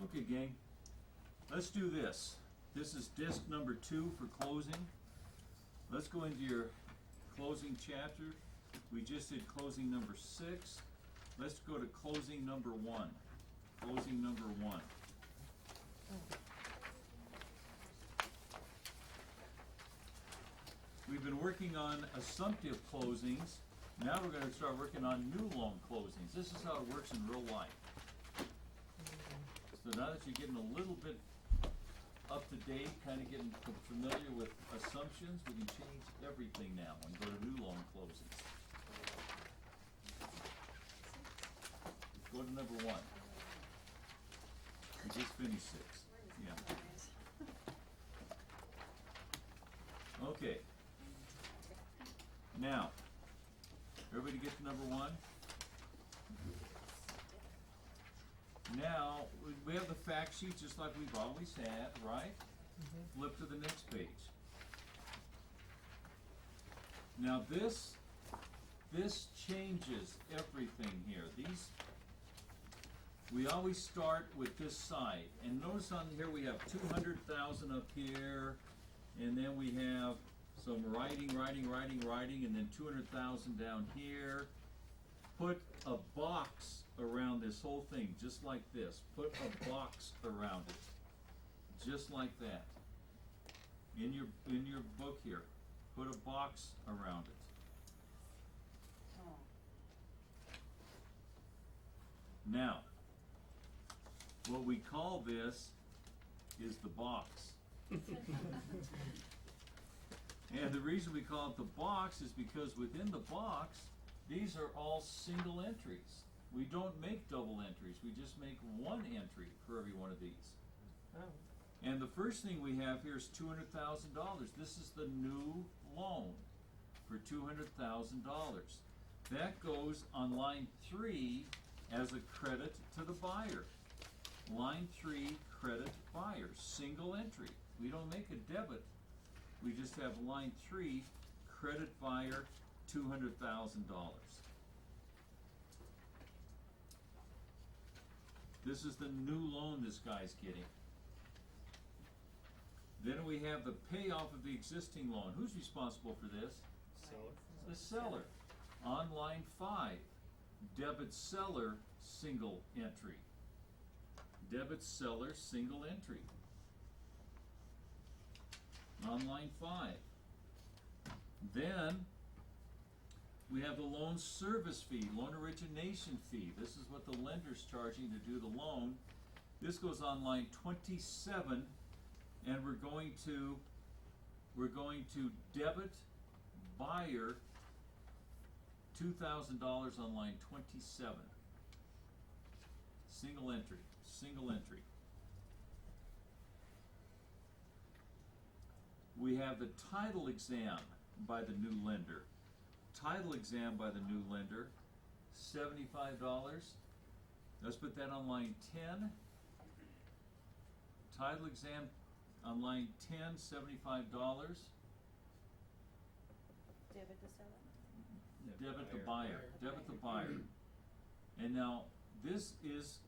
Okay, gang, let's do this. This is disc number 2 for closing. Let's go into your closing chapter. We just did closing number 6. Let's go to closing number 1. Closing number 1. We've been working on assumptive closings. Now we're going to start working on new loan closings. This is how it works in real life. So now that you're getting a little bit up to date, kind of getting familiar with assumptions, we can change everything now and go to new loan closings. Go to number 1. We just finished 6. Yeah. Okay. Now, everybody get to number 1? Now, we have the fact sheet just like we've always had, right? Flip to the next page. Now this changes everything here. We always start with this side. And notice on here we have 200,000 up here, and then we have some writing, and then 200,000 down here. Put a box around this whole thing, just like this. Put a box around it, just like that. In your book here, put a box around it. Now, what we call this is the box. And the reason we call it the box is because within the box, these are all single entries. We don't make double entries. We just make one entry for every one of these. Oh. And the first thing we have here is $200,000. This is the new loan for $200,000. That goes on line 3 as a credit to the buyer. Line 3, credit buyer, single entry. We don't make a debit. We just have line 3, credit buyer, $200,000. This is the new loan this guy's getting. Then we have the payoff of the existing loan. Who's responsible for this? Seller. The seller. On line 5, debit seller, single entry. Debit seller, single entry. On line 5. Then we have the loan service fee, loan origination fee. This is what the lender's charging to do the loan. This goes on line 27, and we're going to debit buyer $2,000 on line 27. Single entry, single entry. We have the title exam by the new lender. Title exam by the new lender, $75. Let's put that on line 10. Title exam on line 10, $75. Debit the seller? Debit the buyer. Debit the buyer. And now this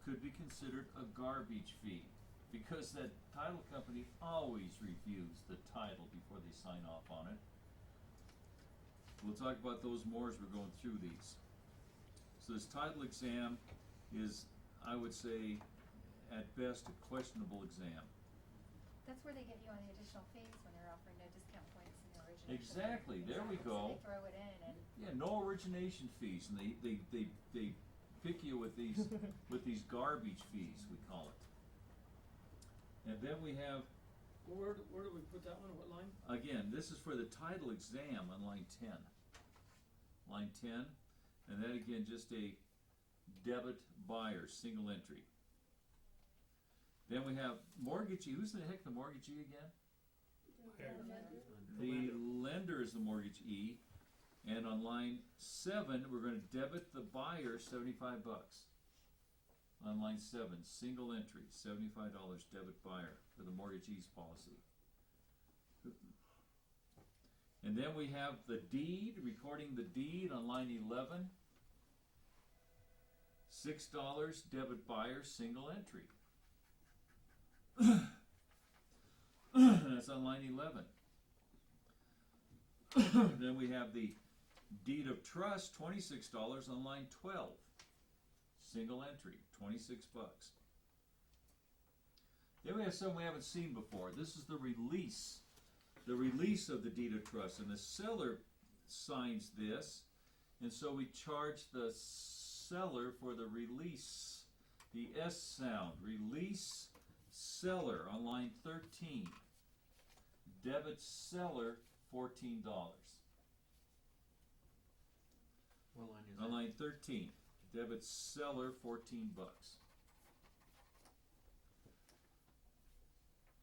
could be considered a garbage fee, because that title company always reviews the title before they sign off on it. We'll talk about those more as we're going through these. So this title exam is, I would say, at best, a questionable exam. That's where they get you on the additional fees when they're offering no discount points in the origination. Exactly, there we go. So they throw it in and. Yeah, no origination fees, and they pick you with these with these garbage fees, we call it. And then we have, Where do we put that one? What line? again, this is for the title exam on line 10. Line 10, and then again, just a debit buyer, single entry. Then we have mortgagee. Who's the heck the mortgagee again? The lender is the mortgagee. And on line 7, we're going to debit the buyer $75. On line 7, single entry, $75 debit buyer for the mortgagee's policy. And then we have the deed, recording the deed on line 11. $6 debit buyer, single entry. That's on line 11. Then we have the deed of trust, $26 on line 12. Single entry, 26 bucks. Then we have something we haven't seen before. This is the release of the deed of trust, and the seller signs this, and so we charge the seller for the release, the S sound, release seller on line 13. Debit seller, $14. What line is On that? line 13, debit seller, 14 bucks.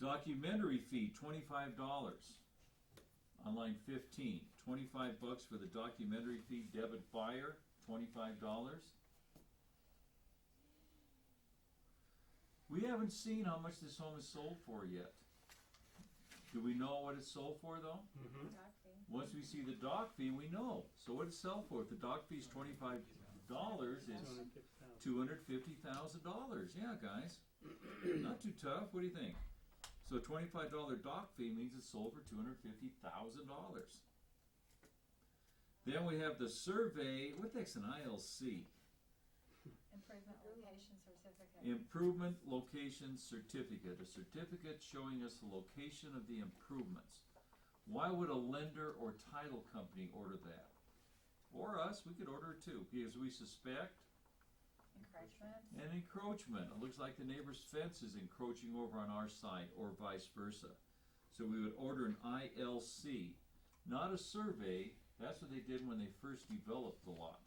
Documentary fee, $25. On line 15, 25 bucks for the documentary fee. Debit buyer, $25. We haven't seen how much this home is sold for yet. Do we know what it's sold for though? Mm-hmm. Doc fee. Once we see the doc fee, we know. So what does it sell for? If the doc fee is $25, it's $250,000. Yeah, guys. Not too tough. What do you think? So a $25 doc fee means it's sold for $250,000. Then we have the survey. What the heck's an ILC? Improvement location certificate. Improvement location certificate. A certificate showing us the location of the improvements. Why would a lender or title company order that? Or us, we could order it too, because we suspect Encroachment. an encroachment. It looks like the neighbor's fence is encroaching over on our side, or vice versa. So we would order an ILC, not a survey. That's what they did when they first developed the lot.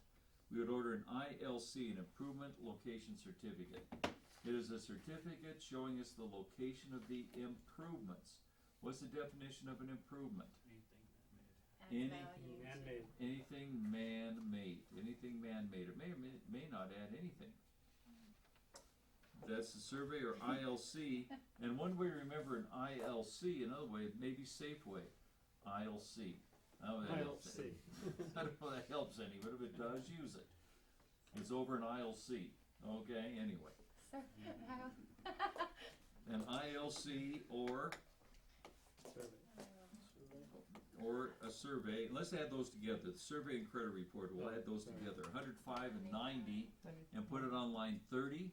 We would order an ILC, an improvement location certificate. It is a certificate showing us the location of the improvements. What's the definition of an improvement? And Any- value. Man-made. Anything man-made. Anything man-made. It may not add anything. That's the survey or ILC. And one way to remember an ILC, another way, maybe Safeway. ILC. Oh, that helps. ILC. I don't know if that helps any, but if it does, use it. It's over an ILC. Okay, anyway. So, An ILC or a survey. Let's add those together. The survey and credit report, we'll add those together. 105 and 90 and put it on line 30.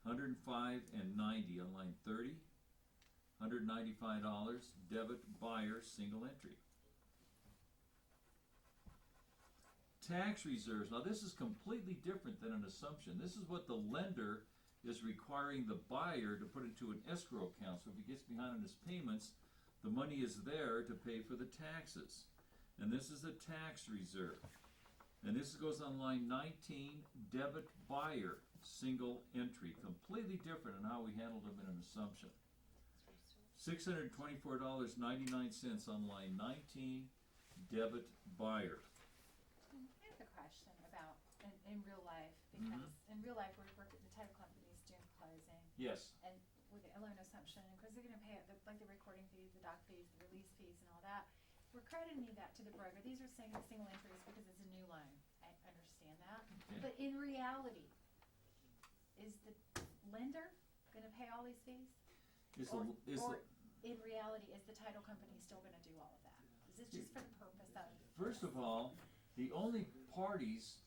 105 and 90 on line 30. $195, debit buyer, single entry. Tax reserves. Now this is completely different than an assumption. This is what the lender is requiring the buyer to put into an escrow account. So if he gets behind on his payments, the money is there to pay for the taxes. And this is a tax reserve. And this goes on line 19, debit buyer, single entry. Completely different in how we handled them in an assumption. $624.99 on line 19, debit buyer. I have a question about in real life, because in real life we're the title company's doing closing, Yes. and with a loan assumption, because they're going to pay it, like the recording fees, the doc fees, the release fees, and all that. We're crediting that to the broker. These are single entries because it's a new loan. I understand that, Okay. but in reality, is the lender going to pay all these fees? Or in reality, is the title company still going to do all of that? Is this just for the purpose of? First of all, the only parties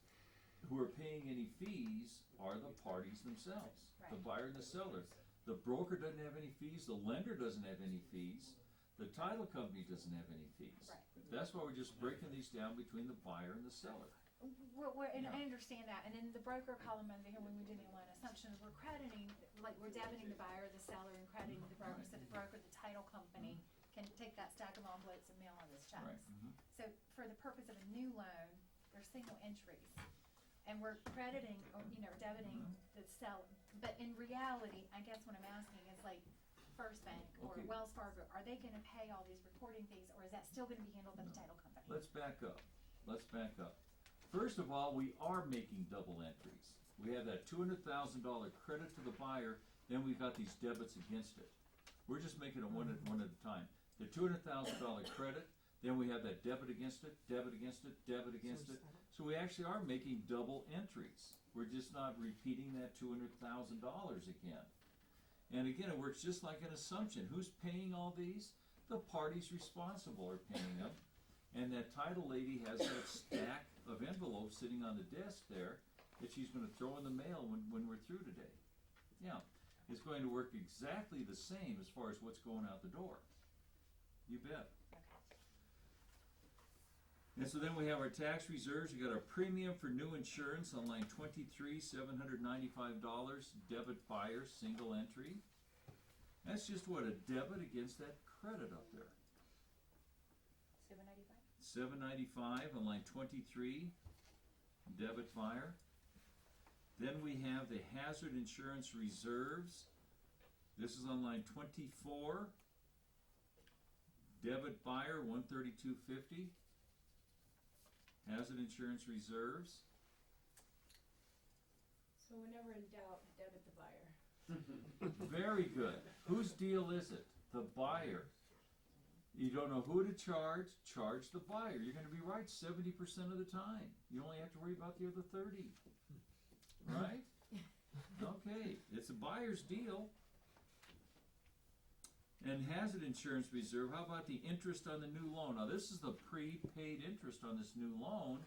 who are paying any fees are the parties themselves, the Right. buyer and the seller. The broker doesn't have any fees, the lender doesn't have any fees, the title company doesn't have any fees. Right. That's why we're just breaking these down between the buyer and the seller. And I Yeah. understand that, and in the broker column over here, when we do the loan assumptions, we're crediting, like, we're debiting the buyer, the seller, and crediting the broker, Right. so the broker, the title company, can take that stack of envelopes and mail all those checks. Right. So for the purpose of a new loan, they're single entries, and we're crediting, or, debiting the seller. But in reality, I guess what I'm asking is, like, First Bank or Okay. Wells Fargo, are they gonna pay all these recording fees, or is that still gonna be handled by the title company? Let's back up. First of all, we are making double entries. We have that $200,000 credit to the buyer, then we've got these debits against it. We're just making it one at a time. The $200,000 credit, then we have that debit against it, debit against it, debit against it. So we actually are making double entries. We're just not repeating that $200,000 again. And again, it works just like an assumption. Who's paying all these? The parties responsible are paying them. And that title lady has that stack of envelopes sitting on the desk there that she's gonna throw in the mail when we're through today. Yeah, it's going to work exactly the same as far as what's going out the door. You bet. And so then we have our tax reserves. We got our premium for new insurance on line 23, $795, debit buyer, single entry. That's just what, a debit against that credit up there. $795. $795 on line 23, debit buyer. Then we have the hazard insurance reserves. This is on line 24, debit buyer, $132.50. Hazard insurance reserves. So whenever in doubt, debit the buyer. Very good. Whose deal is it? The buyer. You don't know who to charge the buyer. You're going to be right 70% of the time. You only have to worry about the other 30. Right? Okay, it's a buyer's deal. And hazard insurance reserve, how about the interest on the new loan? Now this is the prepaid interest on this new loan,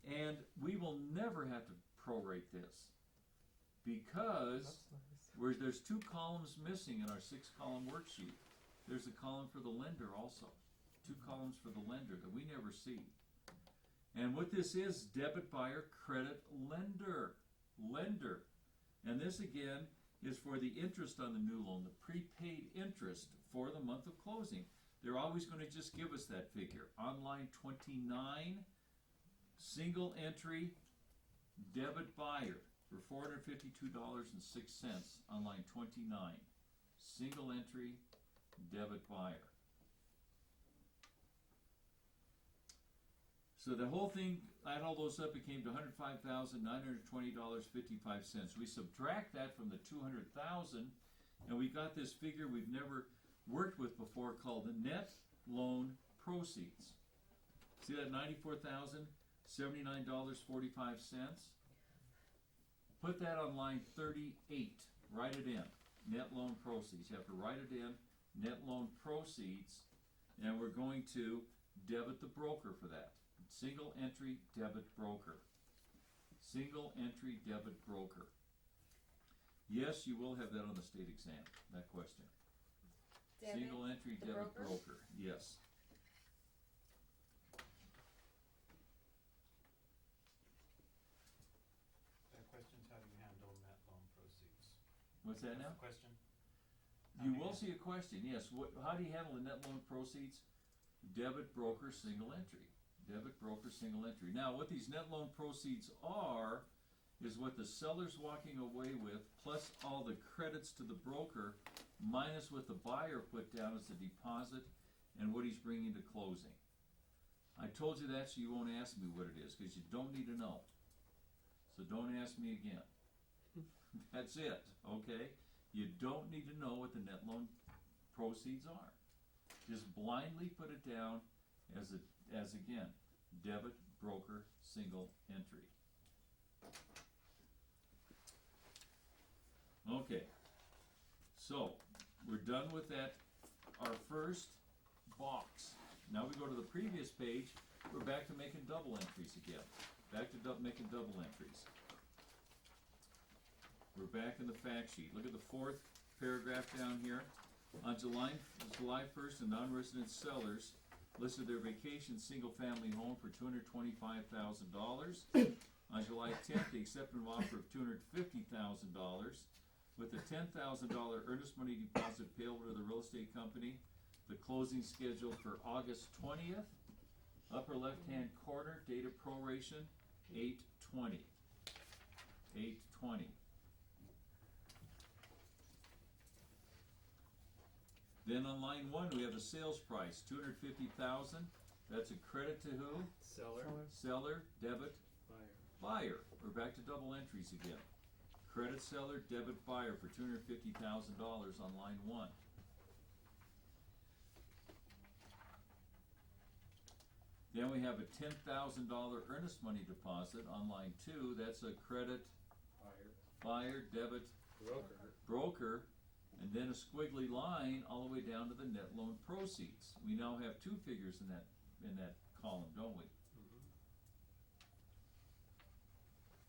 and we will never have to prorate this because there's 2 columns missing in our 6-column worksheet. There's a column for the lender also. 2 columns for the lender that we never see. And what this is, debit buyer, credit lender. Lender. And this again is for the interest on the new loan, the prepaid interest for the month of closing. They're always going to just give us that figure. On line 29, single entry, debit buyer for $452.06 on line 29. Single entry, debit buyer. So the whole thing, add all those up, it came to $105,920.55. We subtract that from the $200,000, and we got this figure we've never worked with before called the net loan proceeds. See that $94,079.45? Put that on line 38. Write it in. Net loan proceeds. You have to write it in. Net loan proceeds, and we're going to debit the broker for that. Single entry debit broker. Single entry debit broker. Yes, you will have that on the state exam, that question. Debit Single entry the debit broker? broker. Yes. That question's how do you handle net loan proceeds? What's that now? That's the question. You will see a question, yes. How do you handle the net loan proceeds? Debit broker single entry. Debit broker single entry. Now, what these net loan proceeds are is what the seller's walking away with, plus all the credits to the broker, minus what the buyer put down as a deposit, and what he's bringing to closing. I told you that so you won't ask me what it is, because you don't need to know. So don't ask me again. That's it, okay? You don't need to know what the net loan proceeds are. Just blindly put it down as again, debit broker single entry. Okay, so we're done with that, our first box. Now we go to the previous page. We're back to making double entries again. Back to making double entries. We're back in the fact sheet. Look at the 4th paragraph down here. On July 1st, the non-resident sellers listed their vacation single-family home for $225,000. On July 10th, they accepted an offer of $250,000 with a $10,000 earnest money deposit payable to the real estate company. The closing scheduled for August 20th. Upper left-hand corner, date of proration, 8/20. 8/20. Then on line 1, we have the sales price, $250,000. That's a credit to who? Seller, Seller, debit, buyer. buyer. We're back to double entries again. Credit seller, debit buyer for $250,000 on line 1. Then we have a $10,000 earnest money deposit on line 2. That's a credit, buyer, debit, broker, and then a squiggly line all the way down to the net loan proceeds. We now have two figures in that column, don't we?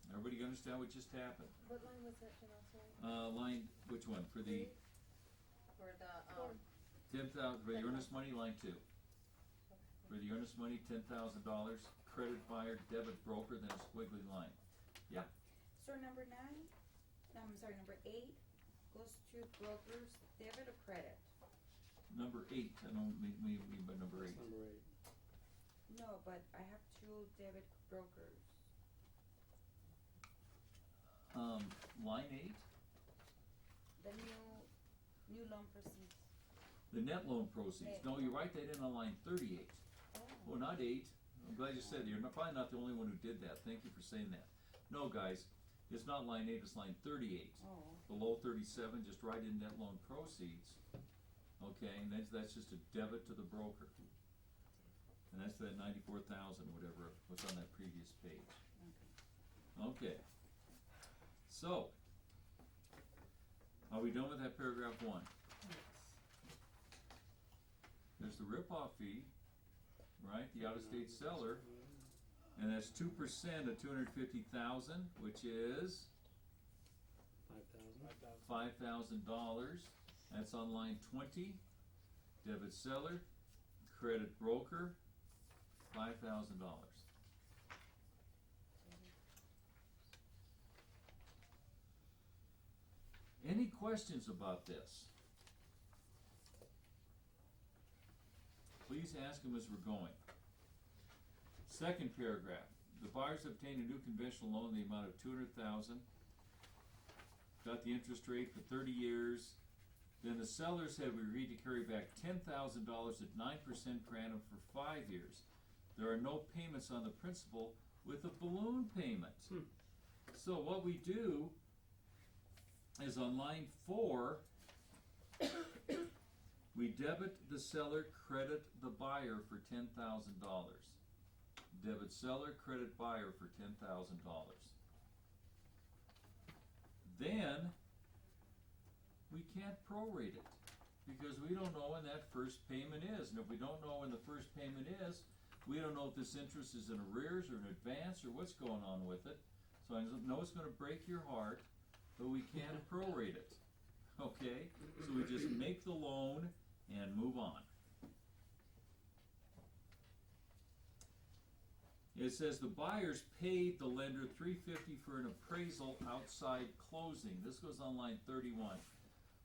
Everybody understand what just happened? What line was that, Janelle, sorry? Line, which one, for the For the, 10,000, for the earnest money, line 2. For the earnest money, $10,000, credit buyer, debit broker, then a squiggly line. So number 9, I'm sorry, number 8 goes to brokers, debit or credit? Number 8, I don't mean by number 8. Number 8. No, but I have 2 debit brokers. Line 8, The new loan proceeds. the net loan proceeds. No, you write that in on line 38. Oh. Oh, not 8. I'm glad you said it. You're probably not the only one who did that. Thank you for saying that. No, guys, it's not line 8, it's line 38. Oh. Below 37, just write in net loan proceeds. Okay, and that's just a debit to the broker. And that's that 94,000, whatever was on that previous page. Okay. So, are we done with that paragraph 1? There's the rip-off fee, right, the out-of-state seller, and that's 2% of 250,000, which is $5,000. That's on line 20. Debit seller, credit broker, $5,000. Any questions about this? Please ask them as we're going. Second paragraph, the buyers obtained a new conventional loan in the amount of $200,000. Got the interest rate for 30 years. Then the sellers have agreed to carry back $10,000 at 9% per annum for 5 years. There are no payments on the principal with a balloon payment. So what we do is on line 4, we debit the seller, credit the buyer for $10,000. Debit seller, credit buyer for $10,000. Then we can't prorate it because we don't know when that first payment is. And if we don't know when the first payment is, we don't know if this interest is in arrears or in advance or what's going on with it. So I know it's going to break your heart, but we can't prorate it. Okay? So we just make the loan and move on. It says the buyers paid the lender $350 for an appraisal outside closing. This goes on line 31.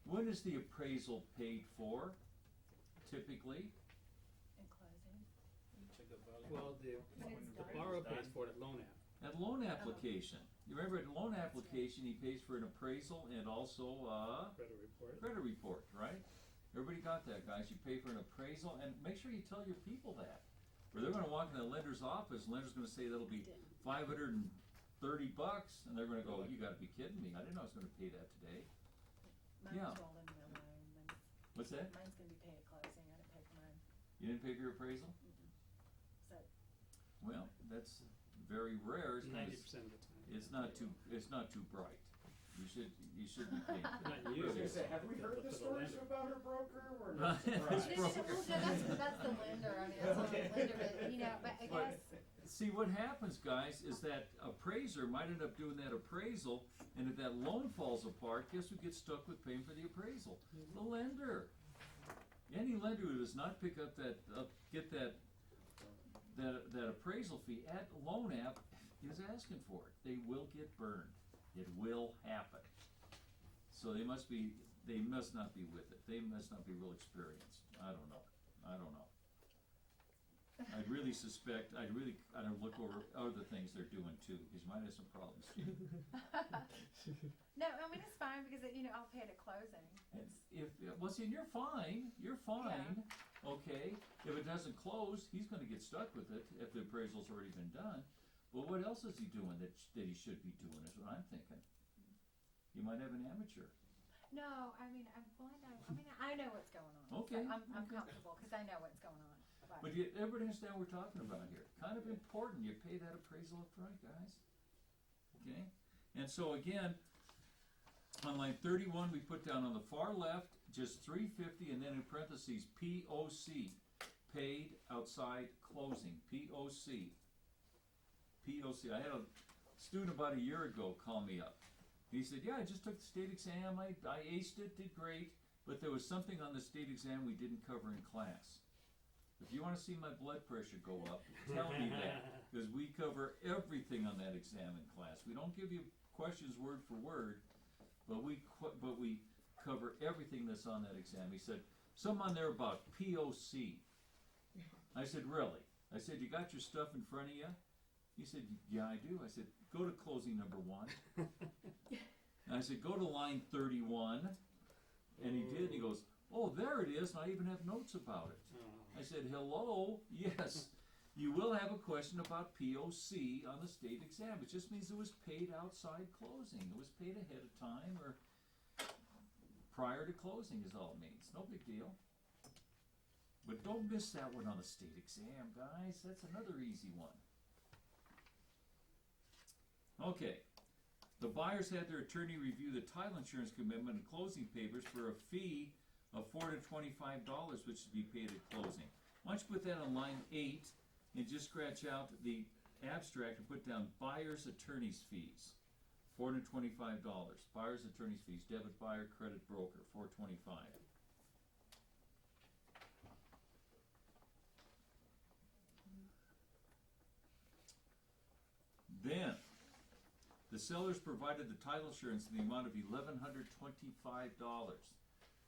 When is the appraisal paid for? Typically, In closing. Well, the borrower pays for it at loan app. at loan application. You remember at loan application, he pays for an appraisal and also Credit report. credit report, right? Everybody got that, guys. You pay for an appraisal, and make sure you tell your people that. Or they're going to walk in the lender's office, and the lender's going to say that'll be $530, and they're going to go, "You got to be kidding me! I didn't know I was going to pay that today." Mine's Yeah. rolling in the loan. What's that? Mine's gonna be paid at closing. I didn't pay for mine. You didn't pay for your appraisal? So, Well, that's very rare. 90% of the time. It's not too bright. You should be paid. Not you. I was gonna say, have we heard the For the stories lender. about her broker? We're not It's surprised. well, no, that's the lender. I mean, that's not the lender, but, you know, but I But- guess, See, what happens, guys, is that appraiser might end up doing that appraisal, and if that loan falls apart, guess who gets stuck with paying for the appraisal? The lender. Any lender who does not pick up get that appraisal fee at loan app is asking for it. They will get burned. It will happen. So they must not be with it. They must not be real experienced. I don't know. I'd really suspect, I'd look over other things they're doing too, because you might have some problems too. no, I mean, it's fine because, you know, I'll pay it at closing. You're fine, okay? If it doesn't close, he's gonna get stuck with it if the appraisal's already been done. Well, what else is he doing that he should be doing, is what I'm thinking. You might have an amateur. No, I mean, I know what's going on. Okay, So I'm okay. comfortable because I know what's going on. But everybody understand what we're talking about here. Kind of important, you pay that appraisal up front, guys. Okay? And so again, on on line 31, we put down on the far left, just $350, and then in parentheses, POC, paid outside closing, POC. POC. I had a student about a year ago call me up. He said, yeah, I just took the state exam, I aced it, did great, but there was something on the state exam we didn't cover in class. If you want to see my blood pressure go up, tell me that, because we cover everything on that exam in class. We don't give you questions word for word, but we cover everything that's on that exam. He said, some on there about POC. I said, really? I said, you got your stuff in front of you? He said, yeah, I do. I said, go to closing number 1. And I said, go to line 31. And he did. He goes, oh, there it is. And I even have notes about it. I said, hello, yes. You will have a question about POC on the state exam. It just means it was paid outside closing. It was paid ahead of time or prior to closing is all it means. No big deal. But don't miss that one on the state exam, guys. That's another easy one. Okay. The buyers had their attorney review the title insurance commitment and closing papers for a fee of $425, which should be paid at closing. Why don't you put that on line 8 and just scratch out the abstract and put down buyer's attorney's fees, $425. Buyer's attorney's fees, debit buyer, credit broker, $425. Then, the sellers provided the title insurance in the amount of $1,125.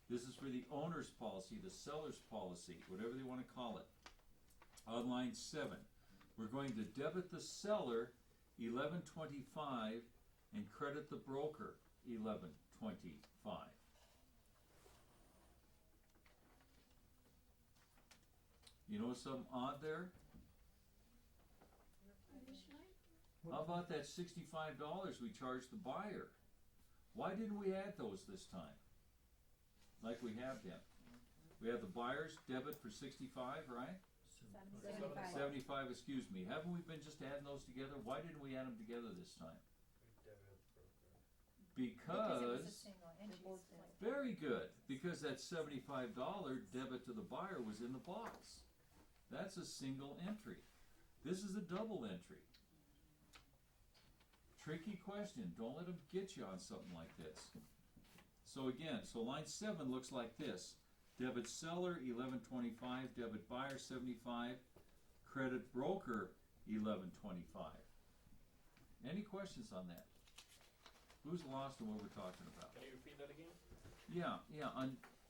This is for the owner's policy, the seller's policy, whatever they want to call it. On line 7, we're going to debit the seller $1,125 and credit the broker $1,125. You know something odd there? How about that $65 we charged the buyer? Why didn't we add those this time? Like we have them. We have the buyer's debit for $65, right? 75. 75, excuse me. Haven't we been just adding those together? Why didn't we add them together this time? Because it was a Because, single entry split. very good, because that $75 debit to the buyer was in the box. That's a single entry. This is a double entry. Tricky question. Don't let them get you on something like this. So again, line 7 looks like this. Debit seller $1,125, debit buyer $75, credit broker $1,125. Any questions on that? Who's lost in what we're talking about? Can you repeat that again? Yeah.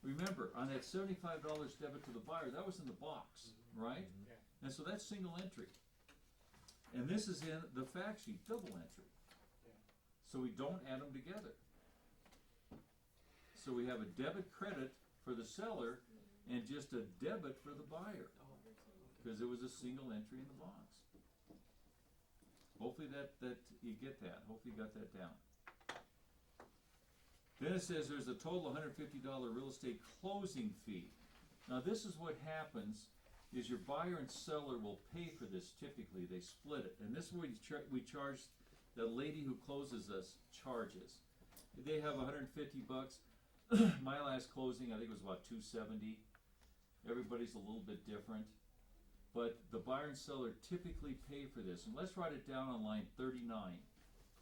Remember, on that $75 debit to the buyer, that was in the box, right? Yeah. And so that's single entry. And this is in the fact sheet, double entry. Yeah. So we don't add them together. So we have a debit credit for the seller and just a debit for the buyer, because it was a single entry in the box. Hopefully that you get that. Hopefully you got that down. Then it says there's a total $150 real estate closing fee. Now this is what happens is your buyer and seller will pay for this typically. They split it. And this is what we charge the lady who closes us charges. They have $150. My last closing, I think it was about $270. Everybody's a little bit different. But the buyer and seller typically pay for this. And let's write it down on line 39.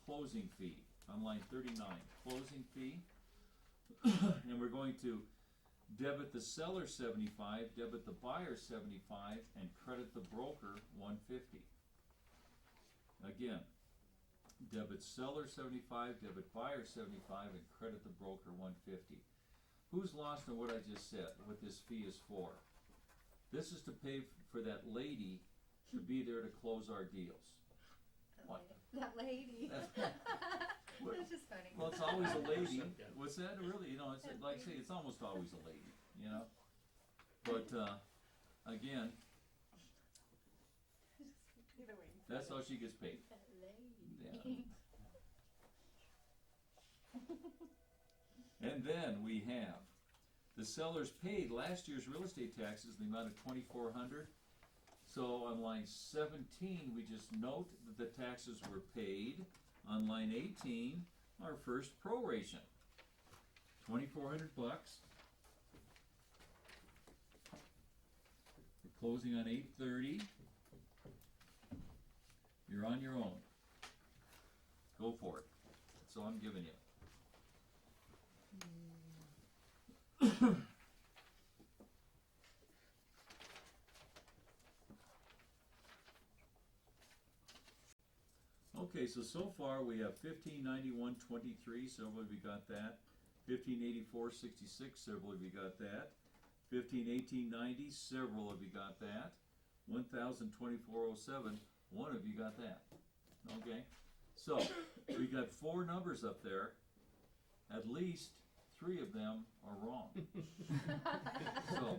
Closing fee. On line 39. Closing fee. And we're going to debit the seller $75, debit the buyer $75, and credit the broker $150. Again, debit seller $75, debit buyer $75, and credit the broker $150. Who's lost in what I just said, what this fee is for? This is to pay for that lady to be there to close our deals. What? That lady. What? That's just funny. Well, it's always a lady. Yeah. What's that? Really, it's like I say, it's almost always a lady, But again, Either way. that's how she gets paid. That lady. Yeah. And then we have the sellers paid last year's real estate taxes in the amount of $2,400. So on line 17, we just note that the taxes were paid. On line 18, our first proration. $2,400. We're closing on 8:30. You're on your own. Go for it. That's all I'm giving you. Okay, so far we have 1591.23. Several of you got that. 1584.66. Several of you got that. 1518.90. Several of you got that. 1024.07. One of you got that. Okay, so we got 4 numbers up there. At least 3 of them are wrong. So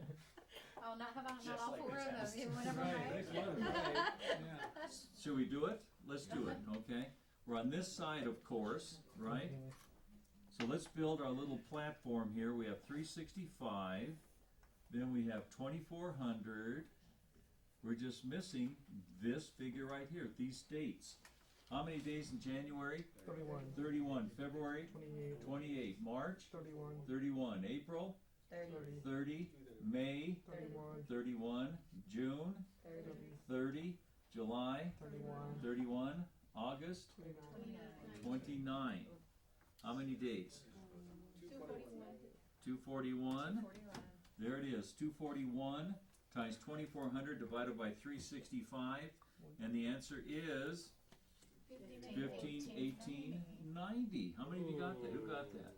Oh, not about, Just not all like 4 the of them, test. even one of them Right, right. that's one, right, yeah. should we do it? Let's do it, okay? We're on this side, of course, right? So let's build our little platform here. We have 365, then we have 2400. We're just missing this figure right here, these dates. How many days in January? 31, 31. February? 28, 28. March? 31, 31. April? 30, 30. May? 31, 31. June? 30, 30. July? 31, 31. August? 29. 29. How many days? 241. 41. There it is. 241 times 2400 divided by 365. And the answer is 15, 18, 90. How many of you got that? Who got that?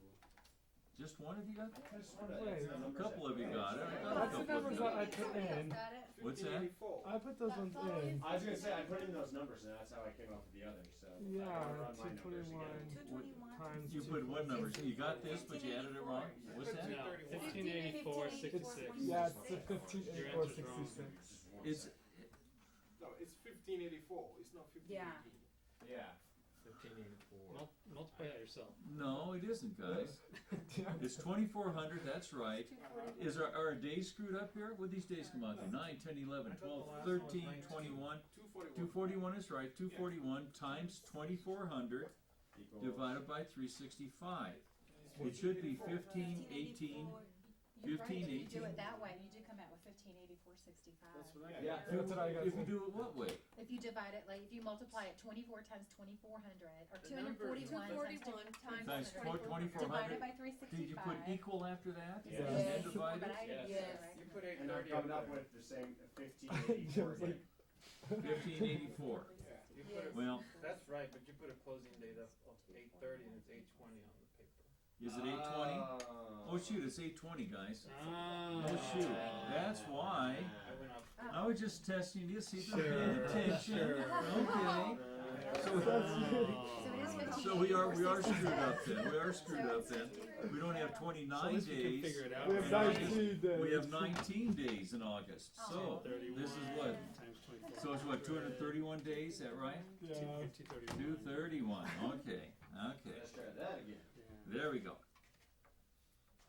Just one of you got that? I just wanted Wait. A couple of you got it. I got a That's the couple of numbers you. that I put in. Got it? What's that? I put those ones in. I was gonna say I put in those numbers and that's how I came up with the others. So I Yeah, gotta run my numbers 221 again. times You put what numbers? You got this, but you added it wrong? What's that? No, 1584.66. Yeah, it's the 15, Your 84, answer's wrong. 66. It's, No, it's 1584. It's not 1518. Yeah. Yeah. 1584. Multiply that yourself. no, it isn't, guys. It's 2400, that's right. Is our days screwed up here? What these days come out to? 9, 10, 11, 12, 13, 21. 241 is right. 241 times 2400 Equals. divided by 365. It should be 15, 18. You're right, 15, if you do 18. it that way, you do come out with 1584.65. That's what I Yeah. That's what I got. If you do it what way? If you divide it, like, if you multiply it 24 times 2400, or The number is 241 Times times 2400. divided by Did you 365. put equal after that? Yeah. And then Yes. divide But it? I didn't do Yes. it right. You put And they're 830 coming up up there. with the same Yeah, 1584 it's like- again. 1584. Yeah, you put it, Well, that's right, but you put a closing date of 8:30 and it's 8:20 on the paper. is it 820? Oh shoot, it's 820, guys. Ah. Oh shoot, that's why. I went up. I was just testing you, see if you're paying attention. Okay. So it is 15. So we are screwed up then. We are screwed up then. We don't have So at 29 least we can days. figure it out. We have in August. 19 days. We have 19 days in August. So this is what? Times 24. So it's what, 231 days? Is that right? Yeah. 231. 231. Okay. Okay. Let's try that again. There we go.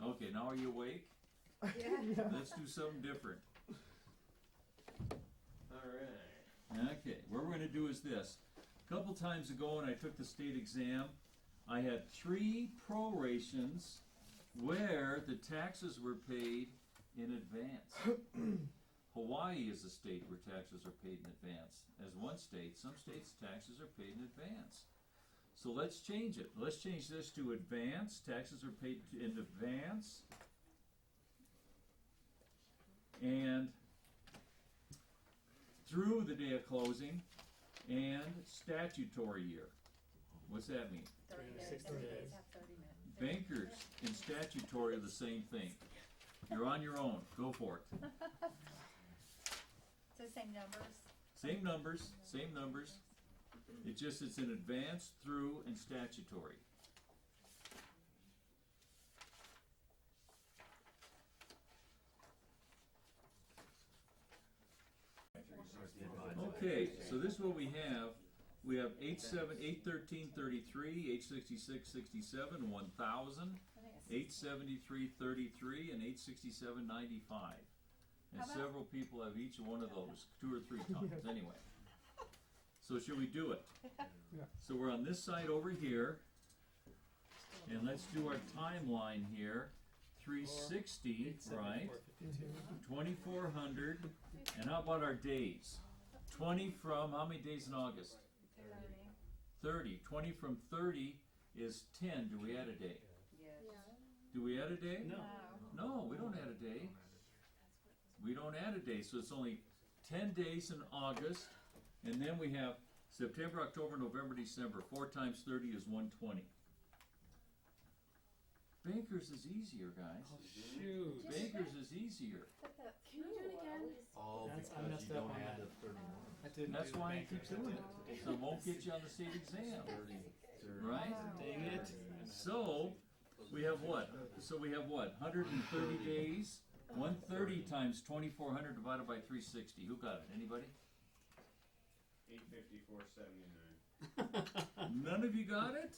Okay, now are you awake? Yeah. Let's do something different. Alright. Okay, what we're gonna do is this. A couple times ago when I took the state exam, I had 3 prorations where the taxes were paid in advance. Hawaii is a state where taxes are paid in advance. As one state, some states taxes are paid in advance. So let's change it. Let's change this to advance. Taxes are paid in advance. And through the day of closing and statutory year. What's that mean? 30 days. 360 Every days. days have 30 minutes. Bankers and statutory are the same thing. You're on your own. Go for it. So same numbers. Same numbers, same numbers. It's in advance, through, and statutory. Okay, so this is what we have. We have 813.33, 866.67, 1,000, I think it's 873.33, and 867.95. And How about- several people have each one of those 2 or 3 times, anyway. So should we do it? Yeah. So we're on this side over here. And let's do our timeline here. 360, right? 2400. And how about our days? 20 from, how many days in August? 30. 20 from 30 is 10. Do we add a day? Do we add a day? No. No, we don't add a day. We don't add a day, so it's only 10 days in August, and then we have September, October, November, December. 4 times 30 is 120. Bankers is easier, guys. Shoot. Bankers is easier. Can you do it again? All That's- I because messed you up don't on add that. the 31. I didn't That's do the why I bankers. keep doing it. So it won't get you on the state exam. Right? Dang it. So, we have what? So we have what? 130 days? 130 times 2400 divided by 360. Who got it? Anybody? 854.79. None of you got it?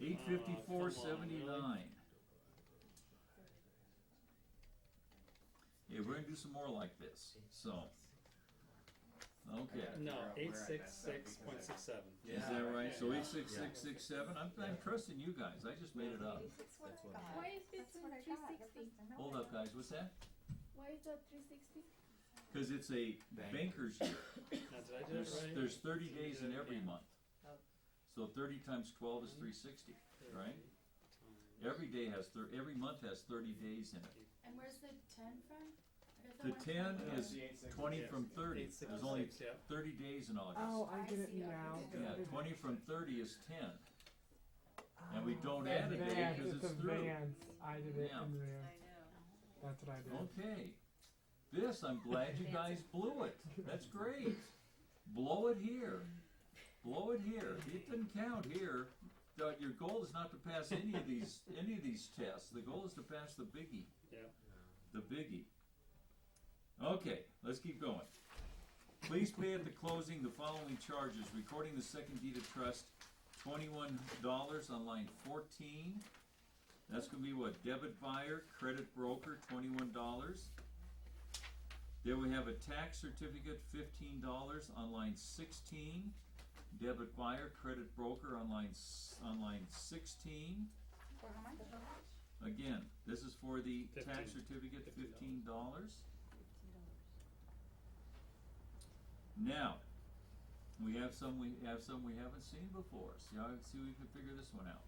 854.79. Yeah, we're gonna do some more like this. So, okay. No, 866.67. Is that right? So 86667. I'm trusting you guys. I just made it up. Why is this 360? Hold up, guys. What's that? Why is that 360? Because it's a banker's year. Now, did I do it right? There's 30 days in every month. So 30 times 12 is 360, right? Every day has every month has 30 days in it. And where's the 10 from? The 10 is 20 Yes. from 30. There's only 866, yeah. 30 days in August. Oh, I get it I see, now. okay. Yeah, 20 from 30 is 10. And we don't Oh, add a day advance, because it's through. advance. I did it Yeah. in there. I know. That's what I did. Okay. This, I'm glad you guys blew it. That's great. Blow it here. Blow it here. It didn't count here. Your goal is not to pass any of these tests. The goal is to pass the biggie. Yeah. The biggie. Okay, let's keep going. Please pay at the closing the following charges. Recording the second deed of trust, $21 on line 14. That's gonna be what? Debit buyer, credit broker, $21. Then we have a tax certificate, $15 on line 16. Debit buyer, credit broker on line 16. For how much? Again, this is for the tax 15. certificate, $15. Now, we have some we haven't seen before. See if we can figure this one out.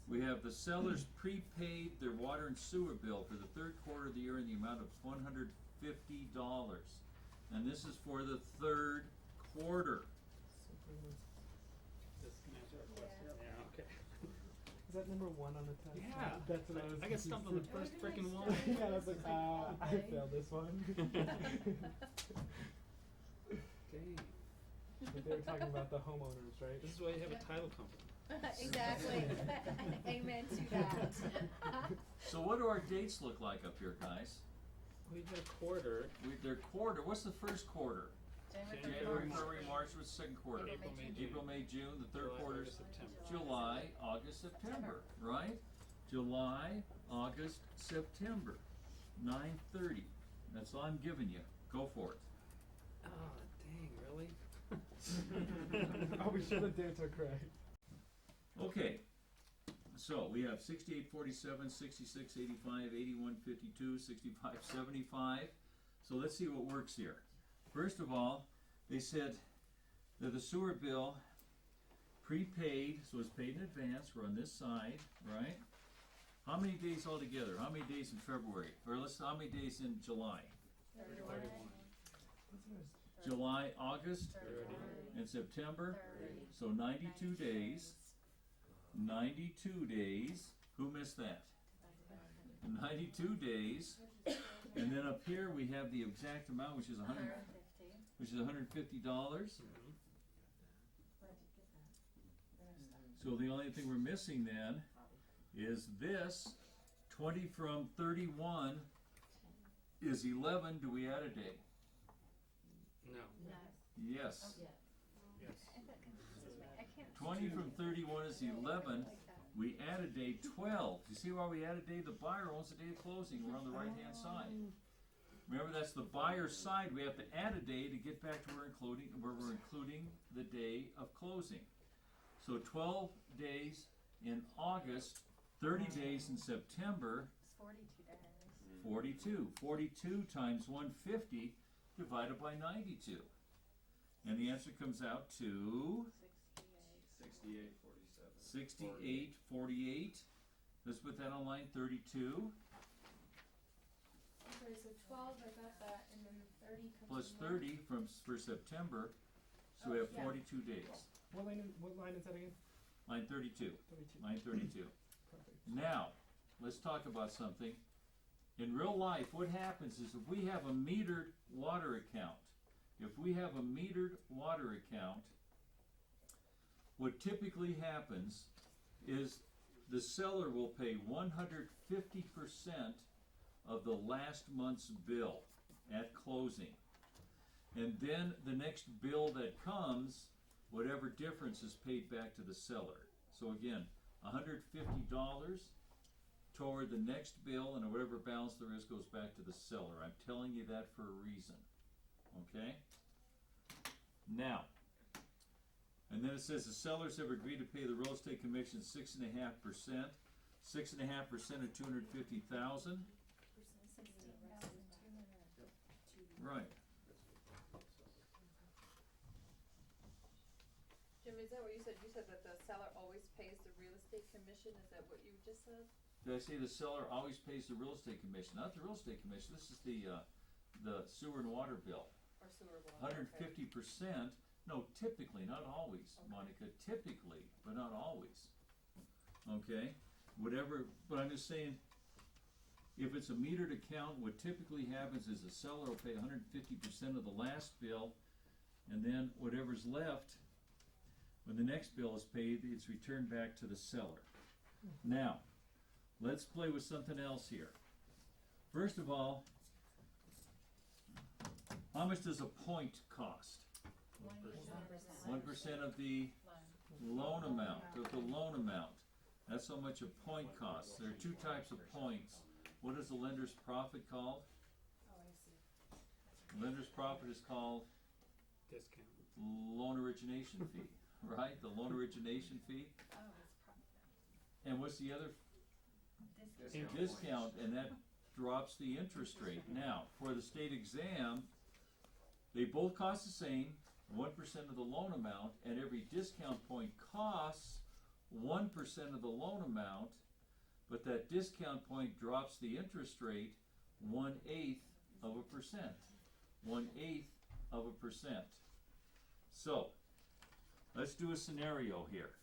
We have the sellers prepaid their water and sewer bill for the third quarter of the year in the amount of $150. And this is for the third quarter. This can answer our question. Yeah, okay. Is that number 1 on the test? Yeah. That's what I was I got stumped on the confused first freaking one. with. Yeah, I was like, I failed this one. Okay. But they were talking about the homeowners, right? This is why you have a title company. Exactly. Amen to that. So what do our dates look like up here, guys? We had a quarter. Their quarter. What's the first quarter? January, February, March. What's the second quarter? April, May, June. April, May, June. The third July, quarter August, is September. July, August, September, right? July, August, September. 9:30. That's all I'm giving you. Go for it. Oh, dang, really? Oh, we should have dates are correct. Okay. So we have 6847, 6685, 8152, 6575. So let's see what works here. First of all, they said that the sewer bill prepaid, so it's paid in advance. We're on this side, right? How many days altogether? How many days in February? Or how many days in July? 31. July, August, 30. and September. So 92 days. 92 days. Who missed that? 92 days. And then up here we have the exact amount, which is $150. So the only thing we're missing then is this. 20 from 31 is 11. Do we add a day? No. Yes. Yes. 20 from 31 is 11. We add a day 12. You see why we add a day? The buyer owns the day of closing. We're on the right-hand side. Remember, that's the buyer's side. We have to add a day to get back to where we're including the day of closing. So 12 days in August, 30 days in September, It's 42 days. 42. 42 times 150 divided by 92. And the answer comes out to 68.48. Let's put that on line 32. Okay, so 12, I got that, and then 30 comes Plus from where? 30 for September, so we have Yeah. 42 days. What line is that again? Line 32. 32. Line 32. Perfect. Now, let's talk about something. In real life, what happens is if we have a metered water account, what typically happens is the seller will pay 150% of the last month's bill at closing. And then the next bill that comes, whatever difference is paid back to the seller. So again, $150 toward the next bill, and whatever balance there is goes back to the seller. I'm telling you that for a reason. Okay? Now, and then it says the sellers have agreed to pay the real estate commission 6.5%. 6.5% of 250,000. 16,200. Right. Jim, is that what you said? You said that the seller always pays the real estate commission? Is that what you just said? Did I say the seller always pays the real estate commission? Not the real estate commission. This is the sewer and water bill. Or sewer water? 150%. No, typically, not always, Monica. Typically, but not always. Okay? Whatever, but I'm just saying, if it's a metered account, what typically happens is the seller will pay 150% of the last bill, and then whatever's left, when the next bill is paid, it's returned back to the seller. Now, let's play with something else here. First of all, how much does a point cost? 1% of the loan amount, That's how much a point costs. There are two types of points. What is the lender's profit called? Oh, I see. Lender's profit is called Discount. loan origination fee, right? The loan origination fee. Oh, it's probably And what's the other? this. Discount, and that drops the interest rate. Now, for the state exam, they both cost the same, 1% of the loan amount, and every discount point costs 1% of the loan amount, but that discount point drops the interest rate 1/8 of a percent. 1/8 of a percent. So, let's do a scenario here.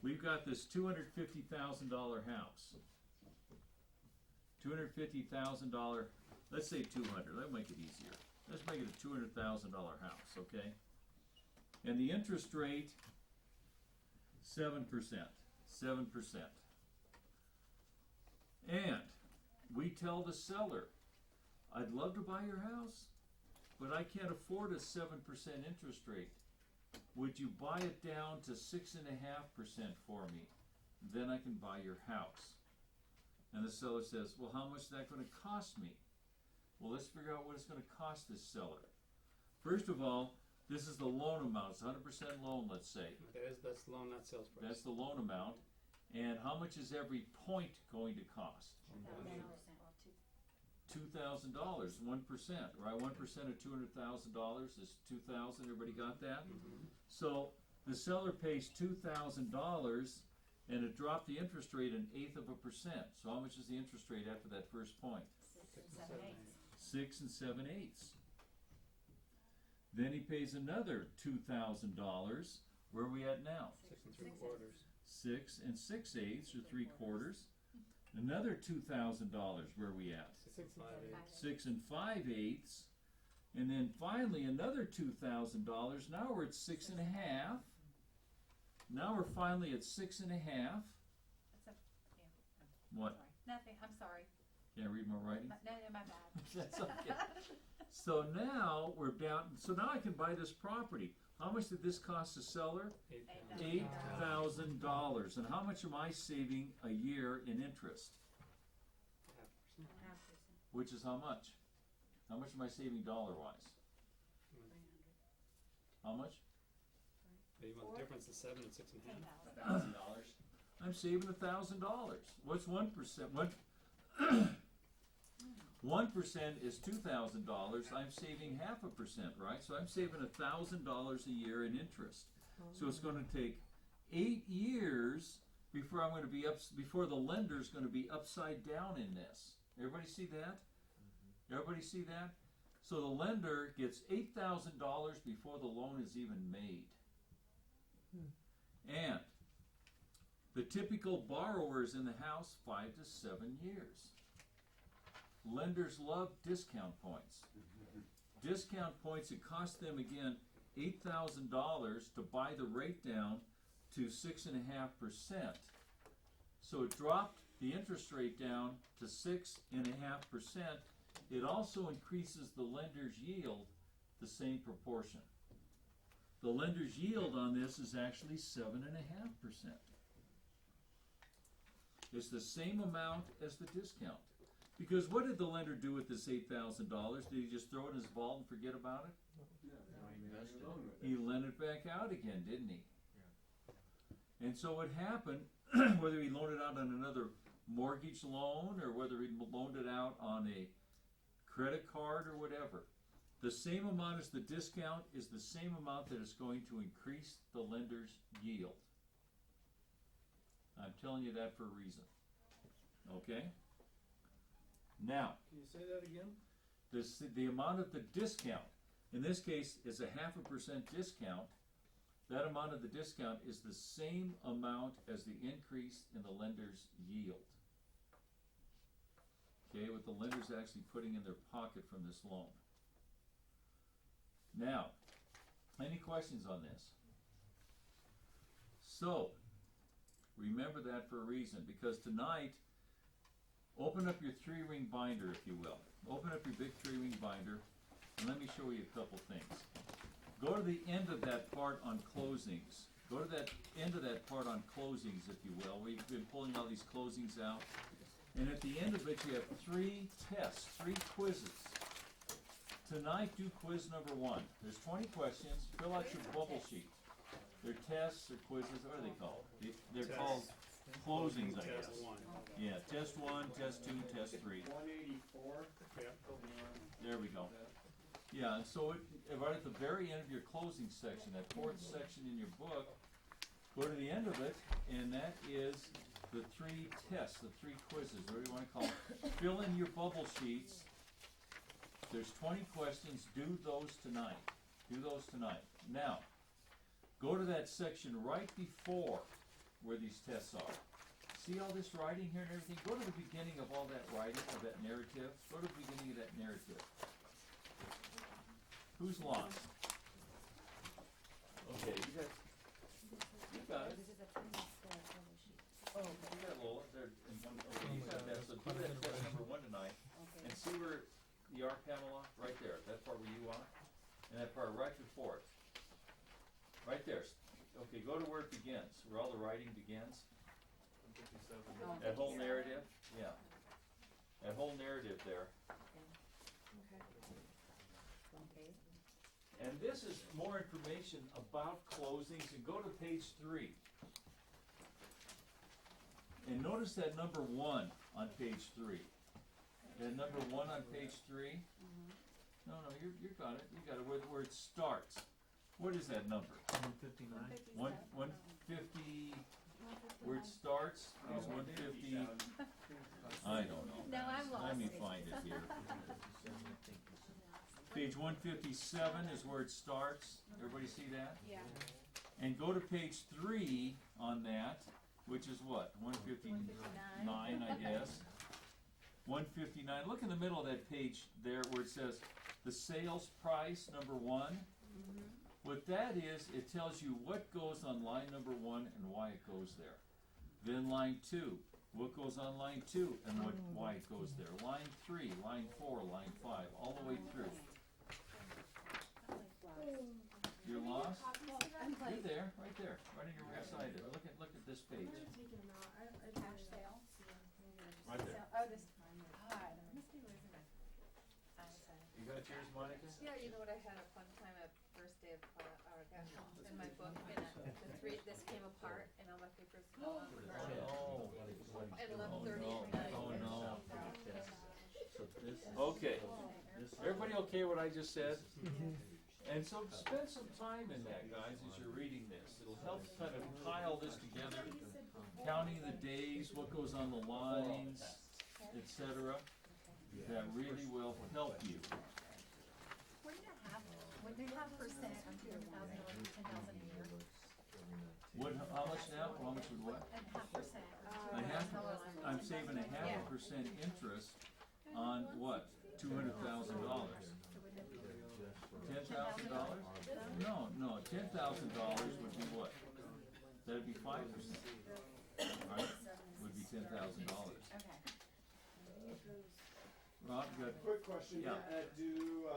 We've got this $250,000 house. $250,000, let's say 200, let's make it easier. Let's make it a $200,000 house, okay? And the interest rate, 7%. 7%. And we tell the seller, I'd love to buy your house, but I can't afford a 7% interest rate. Would you buy it down to 6.5% for me? Then I can buy your house. And the seller says, well, how much is that going to cost me? Well, let's figure out what it's going to cost this seller. First of all, this is the loan amount. It's 100% loan, let's say. That's loan, not sales price. That's the loan amount. And how much is every point going to cost? $2,000, 1%, right? 1% of $200,000 is $2,000. Everybody got that? Mm-hmm. So the seller pays $2,000, and it dropped the interest rate 1/8%. So how much is the interest rate after that first point? 6 7/8. Then he pays another $2,000. Where are we at now? 6 3/4. 6 6/8 or 3/4. Another $2,000. Where are we at? 6 5/8. 6 5/8. And then finally another $2,000. Now we're at 6.5. Now we're finally at 6.5. What? Sorry. Nothing, I'm sorry. Can't read my writing? No, my bad. That's okay. So now we're down. So now I can buy this property. How much did this cost the seller? $8,000. And how much am I saving a year in interest? 0.5%. Which is how much? How much am I saving dollar-wise? How much? You want the difference of 7 and 6.5? $1,000. I'm saving $1,000. What's 1%? 1% is $2,000. I'm saving 0.5%, right? So I'm saving $1,000 a year in interest. So it's going to take 8 years before I'm going to be before the lender's going to be upside down in this. Everybody see that? Everybody see that? So the lender gets $8,000 before the loan is even made. And the typical borrower is in the house 5 to 7 years. Lenders love discount points. Discount points, it costs them again $8,000 to buy the rate down to 6.5%. So it dropped the interest rate down to 6.5%. It also increases the lender's yield the same proportion. The lender's yield on this is actually 7.5%. It's the same amount as the discount. Because what did the lender do with this $8,000? Did he just throw it in his vault and forget about it? He lent it back out again, didn't he? Yeah. And so what happened, whether he loaned it out on another mortgage loan or whether he loaned it out on a credit card or whatever, the same amount as the discount is the same amount that is going to increase the lender's yield. I'm telling you that for a reason. Okay? Now, Can you say that again? the amount of the discount, in this case, is a 0.5% discount. That amount of the discount is the same amount as the increase in the lender's yield. Okay, what the lender's actually putting in their pocket from this loan. Now, any questions on this? So, remember that for a reason, because tonight, open up your 3-ring binder, if you will. Open up your big 3-ring binder, and let me show you a couple things. Go to the end of that part on closings. Go to that end of that part on closings, if you will. We've been pulling all these closings out. And at the end of it, you have 3 tests, 3 quizzes. Tonight, do quiz number 1. There's 20 questions. Fill out your bubble sheet. They're tests or quizzes. What are they called? They're called closings, I guess. Test 1. Yeah, test 1, test 2, test 3. 184. There we go. Yeah, and so right at the very end of your closing section, that 4th section in your book, go to the end of it, and that is the 3 tests, the 3 quizzes, whatever you want to call it. Fill in your bubble sheets. There's 20 questions. Do those tonight. Do those tonight. Now, go to that section right before where these tests are. See all this writing here and everything? Go to the beginning of all that writing, of that narrative. Go to the beginning of that narrative. Who's lost? Okay, you got it. Oh, you got Lola. There in one. Okay, you got that. So do that test number 1 tonight, and see where you are, Pamela. Right there. That part where you are, and that part right before it. Right there. Okay, go to where it begins, where all the writing begins. 157. That whole narrative. Yeah. That whole narrative there. And this is more information about closings, and go to page 3. And notice that number 1 on page 3. That number 1 on page 3? No, you got it. You got it where it starts. What is that number? 159. 150. Where it starts is 150. I don't know. No, I'm lost. Let me find it here. Page 157 is where it starts. Everybody see that? Yeah. And go to page 3 on that, which is what? 159, I guess. 159. Look in the middle of that page there where it says the sales price, number 1. What that is, it tells you what goes on line number 1 and why it goes there. Then line 2, what goes on line 2 and why it goes there. Line 3, line 4, line 5, all the way through. You're lost? You're there, right there, right on your right side there. Look at this page. Cash sale. Right there. Oh, this. God, I must be losing my eyesight. You got yours, Monica? Yeah, you know what, I had a fun time at first day of in my book, and the three, this came apart, and all my papers fell on the ground. Oh, At 11:30 no. at night. Oh, no. Okay, everybody okay what I just said? And so spend some time in that, guys, as you're reading this. It'll help kind of tie all this together, counting the days, what goes on the lines, etc. That really will help you. What do you have, what do you have percent on $200,000 or $10,000 a year? What, how much now? How much would what? A half percent. A half, I'm saving a 0.5% interest on what? $200,000. $10,000? No, $10,000 would be what? That'd be 5%, right? Would be $10,000. Okay. Rob, you got, Quick question, Yeah. do,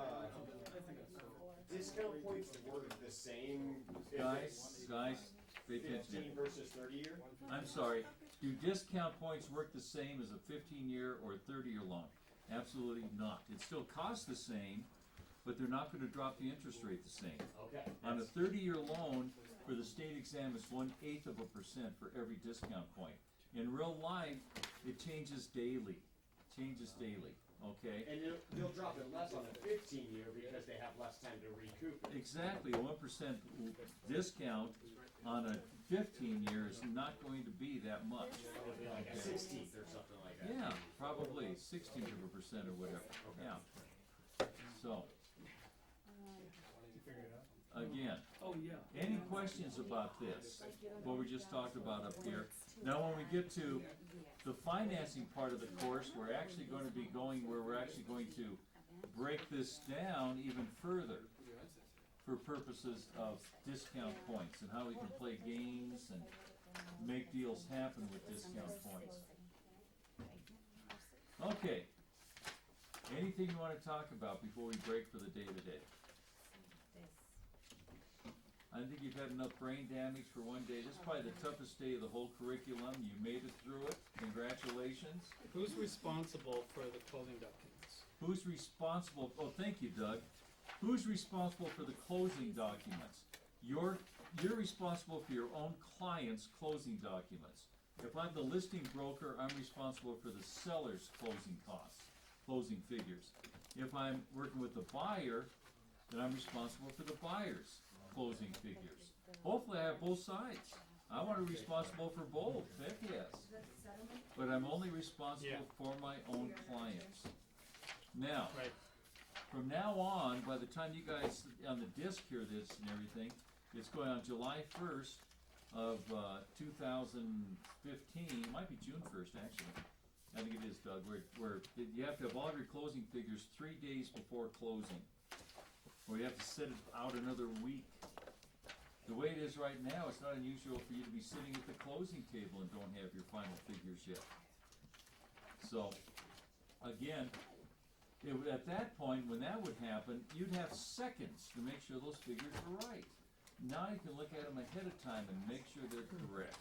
discount points work the same if it's guys, pay attention 15 here. versus 30 year? I'm sorry, do discount points work the same as a 15-year or 30-year loan? Absolutely not. It still costs the same, but they're not gonna drop the interest rate the same. Okay. On a 30-year loan, for the state exam, it's 1/8% for every discount point. In real life, it changes daily, okay? And they'll drop it less on a 15 year because they have less time to recoup it. Exactly, a 1% discount on a 15-year is not going to be that much. It'll be like a 16th or something like that. Yeah, probably 16th of a percent or whatever, yeah. So, again, Oh, yeah. any questions about this? What we just talked about up here? Now, when we get to the financing part of the course, we're actually going to be going where we're actually going to break this down even further for purposes of discount points and how we can play games and make deals happen with discount points. Okay. Anything you want to talk about before we break for the day today? I think you've had enough brain damage for one day. This is probably the toughest day of the whole curriculum. You made it through it. Congratulations. Who's responsible for the closing documents? Who's responsible? Oh, thank you, Doug. Who's responsible for the closing documents? You're responsible for your own client's closing documents. If I'm the listing broker, I'm responsible for the seller's closing costs, closing figures. If I'm working with the buyer, then I'm responsible for the buyer's closing figures. Hopefully I have both sides. I want to be responsible for both, heck yes. But I'm only responsible for my own clients. Now, Right. from now on, by the time you guys on the disc hear this and everything, it's going on July 1st of 2015, it might be June 1st actually. I think it is, Doug, where you have to have all of your closing figures 3 days before closing. Or you have to set it out another week. The way it is right now, it's not unusual for you to be sitting at the closing table and don't have your final figures yet. So, again, at that point, when that would happen, you'd have seconds to make sure those figures were right. Now you can look at them ahead of time and make sure they're correct.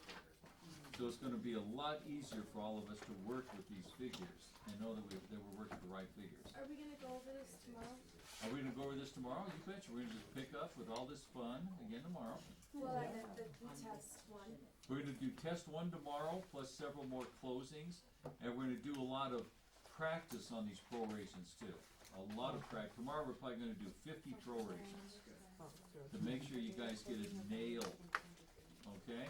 So it's gonna be a lot easier for all of us to work with these figures and know that we're working the right figures. Are we gonna go over this tomorrow? Are we gonna go over this tomorrow? You betcha. We're gonna just pick up with all this fun again tomorrow. Well, I meant the test one. We're gonna do test 1 tomorrow, plus several more closings, and we're gonna do a lot of practice on these prorations too. A lot of practice. Tomorrow we're probably gonna do 50 prorations to make sure you guys get it nailed. Okay?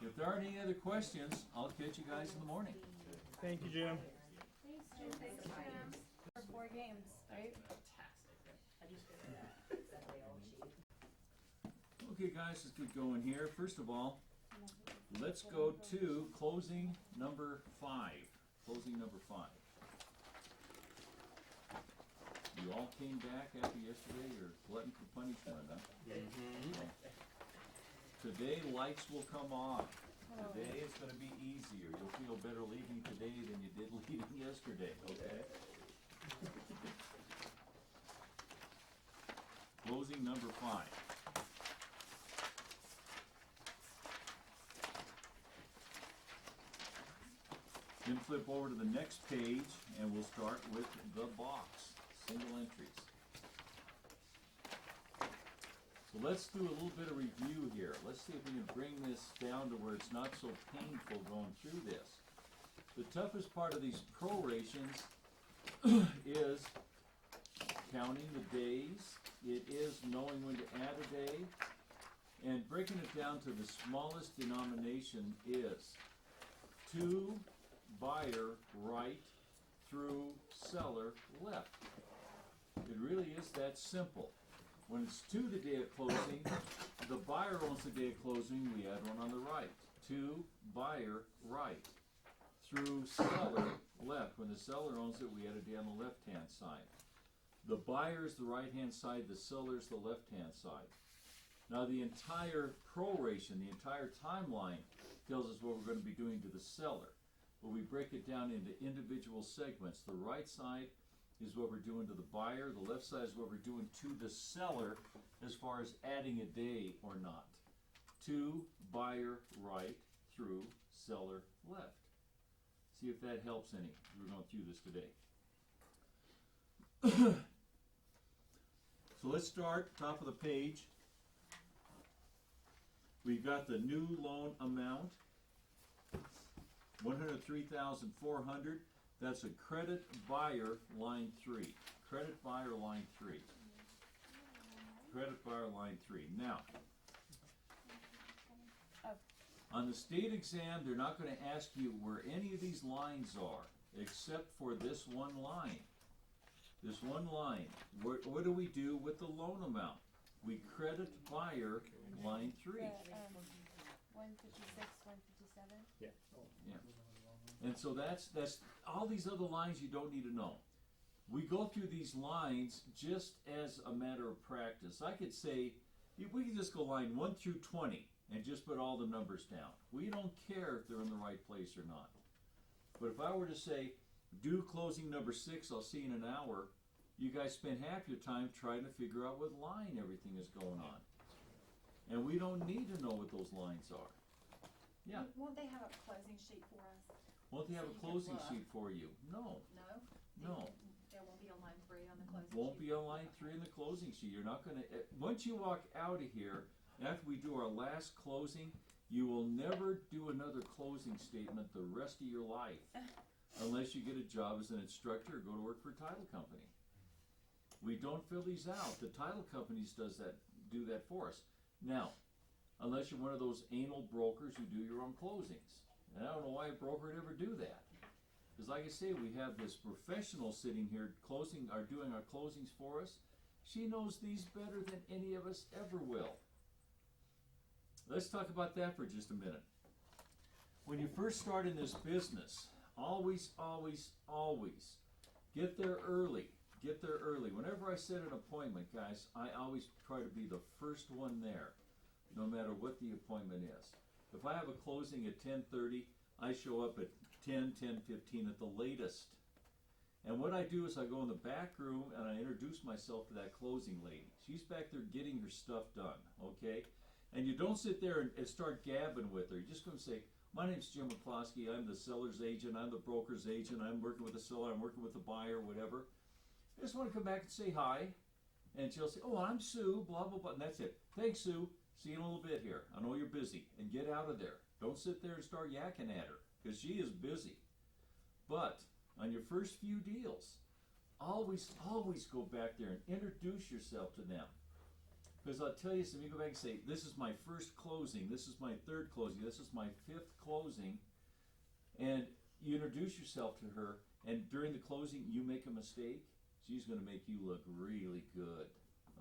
If there aren't any other questions, I'll catch you guys in the morning. Thank you, Jim. Thanks, Jim. For 4 games, right? Okay guys, let's get going here. First of all, let's go to closing number 5. Closing number 5. You all came back after yesterday, you're glutton for punishment, huh? Today lights will come on. Today is gonna be easier. You'll feel better leaving today than you did leaving yesterday, okay? Closing number 5. Then flip over to the next page and we'll start with the box, single entries. So let's do a little bit of review here. Let's see if we can bring this down to where it's not so painful going through this. The toughest part of these prorations is counting the days. It is knowing when to add a day. And breaking it down to the smallest denomination is to buyer right through seller left. It really is that simple. When it's to the day of closing, the buyer owns the day of closing, we add one on the right. To buyer right. Through seller left. When the seller owns it, we add a day on the left-hand side. The buyer is the right-hand side, the seller is the left-hand side. Now the entire proration, the entire timeline, tells us what we're going to be doing to the seller. But we break it down into individual segments. The right side is what we're doing to the buyer. The left side is what we're doing to the seller as far as adding a day or not. To buyer right through seller left. See if that helps any. We're going through this today. So let's start top of the page. We've got the new loan amount, $103,400. That's a credit buyer line 3. Credit buyer line 3. Credit buyer line 3. Now, on the state exam, they're not going to ask you where any of these lines are, except for this one line. This one line. What do we do with the loan amount? We credit buyer line 3. 156, 157? Yeah. And so that's all these other lines you don't need to know. We go through these lines just as a matter of practice. I could say, if we could just go line 1 through 20 and just put all the numbers down. We don't care if they're in the right place or not. But if I were to say, do closing number 6, I'll see you in an hour, you guys spend half your time trying to figure out what line everything is going on. And we don't need to know what those lines are. Yeah. Won't they have a closing sheet for us? Won't they have a So you can closing look. sheet for you? No. No? No. There won't be a line 3 on the closing sheet? Won't be on line 3 in the closing sheet. You're not going to, once you walk out of here, after we do our last closing, you will never do another closing statement the rest of your life. Unless you get a job as an instructor or go to work for a title company. We don't fill these out. The title companies do that for us. Now, unless you're one of those anal brokers who do your own closings. And I don't know why a broker would ever do that. Because like I say, we have this professional sitting here doing our closings for us. She knows these better than any of us ever will. Let's talk about that for just a minute. When you first start in this business, always, always, always get there early. Get there early. Whenever I set an appointment, guys, I always try to be the first one there, no matter what the appointment is. If I have a closing at 10:30, I show up at 10:15 at the latest. And what I do is I go in the back room and I introduce myself to that closing lady. She's back there getting her stuff done, okay? And you don't sit there and start gabbing with her. You're just going to say, my name's Jim McCloskey. I'm the seller's agent. I'm the broker's agent. I'm working with the seller. I'm working with the buyer, whatever. I just want to come back and say hi. And she'll say, oh, I'm Sue, blah, blah, blah. And that's it. Thanks, Sue. See you in a little bit here. I know you're busy. And get out of there. Don't sit there and start yakking at her, because she is busy. But on your first few deals, always, always go back there and introduce yourself to them. Because I'll tell you something, you go back and say, this is my first closing, this is my third closing, this is my 5th closing, and you introduce yourself to her, and during the closing you make a mistake, she's going to make you look really good,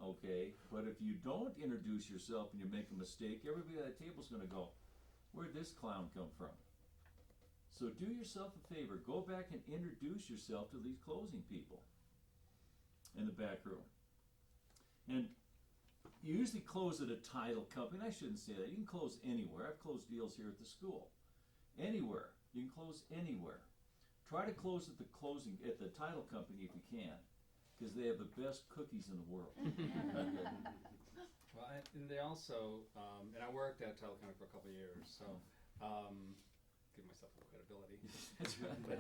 okay? But if you don't introduce yourself and you make a mistake, everybody at that table's going to go, where'd this clown come from? So do yourself a favor, go back and introduce yourself to these closing people in the back room. And you usually close at a title company. I shouldn't say that. You can close anywhere. I've closed deals here at the school. Anywhere. You can close anywhere. Try to close at the title company if you can, because they have the best cookies in the world. Well, and they also, and I worked at Title Company for a couple of years, so give myself a little credibility. But,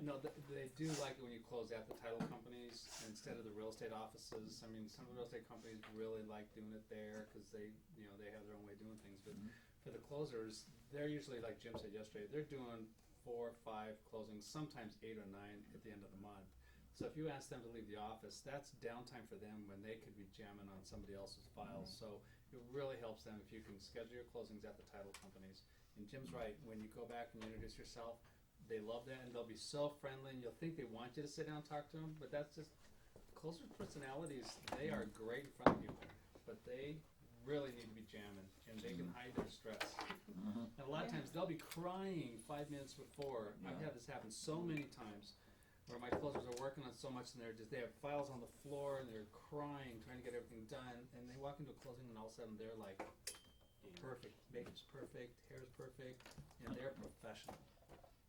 no, they do like it when you close out the title companies instead of the real estate offices. I mean, some of the real estate companies really like doing it there, cause they, you know, they have their own way of doing things, but for the closers, they're usually, like Jim said yesterday, they're doing 4 or 5 closings, sometimes 8 or 9 at the end of the month. So if you ask them to leave the office, that's downtime for them when they could be jamming on somebody else's files. So it really helps them if you can schedule your closings at the title companies. And Jim's right, when you go back and you introduce yourself, they love that, and they'll be so friendly, and you'll think they want you to sit down and talk to them, but that's just, closer personalities, they are great in front of you, but they really need to be jamming, and they can hide their stress. And a lot of times, they'll be crying 5 minutes before. I've had this happen so many times, where my closers are working on so much, and they have files on the floor, and they're crying, trying to get everything done, and they walk into a closing, and all of a sudden, they're like, perfect, makeup's perfect, hair's perfect, and they're professional.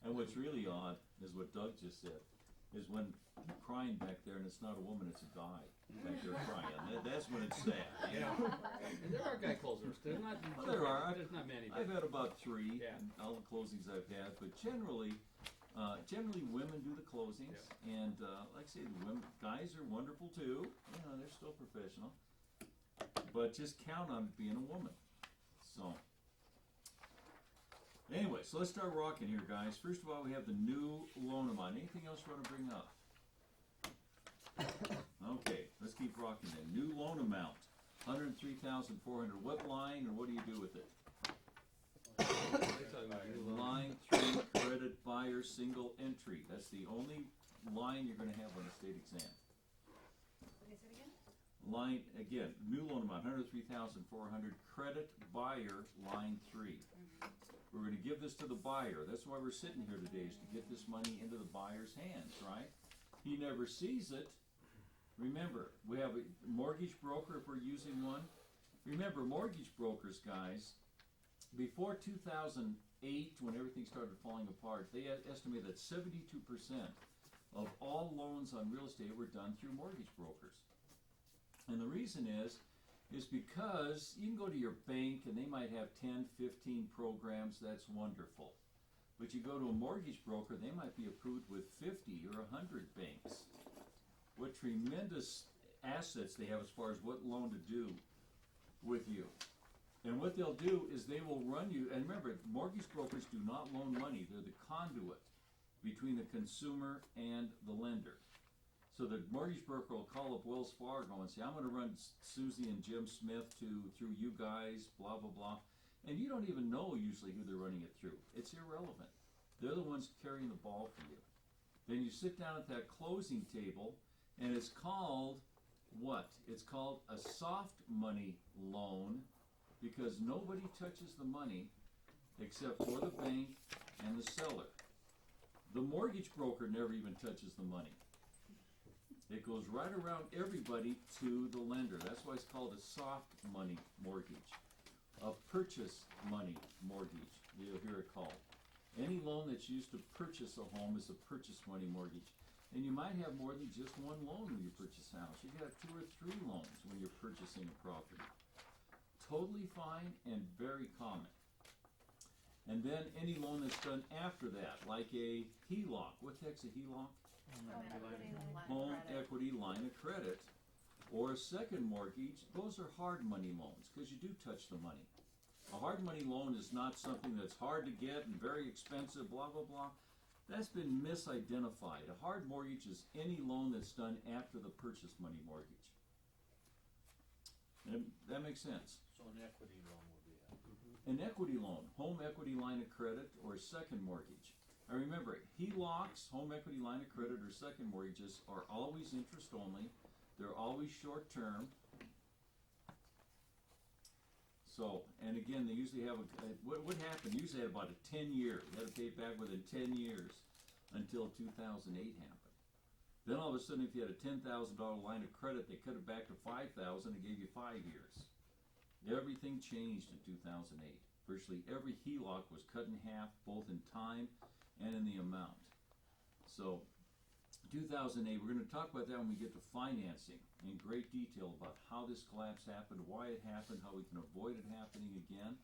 And what's really odd is what Doug just said, is when you're crying back there and it's not a woman, it's a guy back there crying. That's when it's sad, you know? And there are guy closers. They're not. Well, there are. There's not many. I've had about 3 Yeah. in all the closings I've had, but generally women do the closings, and like I say, the women, guys are wonderful too. You know, they're still professional, but just count on it being a woman. So. Anyway, so let's start rocking here, guys. First of all, we have the new loan amount. Anything else you want to bring up? Okay, let's keep rocking then. New loan amount, $103,400. What line or what do you do with it? Line 3, credit buyer, single entry. That's the only line you're going to have on the state exam. Okay, say it again? Line, again, new loan amount, $103,400. Credit buyer, line 3. We're going to give this to the buyer. That's why we're sitting here today, is to get this money into the buyer's hands, right? He never sees it. Remember, we have a mortgage broker if we're using one. Remember, mortgage brokers, guys, before 2008, when everything started falling apart, they estimated that 72% of all loans on real estate were done through mortgage brokers. And the reason is because you can go to your bank and they might have 10, 15 programs, that's wonderful. But you go to a mortgage broker, they might be approved with 50 or 100 banks. What tremendous assets they have as far as what loan to do with you. And what they'll do is they will run you, and remember, mortgage brokers do not loan money, they're the conduit between the consumer and the lender. So the mortgage broker will call up Wells Fargo and say, I'm going to run Susie and Jim Smith through you guys, blah, blah, blah. And you don't even know usually who they're running it through. It's irrelevant. They're the ones carrying the ball for you. Then you sit down at that closing table, and it's called what? It's called a soft money loan, because nobody touches the money except for the bank and the seller. The mortgage broker never even touches the money. It goes right around everybody to the lender. That's why it's called a soft money mortgage. A purchase money mortgage, you'll hear it called. Any loan that's used to purchase a home is a purchase money mortgage. And you might have more than just one loan when you purchase a house. You can have 2 or 3 loans when you're purchasing a property. Totally fine and very common. And then any loan that's done after that, like a HELOC. What the heck's a HELOC? Home equity line of credit, or a second mortgage. Those are hard money loans because you do touch the money. A hard money loan is not something that's hard to get and very expensive, blah, blah, blah. That's been misidentified. A hard mortgage is any loan that's done after the purchase money mortgage. And that makes sense. So an equity loan would be An equity loan, home equity line of credit, or second mortgage. Now remember, HELOCs, home equity line of credit, or second mortgages are always interest only. They're always short term. So, and again, they usually have what happened? Usually had about a 10-year. You had to pay it back within 10 years until 2008 happened. Then all of a sudden, if you had a $10,000 line of credit, they cut it back to $5,000 and gave you 5 years. Everything changed in 2008. Virtually every HELOC was cut in half, both in time and in the amount. So, 2008, we're going to talk about that when we get to financing in great detail about how this collapse happened, why it happened, how we can avoid it happening again.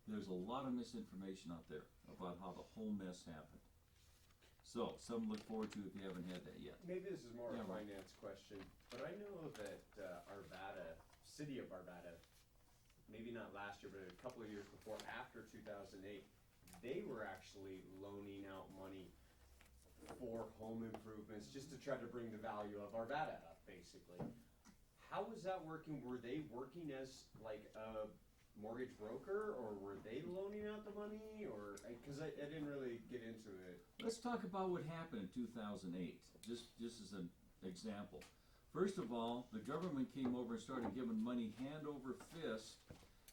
There's a lot of misinformation out there about how the whole mess happened. So, something to look forward to if you haven't had that yet. Maybe this is more Yeah, a Ron. finance question, but I know that Arvada, city of Arvada, maybe not last year, but a couple of years before, after 2008, they were actually loaning out money for home improvements, just to try to bring the value of Arvada up, basically. How was that working? Were they working as like a mortgage broker, or were they loaning out the money, or, because I didn't really get into it. Let's talk about what happened in 2008, just as an example. First of all, the government came over and started giving money hand over fist,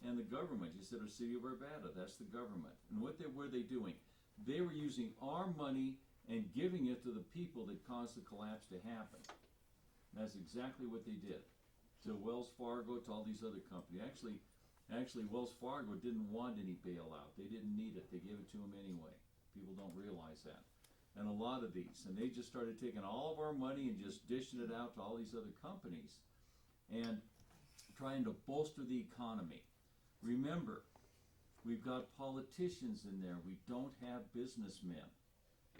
and the government, you said the city of Arvada, that's the government. And what were they doing? They were using our money and giving it to the people that caused the collapse to happen. That's exactly what they did. To Wells Fargo, to all these other companies. Actually, Wells Fargo didn't want any bailout. They didn't need it. They gave it to them anyway. People don't realize that. And a lot of these. And they just started taking all of our money and just dishing it out to all these other companies and trying to bolster the economy. Remember, we've got politicians in there. We don't have businessmen.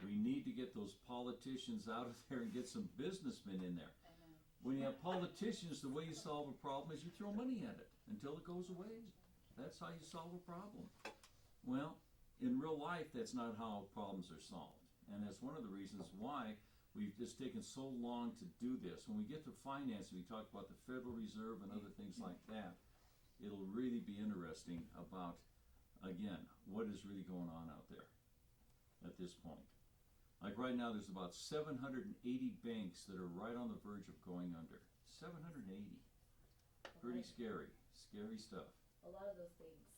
We need to get those politicians out of there and get some businessmen in there. When you have politicians, the way you solve a problem is you throw money at it until it goes away. That's how you solve a problem. Well, in real life, that's not how problems are solved. And that's one of the reasons why we've just taken so long to do this. When we get to finance, we talk about the Federal Reserve and other things like that. It'll really be interesting about, again, what is really going on out there at this point. Like right now, there's about 780 banks that are right on the verge of going under. 780. Pretty scary. Scary stuff. A lot of those banks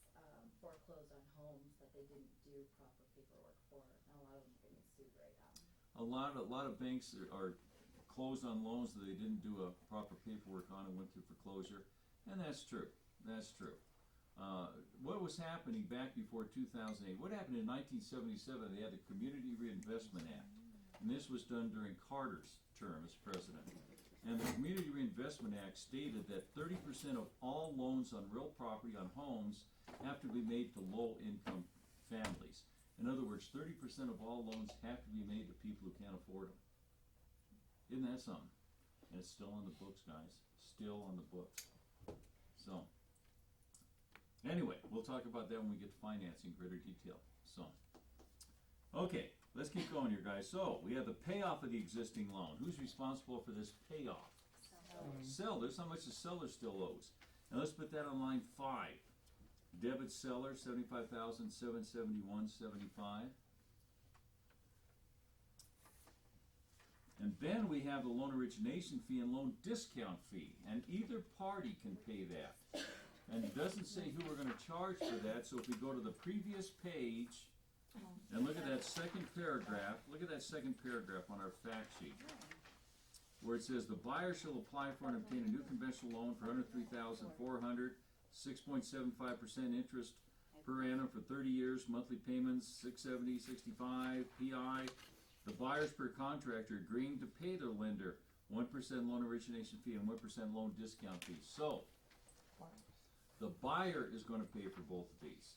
foreclosed on homes that they didn't do proper paperwork for, and a lot of them are getting sued right now. A lot of banks are closed on loans that they didn't do a proper paperwork on and went through foreclosure. And that's true. That's true. What was happening back before 2008? What happened in 1977? They had the Community Reinvestment Act. And this was done during Carter's term as president. And the Community Reinvestment Act stated that 30% of all loans on real property, on homes, have to be made to low-income families. In other words, 30% of all loans have to be made to people who can't afford them. Isn't that something? And it's still on the books, guys. Still on the books. So, anyway, we'll talk about that when we get to financing in greater detail. So, okay, let's keep going here, guys. So, we have the payoff of the existing loan. Who's responsible for this payoff? Sellers. How much the seller still owes? Now, let's put that on line 5. Debit seller, $75,771.75. And then we have the loan origination fee and loan discount fee, and either party can pay that. And it doesn't say who we're going to charge for that, so if we go to the previous page and look at that second paragraph, on our fact sheet, where it says the buyer shall apply for and obtain a new conventional loan for $103,400, 6.75% interest per annum for 30 years, monthly payments $670.65, PI. The buyers per contractor agreeing to pay their lender 1% loan origination fee and 1% loan discount fee. So, the buyer is going to pay for both of these.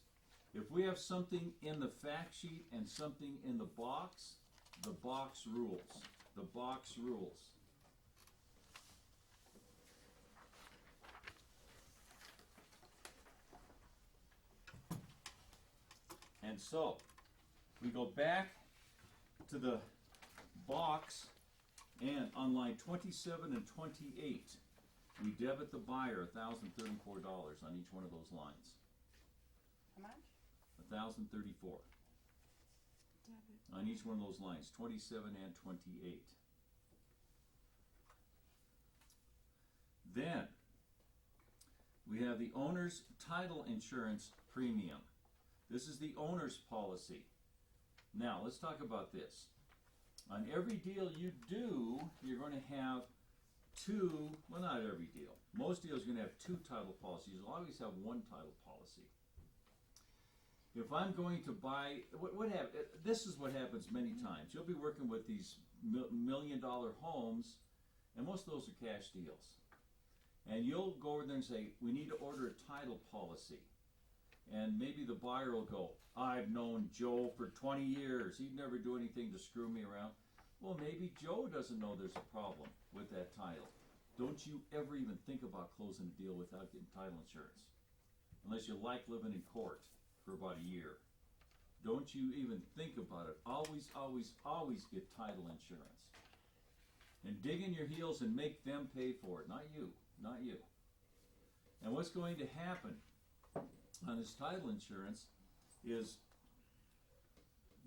If we have something in the fact sheet and something in the box rules. The box rules. And so, we go back to the box, and on line 27 and 28, we debit the buyer $1,034 on each one of those lines. How much? $1,034 on each one of those lines, 27 and 28. Then we have the owner's title insurance premium. This is the owner's policy. Now, let's talk about this. On every deal you do, you're going to have two, well, not every deal. Most deals you're going to have two title policies. You'll always have one title policy. If I'm going to buy, this is what happens many times. You'll be working with these $1 million homes, and most of those are cash deals. And you'll go over there and say, we need to order a title policy. and maybe the buyer will go, I've known Joe for 20 years. He'd never do anything to screw me around. Well, maybe Joe doesn't know there's a problem with that title. Don't you ever even think about closing a deal without getting title insurance. Unless you like living in court for about a year. Don't you even think about it. Always, always, always get title insurance. And dig in your heels and make them pay for it. Not you. Not you. And what's going to happen on this title insurance is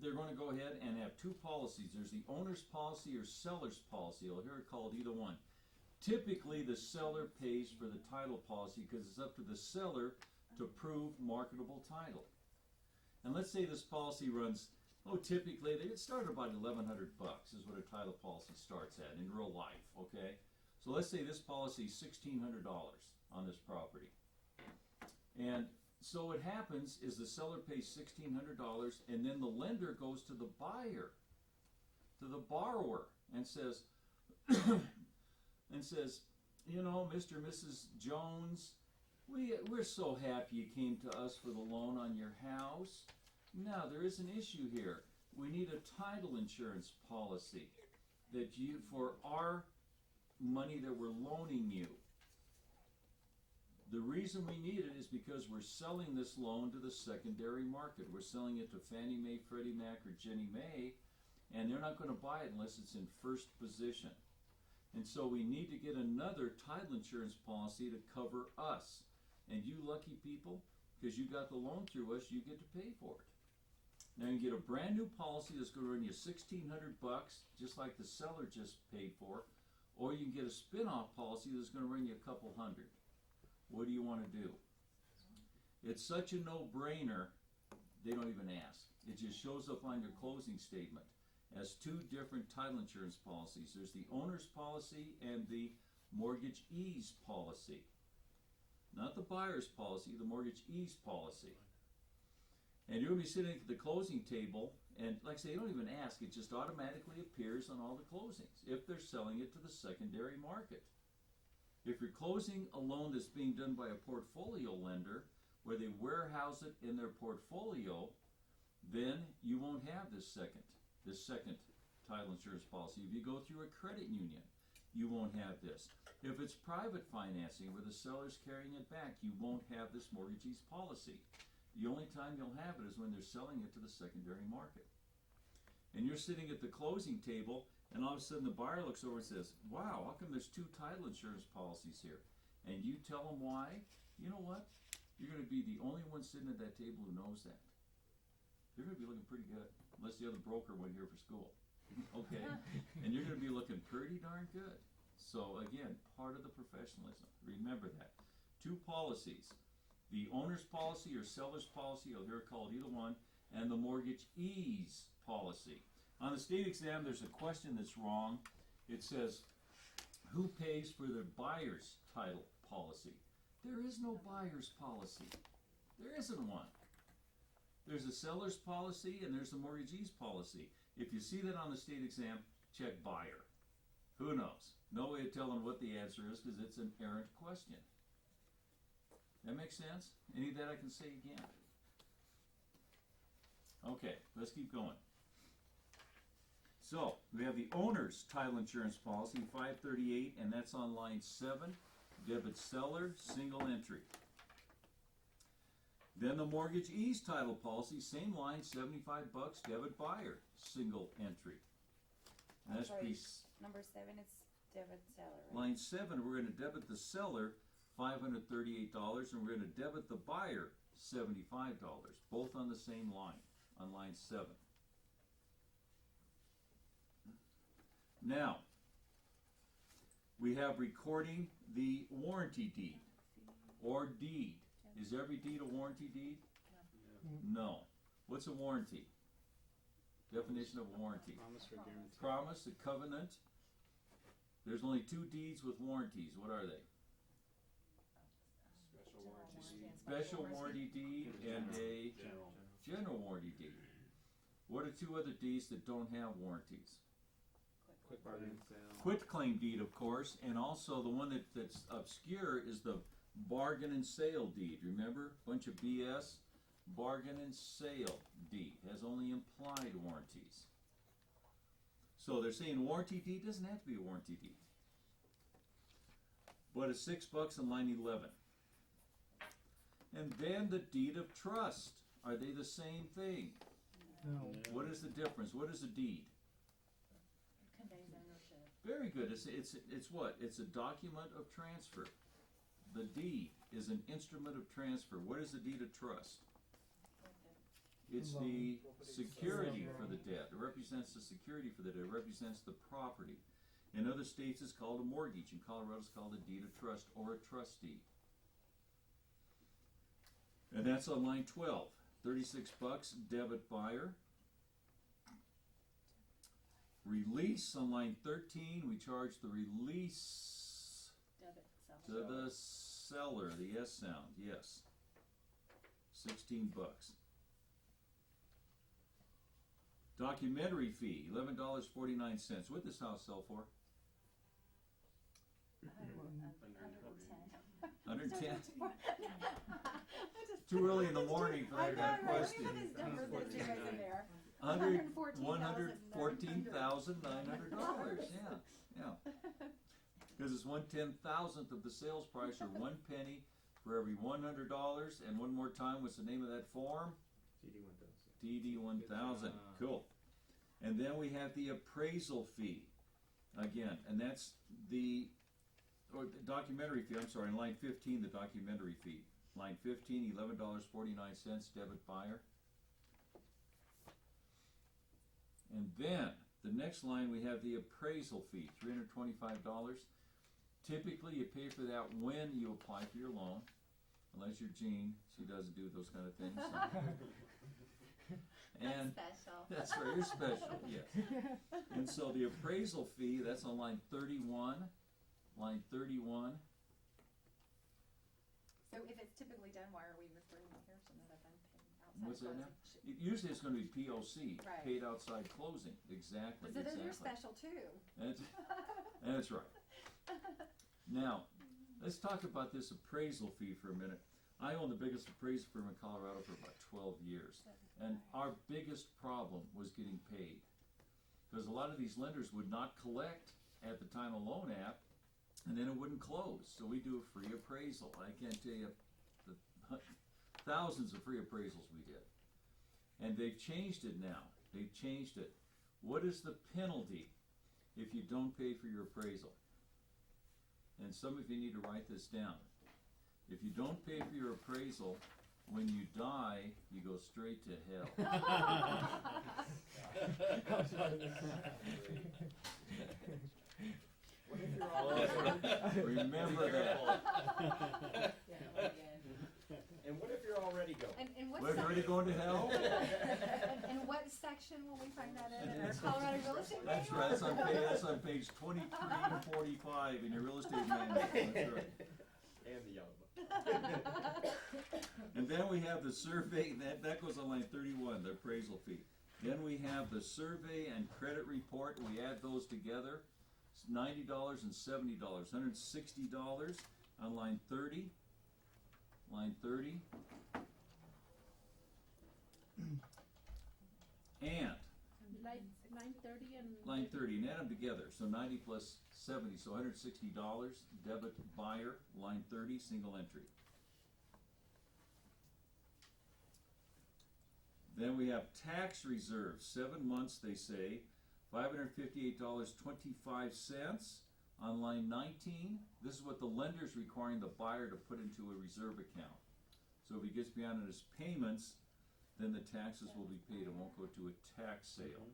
they're going to go ahead and have two policies. There's the owner's policy or seller's policy. You'll hear it called either one. Typically, the seller pays for the title policy because it's up to the seller to prove marketable title. And let's say this policy runs, typically they start about $1,100 is what a title policy starts at in real life, okay? So let's say this policy is $1,600 on this property. And so what happens is the seller pays $1,600 and then the lender goes to the buyer, to the borrower, and says, Mr. and Mrs. Jones, we're so happy you came to us for the loan on your house. Now, there is an issue here. We need a title insurance policy for our money that we're loaning you. The reason we need it is because we're selling this loan to the secondary market. We're selling it to Fannie Mae, Freddie Mac, or Ginnie Mae, and they're not going to buy it unless it's in first position. And so we need to get another title insurance policy to cover us. And you lucky people, because you got the loan through us, you get to pay for it. Now you can get a brand new policy that's going to run you $1,600, just like the seller just paid for, or you can get a spin-off policy that's going to run you a couple hundred. What do you want to do? It's such a no-brainer, they don't even ask. It just shows up on your closing statement as two different title insurance policies. There's the owner's policy and the mortgage ease policy. Not the buyer's policy, the mortgage ease policy. And you're going to be sitting at the closing table, and like I say, you don't even ask, it just automatically appears on all the closings if they're selling it to the secondary market. If you're closing a loan that's being done by a portfolio lender, where they warehouse it in their portfolio, then you won't have this second title insurance policy. If you go through a credit union, you won't have this. If it's private financing where the seller's carrying it back, you won't have this mortgagee's policy. The only time you'll have it is when they're selling it to the secondary market. And you're sitting at the closing table, and all of a sudden the buyer looks over and says, wow, how come there's two title insurance policies here? And you tell them why. You know what? You're going to be the only one sitting at that table who knows that. You're going to be looking pretty good, unless the other broker went here for school. Okay? And you're going to be looking pretty darn good. So again, part of the professionalism. Remember that. Two policies. The owner's policy or seller's policy, you'll hear it called either one, and the mortgage ease policy. On the state exam, there's a question that's wrong. It says, who pays for the buyer's title policy? There is no buyer's policy. There isn't one. There's a seller's policy and there's a mortgagee's policy. If you see that on the state exam, check buyer. Who knows? No way of telling what the answer is because it's an errant question. That makes sense? Any of that I can say again? Okay, let's keep going. So, we have the owner's title insurance policy, 538, and that's on line 7. Debit seller, single entry. Then the mortgage ease title policy, same line, $75, debit buyer, single entry. And that's Number 7 is debit seller, right? line 7, we're going to debit the seller $538, and we're going to debit the buyer $75, both on the same line, on line 7. Now, we have recording the warranty deed, or deed. Is every deed a warranty deed? No. What's a warranty? Definition of a warranty. Promise or guarantee. Promise, a covenant. There's only 2 deeds with warranties. What are they? Special warranty. Special warranty deed and a general warranty deed. What are 2 other deeds that don't have warranties? Quick bargain sale. Quitclaim deed, of course, and also the one that's obscure is the bargain and sale deed. Remember? Bunch of BS. bargain and sale deed has only implied warranties. So they're saying warranty deed doesn't have to be a warranty deed. But it's $6 on line 11. And then the deed of trust. Are they the same thing? No. What is the difference? What is a deed? Conveys ownership. Very good. It's what? It's a document of transfer. The deed is an instrument of transfer. What is the deed of trust? It's the security for the debt. It represents the security for the debt. It represents the property. In other states, it's called a mortgage. In Colorado, it's called a deed of trust or a trustee. And that's on line 12. $36, debit buyer. Release on line 13. We charge the release Debit, to the seller, the S sound, yes. $16. Documentary fee, $11.49. What did this house sell for? 110. Too early in the morning for that kind of question. $114,900. Yeah. Because it's 1/10,000th of the sales price, or 1 penny for every $100. And one more time, what's the name of that form? DD 1000. Cool. And then we have the appraisal fee again, and that's the documentary fee. I'm sorry, in line 15, the documentary fee. Line 15, $11.49, debit buyer. And then the next line we have the appraisal fee, $325. Typically, you pay for that when you apply for your loan, unless you're Jean. She doesn't do those kind of things. So. And That's special. that's right, you're special, yes. And so the appraisal fee, that's on line 31. Line 31. So if it's typically done, why are we referring here to another than paying outside What's that now? closing? Usually it's going to be POC, Right. paid outside closing. Exactly. So those are exactly. special too. That's right. Now, let's talk about this appraisal fee for a minute. I own the biggest appraisal firm in Colorado for about 12 years. And our biggest problem was getting paid. Because a lot of these lenders would not collect at the time of loan app, and then it wouldn't close. So we do a free appraisal. I can't tell you the thousands of free appraisals we did. And they've changed it now. They've changed it. What is the penalty if you don't pay for your appraisal? And some of you need to write this down. If you don't pay for your appraisal, when you die, you go straight to hell. Remember that. And what if you're already going? And what We're already going to hell? and what section will we find that in our Colorado real estate That's manual? right. That's on page 2345 in your real estate manual. That's right. And the yellow book. And then we have the survey, that goes on line 31, the appraisal fee. Then we have the survey and credit report, we add those together. It's $90 and $70, $160 on line 30. Line 30. And Line 30 and. line 30, and add them together, so 90 plus 70, so $160, debit buyer, line 30, single entry. Then we have tax reserves, 7 months they say, $558.25 on line 19. This is what the lender's requiring the buyer to put into a reserve account. So if he gets beyond his payments, then the taxes will be paid. It won't go to a tax sale.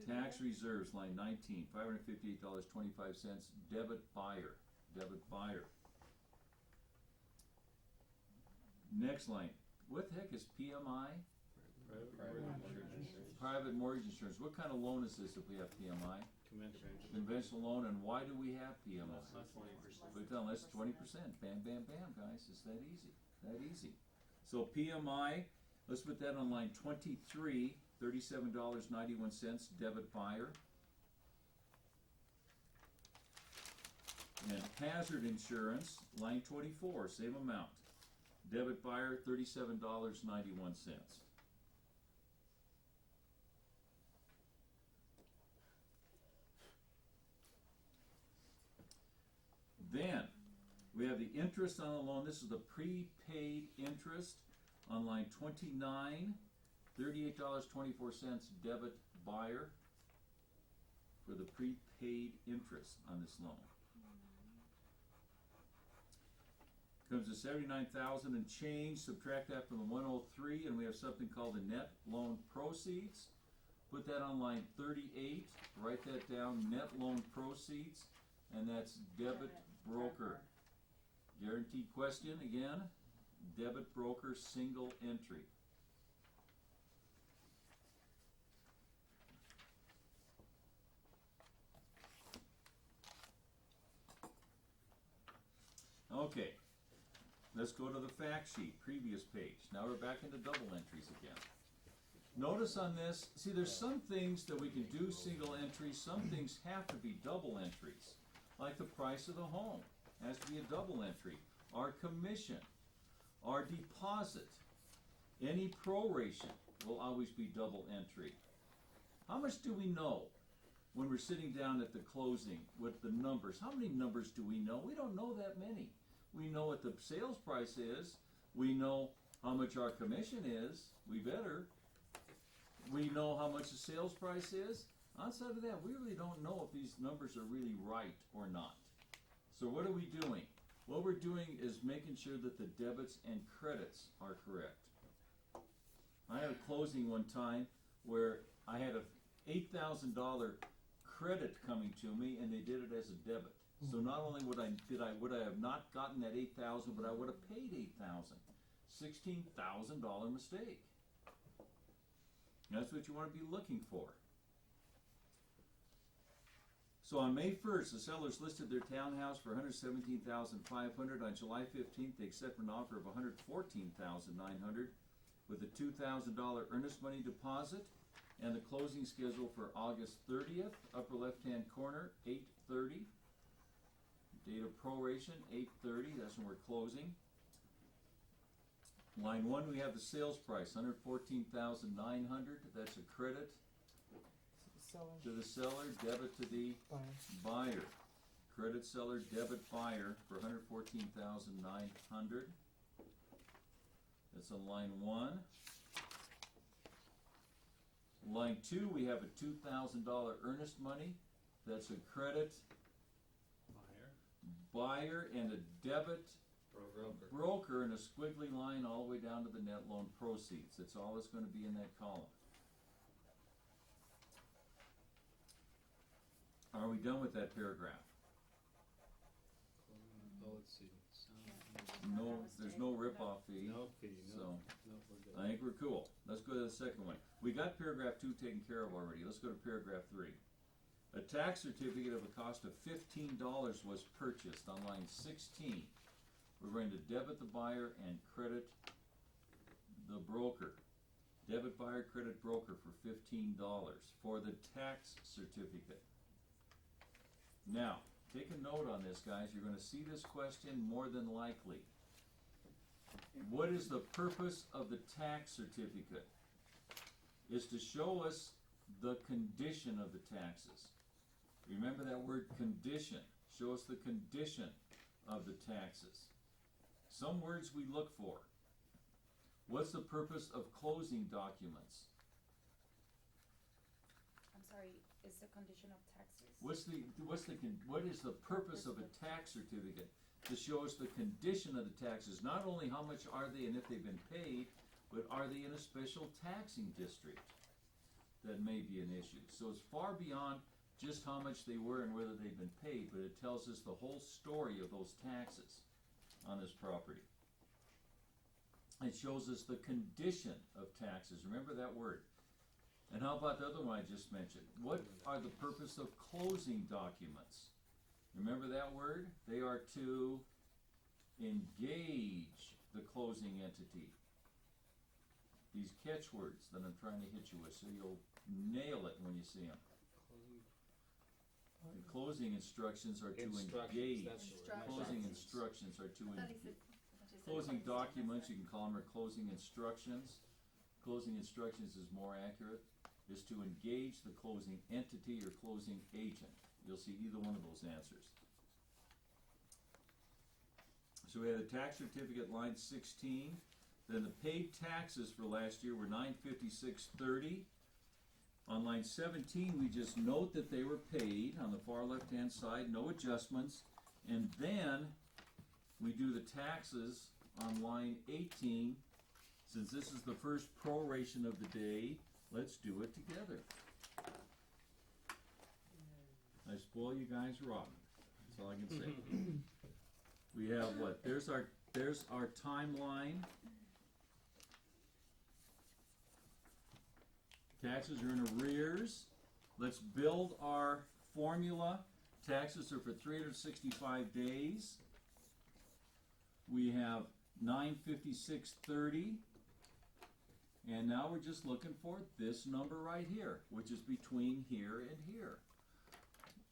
Tax reserves, line 19, $558.25, debit buyer, debit buyer. Next line, what the heck is PMI? Private mortgage insurance. What kind of loan is this if we have PMI? Conventional loan, and why do we have PMI? But unless 20%, bam, bam, bam, guys, it's that easy, that easy. So PMI, let's put that on line 23, $37.91, debit buyer. And hazard insurance, line 24, same amount, Debit buyer, $37.91. Then, we have the interest on the loan. This is the prepaid interest on line 29, $38.24 debit buyer for the prepaid interest on this loan. Comes to 79,000 and change. Subtract that from the 103, and we have something called the net loan proceeds. Put that on line 38. Write that down. Net loan proceeds, and that's debit broker. Guaranteed question again. Debit broker single entry. Okay. Let's go to the fact sheet, previous page. Now we're back into double entries again. Notice on this, see there's some things that we can do single entries, some things have to be double entries. Like the price of the home has to be a double entry. Our commission, our deposit, any proration will always be double entry. How much do we know when we're sitting down at the closing with the numbers? How many numbers do we know? We don't know that many. We know what the sales price is. We know how much our commission is. We better. We know how much the sales price is. Outside of that, we really don't know if these numbers are really right or not. So what are we doing? What we're doing is making sure that the debits and credits are correct. I had a closing one time where I had a $8,000 credit coming to me, and they did it as a debit. So not only would I have not gotten that $8,000, but I would have paid $8,000. $16,000 mistake. That's what you want to be looking for. So on May 1st, the sellers listed their townhouse for $117,500. On July 15th, they accepted an offer of $114,900 with a $2,000 earnest money deposit, and the closing schedule for August 30th. Upper left-hand corner, 8:30. Date of proration, 8:30. That's when we're closing. Line 1, we have the sales price, $114,900. That's a credit to the seller, debit to the buyer. Credit seller, debit buyer for $114,900. That's on line 1. Line 2, we have a $2,000 earnest money. That's a credit buyer and a debit broker and a squiggly line all the way down to the net loan proceeds. That's all that's going to be in that column. Are we done with that paragraph? Oh, let's see. No, there's no rip-off fee. No fee, So, no, we're good. I think we're cool. Let's go to the second one. We got paragraph 2 taken care of already. Let's go to paragraph 3. A tax certificate of a cost of $15 was purchased on line 16. We're going to debit the buyer and credit the broker. Debit buyer, credit broker for $15 for the tax certificate. Now, take a note on this, guys. You're going to see this question more than likely. What is the purpose of the tax certificate? Is to show us the condition of the taxes. Remember that word condition. Show us the condition of the taxes. Some words we look for. What's the purpose of closing documents? I'm sorry, is the condition of taxes? What is the purpose of a tax certificate? To show us the condition of the taxes. Not only how much are they and if they've been paid, but are they in a special taxing district? That may be an issue. So it's far beyond just how much they were and whether they've been paid, but it tells us the whole story of those taxes on this property. It shows us the condition of taxes. Remember that word. And how about the other one I just mentioned? What are the purpose of closing documents? Remember that word? They are to engage the closing entity. These catchwords that I'm trying to hit you with so you'll nail it when you see them. The closing instructions are to engage. That's the word. Closing instructions are to I thought he said, closing documents, you can call them, or closing instructions. Closing instructions is more accurate, is to engage the closing entity or closing agent. You'll see either one of those answers. So we had the tax certificate, line 16. Then the paid taxes for last year were $956.30. On line 17, we just note that they were paid on the far left-hand side, no adjustments. And then we do the taxes on line 18. Since this is the first proration of the day, let's do it together. I spoil you guys rotten. That's all I can say. We have what? There's our timeline. Taxes are in arrears. Let's build our formula. Taxes are for 365 days. We have $956.30. And now we're just looking for this number right here, which is between here and here.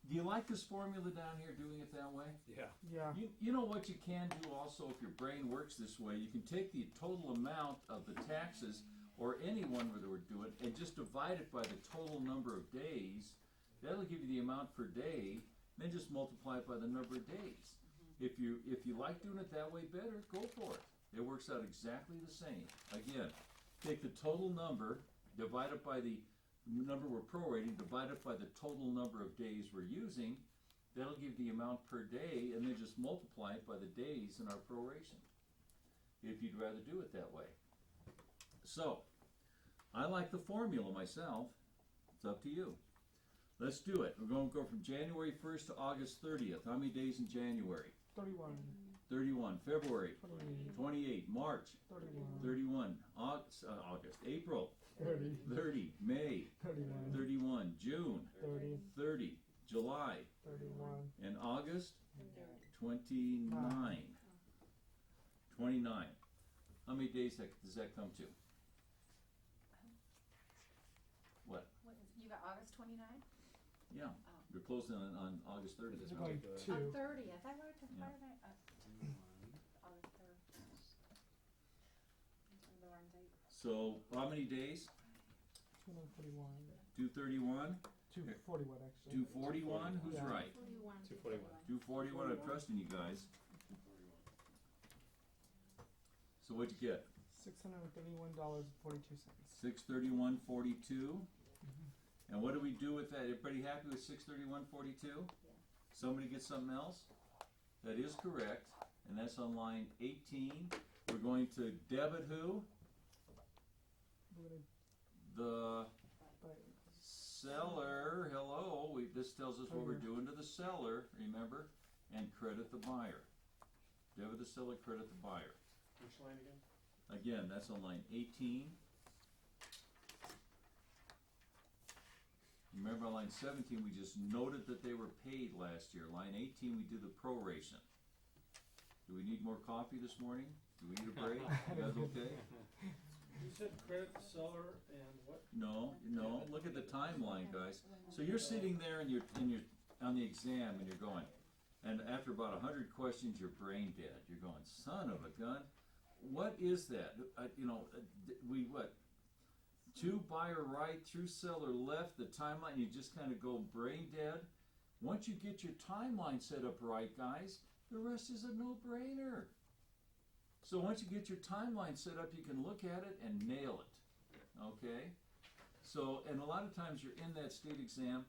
Do you like this formula down here, doing it that way? Yeah. Yeah. You know what you can do also, if your brain works this way, you can take the total amount of the taxes, or any one where they would do it, and just divide it by the total number of days. That'll give you the amount per day, then just multiply it by the number of days. If you like doing it that way better, go for it. It works out exactly the same. Again, take the total number, divide it by the number we're prorating, divide it by the total number of days we're using. That'll give the amount per day, and then just multiply it by the days in our proration, if you'd rather do it that way. So, I like the formula myself. It's up to you. Let's do it. We're going to go from January 1st to August 30th. How many days in January? 31. 31. February? 28. 28. March? 31. 31. August. April? 30. 30. May? 31. 31. June? 30. 30. July? 31. And August? 29. 29. How many days does that come to? What? What is, you got August 29? Yeah, Oh. we're closing on August 30th. It's That's like right. 2. On 30th, I wrote to Yeah. Friday, August 3rd. The wrong date. So, how many days? 241. 231? 241 actually. 241? Who's Yeah. right? 241. 241, I'm trusting you guys. So what'd you get? $631.42. 631.42. And what do we do with that? Everybody happy with 631.42? Somebody get something else? That is correct, and that's on line 18. We're going to debit who? We're gonna The buy- seller. Hello. This tells us what we're doing to the seller, remember? And credit the buyer. Debit the seller, credit the buyer. Which line again? Again, that's on line 18. Remember on line 17, we just noted that they were paid last year. Line 18, we did the proration. Do we need more coffee this morning? Do we need a break? You guys okay? You said credit seller and what? No, look at the timeline, guys. So you're sitting there and you're on the exam and you're going, and after about 100 questions, you're brain dead. You're going, son of a gun, what is that? Two buyer right, through seller left, the timeline, you just kind of go brain dead. Once you get your timeline set up right, guys, the rest is a no-brainer. So once you get your timeline set up, you can look at it and nail it, okay? So, and a lot of times you're in that state exam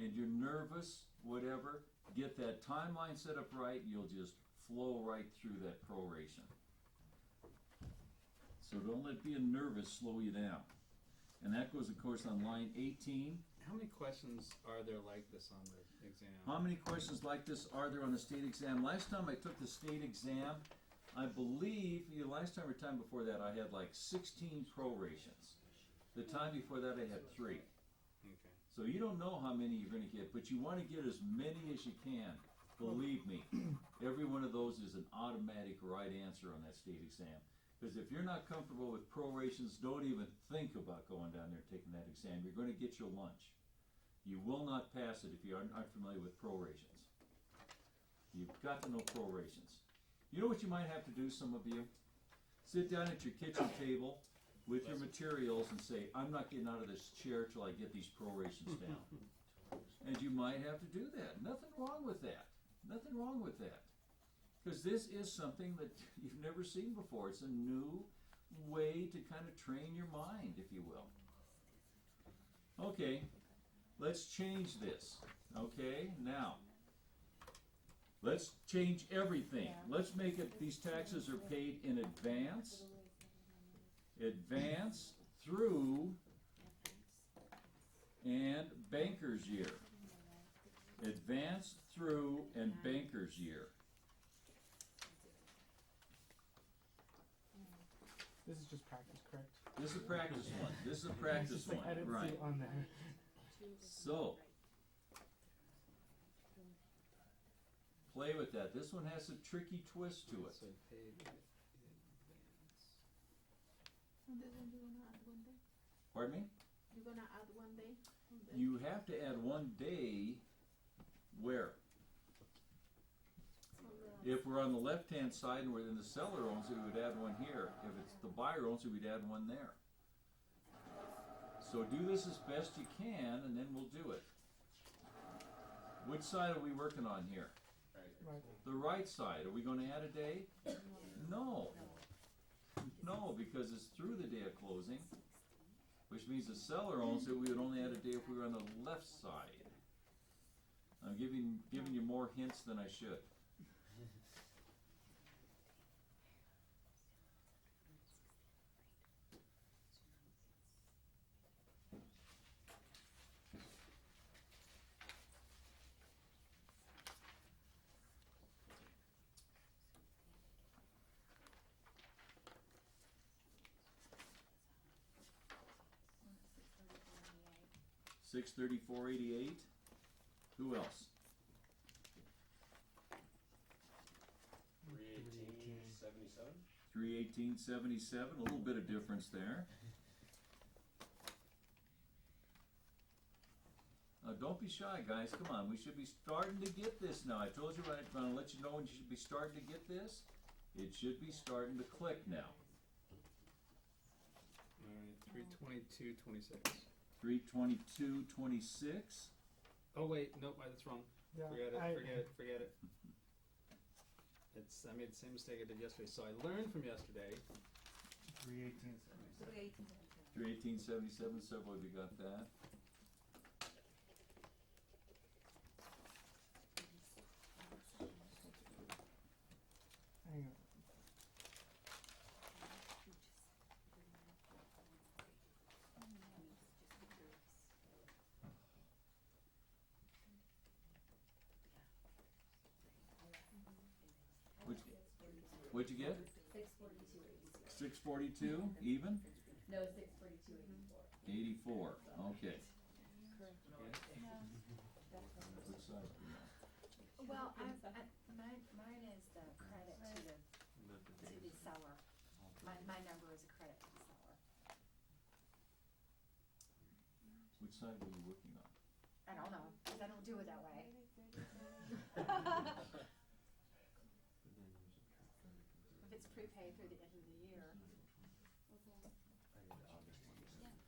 and you're nervous, whatever, get that timeline set up right, you'll just flow right through that proration. So don't let being nervous slow you down. And that goes, of course, on line 18. How many questions are there like this on the exam? How many questions like this are there on the state exam? Last time I took the state exam, I believe, last time or time before that, I had like 16 prorations. The time before that, I had 3. Okay. So you don't know how many you're going to get, but you want to get as many as you can. Believe me, every one of those is an automatic right answer on that state exam. Because if you're not comfortable with prorations, don't even think about going down there and taking that exam. You're going to get your lunch. You will not pass it if you aren't familiar with prorations. You've got to know prorations. You know what you might have to do, some of you? Sit down at your kitchen table with your materials and say, I'm not getting out of this chair till I get these prorations down. And you might have to do that. Nothing wrong with that. Nothing wrong with that. Because this is something that you've never seen before. It's a new way to kind of train your mind, if you will. Okay, let's change this. Okay, now, let's change everything. Let's make it, these taxes are paid in advance. Advance, through, and banker's year. Advance, through, and banker's year. This is just practice, correct? This is a practice one. This is a practice It's just like, I one, didn't see right. it on there. So, play with that. This one has a tricky twist to it. So paid in advance. Pardon me? You're gonna add one day? You have to add one day where? If we're on the left-hand side and we're in the seller owns it, we would add one here. If it's the buyer owns it, we'd add one there. So do this as best you can, and then we'll do it. Which side are we working on here? Right. The right side. Are we going to add a day? No. No, because it's through the day of closing, which means the seller owns it. We would only add a day if we were on the left side. I'm giving you more hints than I should. $634.88. Who else? 318.77. $318.77. A little bit of difference there. Don't be shy, guys. Come on. We should be starting to get this now. I told you I'm going to let you know when you should be starting to get this. It should be starting to click now. Alright, 322.26. 322.26. Oh wait, nope, that's wrong. Yeah, Forget it. I made the same mistake I did yesterday, so I learned from yesterday. 318.77. 318.77. Several of you got that. Hang on. What'd you get? 642.86. 642, even? No, 642.84. 84. Okay. Which side are we on? Well, mine is the credit to the seller. My number is a credit to the seller. Which side were you working on? I don't know, 'cause I don't do it that way. If it's prepaid through the end of the year.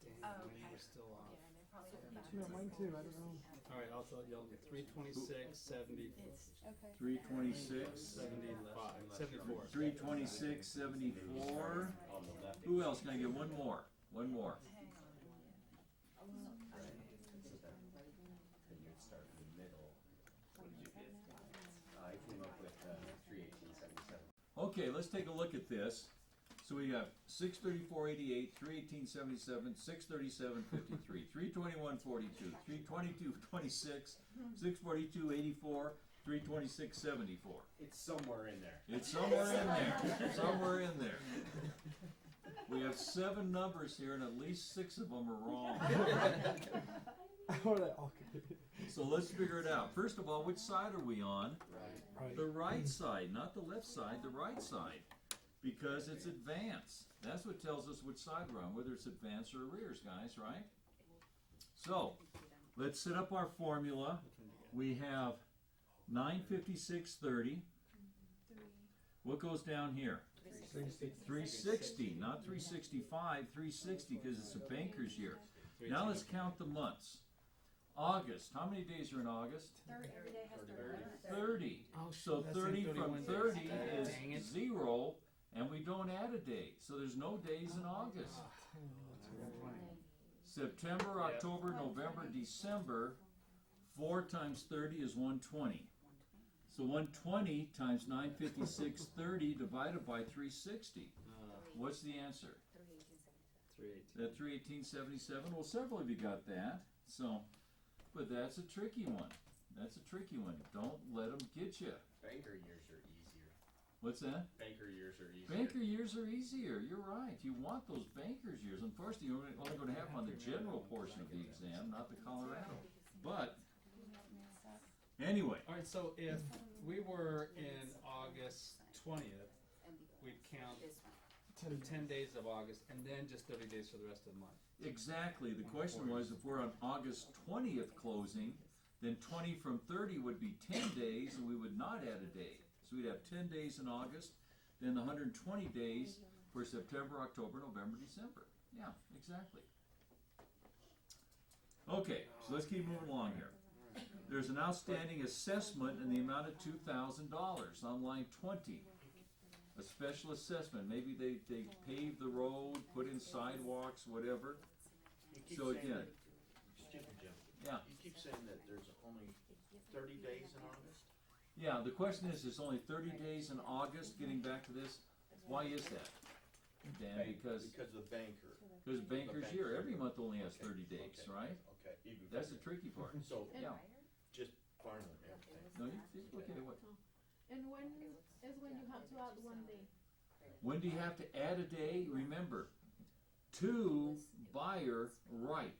Damn, Oh, mine okay. was still off. Yeah, and they probably have the Yeah, mine too. I don't know. Alright, I'll tell you, 326.70. Okay. 326.75. 74. 326.74. On the left. Who else? Can I get one more? One more. Hang on. Then you'd start in the middle. What did you get? I came up with 318.77. Okay, let's take a look at this. So we have 634.88, 318.77, 637.53, 321.42, 322.26, 642.84, 326.74. It's somewhere in there. It's somewhere in there. Somewhere in there. We have 7 numbers here, and at least 6 of them are wrong. Or they all could be. So let's figure it out. First of all, which side are we on? Right. The right side, not the left side, the right side. Because it's advance. That's what tells us which side we're on, whether it's advance or arrears, guys, right? So, let's set up our formula. We have 956.30. What goes down here? 360, not 365, 360, because it's a banker's year. Now let's count the months. August, how many days are in August? Every day has 30. Oh, So that's 30 in from 31 days. 30 is Dang it. 0, and we don't add a day. So there's no days in August. September, Yep. October, November, December, 4 times 30 is 120. So 120 times 956, 30 divided by 360. What's the answer? 318. That 318.77. Well, several of you got that. So, but that's a tricky one. That's a tricky one. Don't let them get you. Banker years are easier. What's that? Banker years are easier. Banker years are easier. You're right. You want those banker's years. Unfortunately, you're only going to have them on the general portion of the exam, not the Colorado. But anyway, All right, so if we were in August 20th, we'd count 10 days of August and then just 30 days for the rest of the month. exactly. The question was, if we're on August 20th closing, then 20 from 30 would be 10 days, and we would not add a day. So we'd have 10 days in August, then the 120 days for September, October, November, December. Yeah, exactly. Okay, so let's keep moving along here. There's an outstanding assessment in the amount of $2,000 on line 20. A special assessment. Maybe they paved the road, put in sidewalks, whatever. You keep So saying again, that- excuse me, Jim. Yeah. You keep saying that there's only 30 days in August? Yeah, the question is, there's only 30 days in August, getting back to this. Why is that? Dan, because Because of the banker. banker's year, every month only has 30 days, Okay, right? Okay, even. That's the tricky part. So, Yeah. just finally, okay. No, okay, what? And when is when you have to add one day? When do you have to add a day? Remember, to buyer right.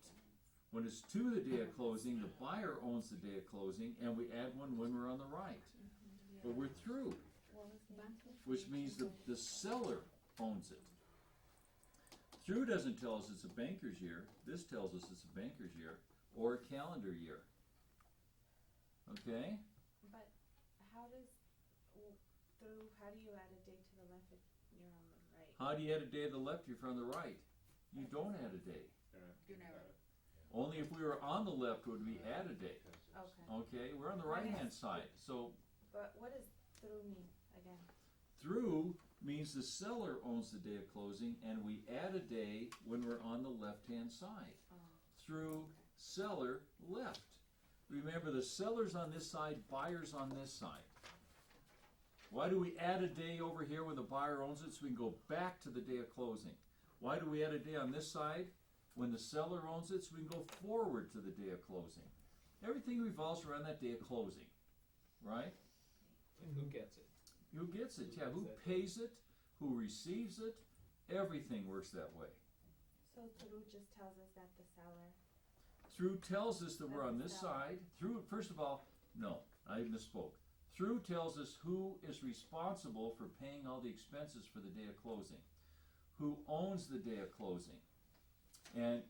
When it's to the day of closing, the buyer owns the day of closing, and we add one when we're on the right. But we're through, which means the seller owns it. Through doesn't tell us it's a banker's year. This tells us it's a banker's year or a calendar year. Okay? But how does how do you add a day to the left if you're on the right? How do you add a day to the left if you're on the right? You don't add a day. You never. Only if we were on the left would we add a day. Okay. Okay? We're on the right hand side. So But what does through mean again? through means the seller owns the day of closing, and we add a day when we're on the left hand side. Through seller left. Remember, the seller's on this side, buyer's on this side. Why do we add a day over here when the buyer owns it so we can go back to the day of closing? Why do we add a day on this side when the seller owns it so we can go forward to the day of closing? Everything revolves around that day of closing, right? And who gets it? Who gets it? Yeah, who pays it? Who receives it? Everything works that way. So through just tells us that the seller. Through tells us that we're on this side. Through, first of all, no, I misspoke. Through tells us who is responsible for paying all the expenses for the day of closing. Who owns the day of closing. And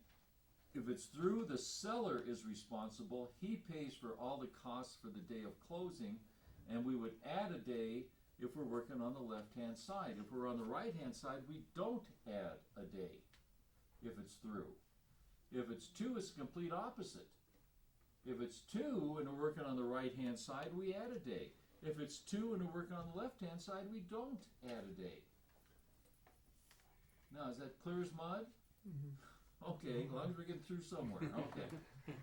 if it's through, the seller is responsible. He pays for all the costs for the day of closing. And we would add a day if we're working on the left-hand side. If we're on the right-hand side, we don't add a day if it's through. If it's to, it's the complete opposite. If it's to and we're working on the right-hand side, we add a day. If it's to and we're working on the left-hand side, we don't add a day. Now, is that clear as mud? Okay, as long as we're getting through somewhere. Okay.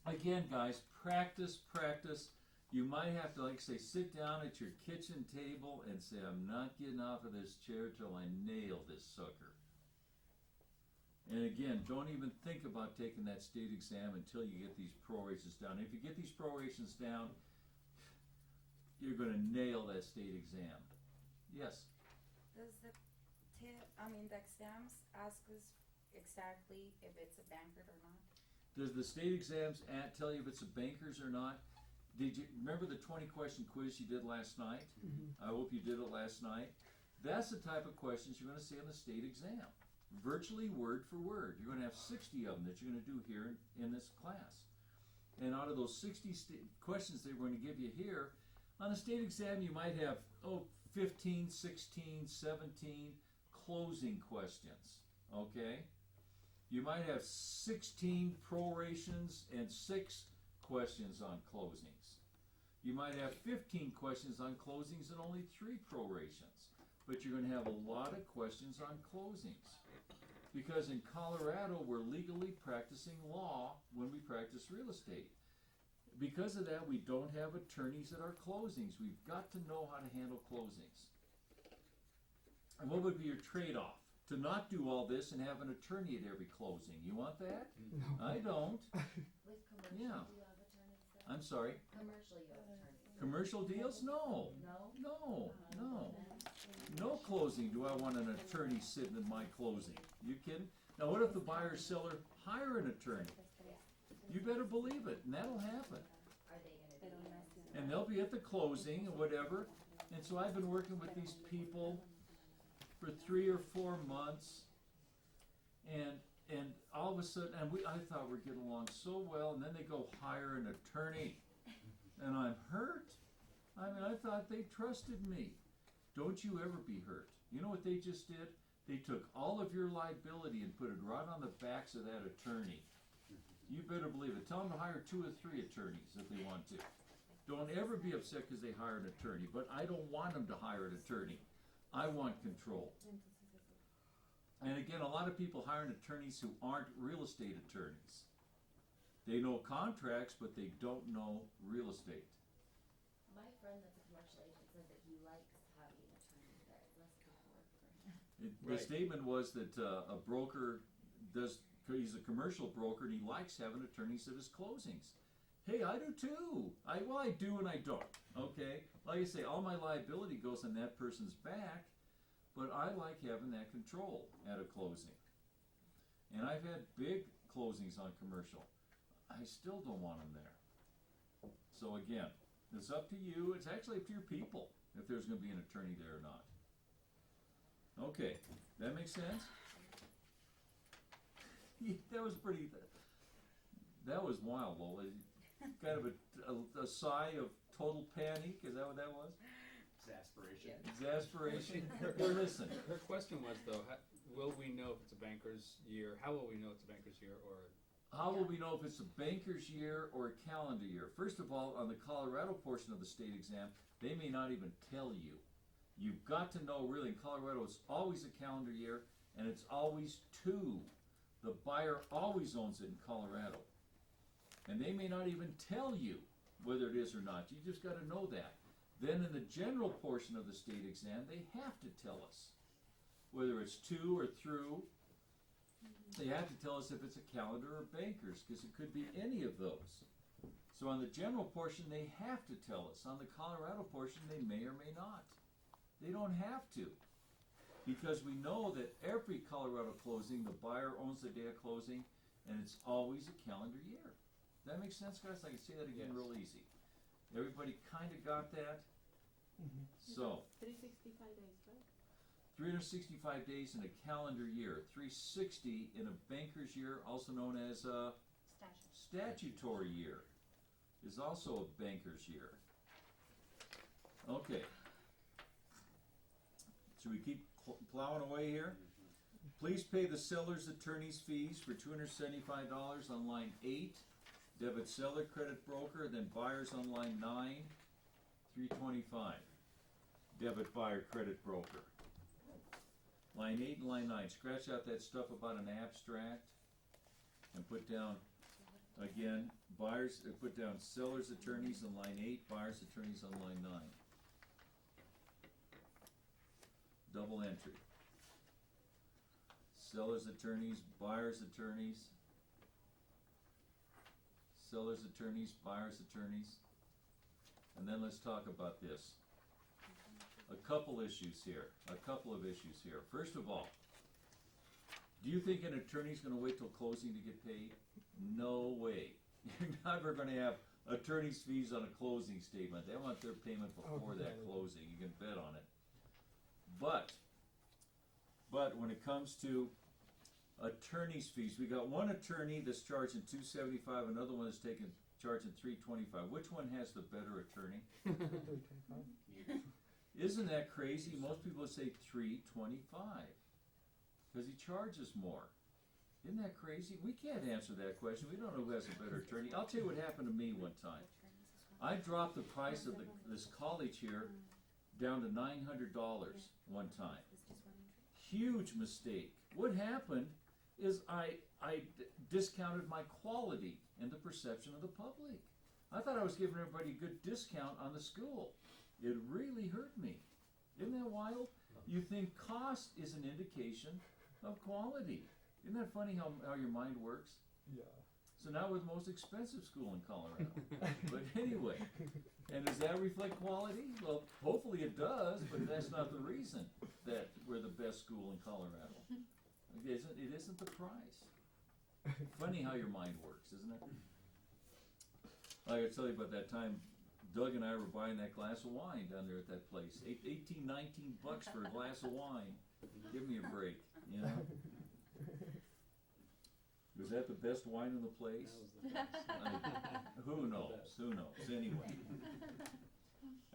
Again, guys, practice, practice. You might have to, like say, sit down at your kitchen table and say, I'm not getting off of this chair till I nail this sucker. And again, don't even think about taking that state exam until you get these prorations down. If you get these prorations down, you're going to nail that state exam. Yes? Does the the exams ask us exactly if it's a banker or not? Does the state exams tell you if it's a banker's or not? Did you remember the 20-question quiz you did last night? I hope you did it last night. That's the type of questions you're going to see on the state exam. Virtually word for word. You're going to have 60 of them that you're going to do here in this class. And out of those 60 questions they're going to give you here, on a state exam you might have, 15, 16, 17 closing questions, okay? You might have 16 prorations and 6 questions on closings. You might have 15 questions on closings and only 3 prorations. But you're going to have a lot of questions on closings. Because in Colorado, we're legally practicing law when we practice real estate. Because of that, we don't have attorneys at our closings. We've got to know how to handle closings. And what would be your trade-off? To not do all this and have an attorney at every closing. You want that? No. I don't. With commercial, Yeah. do you have attorneys there? I'm sorry. Commercial, you have attorneys. Commercial deals? No. No? No. No closing do I want an attorney sitting in my closing. You kidding? Now what if the buyer or seller hire an attorney? You better believe it, and that'll happen. Are they gonna be? And they'll be at the closing or whatever. And so I've been working with these people for 3 or 4 months, and all of a sudden, I thought we're getting along so well, and then they go hire an attorney, and I'm hurt. I mean, I thought they trusted me. Don't you ever be hurt. You know what they just did? They took all of your liability and put it right on the backs of that attorney. You better believe it. Tell them to hire 2 or 3 attorneys if they want to. Don't ever be upset because they hire an attorney, but I don't want them to hire an attorney. I want control. And again, a lot of people hire attorneys who aren't real estate attorneys. They know contracts, but they don't know real estate. My friend that's a commercial agent said that he likes having attorneys there, it's less paperwork for him. The statement was that a broker he's a commercial broker and he likes having attorneys at his closings. Hey, I do too. I do and I don't. Okay? Like I say, all my liability goes on that person's back, but I like having that control at a closing. And I've had big closings on commercial. I still don't want them there. So again, it's up to you. It's actually up to your people if there's going to be an attorney there or not. Okay, that makes sense? That was pretty. That was wild, Lola. Kind of a sigh of total panic. Is that what that was? Exasperation. Exasperation. Her, Listen. her question was though, will we know if it's a banker's year? How will we know it's a banker's year or? How will we know if it's a banker's year or a calendar year? First of all, on the Colorado portion of the state exam, they may not even tell you. You've got to know really, in Colorado, it's always a calendar year, and it's always 2. The buyer always owns it in Colorado. And they may not even tell you whether it is or not. You just got to know that. Then in the general portion of the state exam, they have to tell us whether it's 2 or through. They have to tell us if it's a calendar or bankers, because it could be any of those. So on the general portion, they have to tell us. On the Colorado portion, they may or may not. They don't have to, because we know that every Colorado closing, the buyer owns the day of closing, and it's always a calendar year. That makes sense, guys? I can say that again real easy. Everybody kind of got that? Mm-hmm. So, 365 days, right? 365 days in a calendar year, 360 in a banker's year, also known as a statutory year, is also a banker's year. Okay. Should we keep plowing away here? Please pay the seller's attorney's fees for $275 on line 8. Debit seller, credit broker, then buyers on line 9, $325. Debit buyer, credit broker. Line 8 and line 9, scratch out that stuff about an abstract and put down, again, buyers, put down seller's attorneys on line 8, buyer's attorneys on line 9. Double entry. Seller's attorneys, buyer's attorneys, seller's attorneys, buyer's attorneys. And then let's talk about this. A couple issues here. First of all, do you think an attorney's going to wait till closing to get paid? No way. You're never going to have attorney's fees on a closing statement. They want their payment before that closing. You can bet on it. But when it comes to attorney's fees, we got one attorney that's charging $275, another one is charging $325. Which one has the better attorney? Isn't that crazy? Most people say $325 because he charges more. Isn't that crazy? We can't answer that question. We don't know who has a better attorney. I'll tell you what happened to me one time. I dropped the price of this college here down to $900 one time. Huge mistake. What happened is I discounted my quality in the perception of the public. I thought I was giving everybody a good discount on the school. It really hurt me. Isn't that wild? You think cost is an indication of quality. Isn't that funny how your mind works? Yeah. So now we're the most expensive school in Colorado. But anyway, and does that reflect quality? Well, hopefully it does, but that's not the reason that we're the best school in Colorado. It isn't the price. Funny how your mind works, isn't it? I gotta tell you about that time Doug and I were buying that glass of wine down there at that place. $18, $19 for a glass of wine. Give me a break, you know? Was that the best wine in the place? That was the best. Who knows, anyway.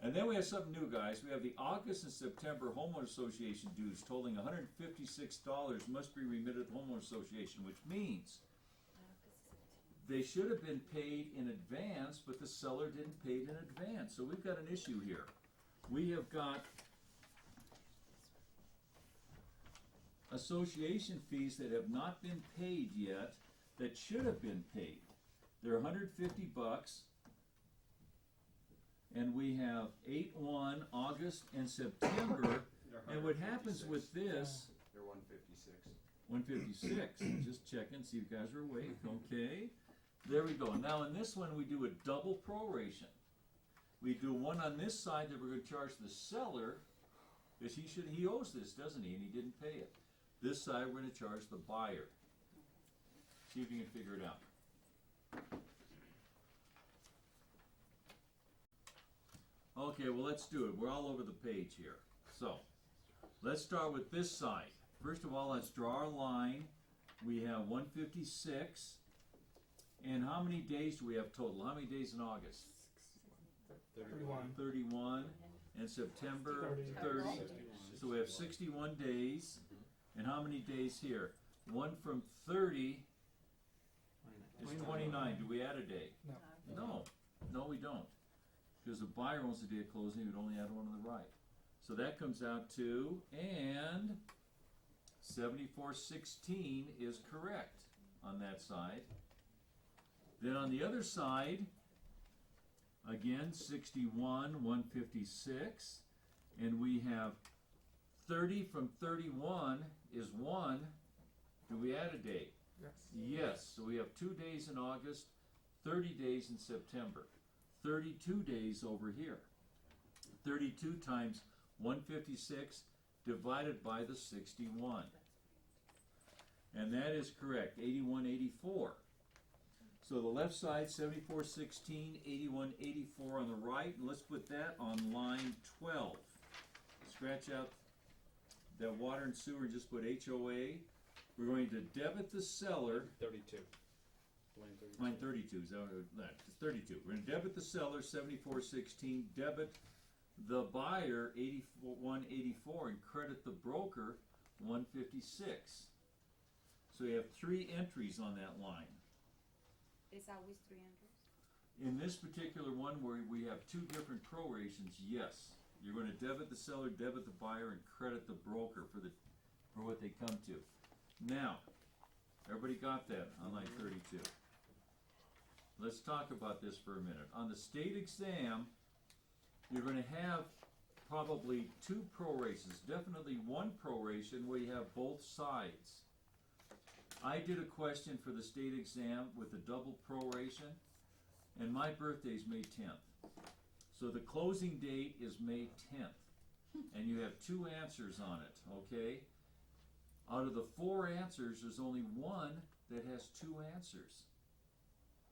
And then we have something new, guys. We have the August and September Homeowner Association dues totaling $156 must be remitted to the Homeowner Association, which means they should have been paid in advance, but the seller didn't pay it in advance. So we've got an issue here. We have got association fees that have not been paid yet that should have been paid. They're $150, and we have 8/1, August, and September. And what happens with this? They're 156. 156. Just checking, see if you guys are awake. Okay. There we go. Now in this one we do a double proration. We do one on this side that we're going to charge the seller, because he owes this, doesn't he? And he didn't pay it. This side we're going to charge the buyer. See if you can figure it out. Okay, well let's do it. We're all over the page here. So, let's start with this side. First of all, let's draw our line. We have 156. And how many days do we have total? How many days in August? 31. And September 30. So we have 61 days. And how many days here? 1 from 30 is 29. Do we add a day? No. No, we don't. Because the buyer owns the day of closing, we'd only add one on the right. So that comes out to, and 7416 is correct on that side. Then on the other side, again, 61, 156, and we have 30 from 31 is 1. Do we add a day? Yes. Yes, so we have 2 days in August, 30 days in September, 32 days over here. 32 times 156 divided by the 61. And that is correct, 8184. So the left side, 7416, 8184 on the right, and let's put that on line 12. Scratch out that water and sewer and just put HOA. We're going to debit the seller. 32. Line 32, is that what it's 32. We're going to debit the seller, 7416, debit the buyer, 8184, and credit the broker, 156. So you have 3 entries on that line. It's always 300. In this particular one where we have 2 different prorations, yes. You're going to debit the seller, debit the buyer, and credit the broker for what they come to. Now, everybody got that on line 32. Let's talk about this for a minute. On the state exam, you're going to have probably 2 prorations, definitely 1 proration where you have both sides. I did a question for the state exam with a double proration, and my birthday is May 10th. So the closing date is May 10th, and you have 2 answers on it, okay? Out of the 4 answers, there's only 1 that has 2 answers.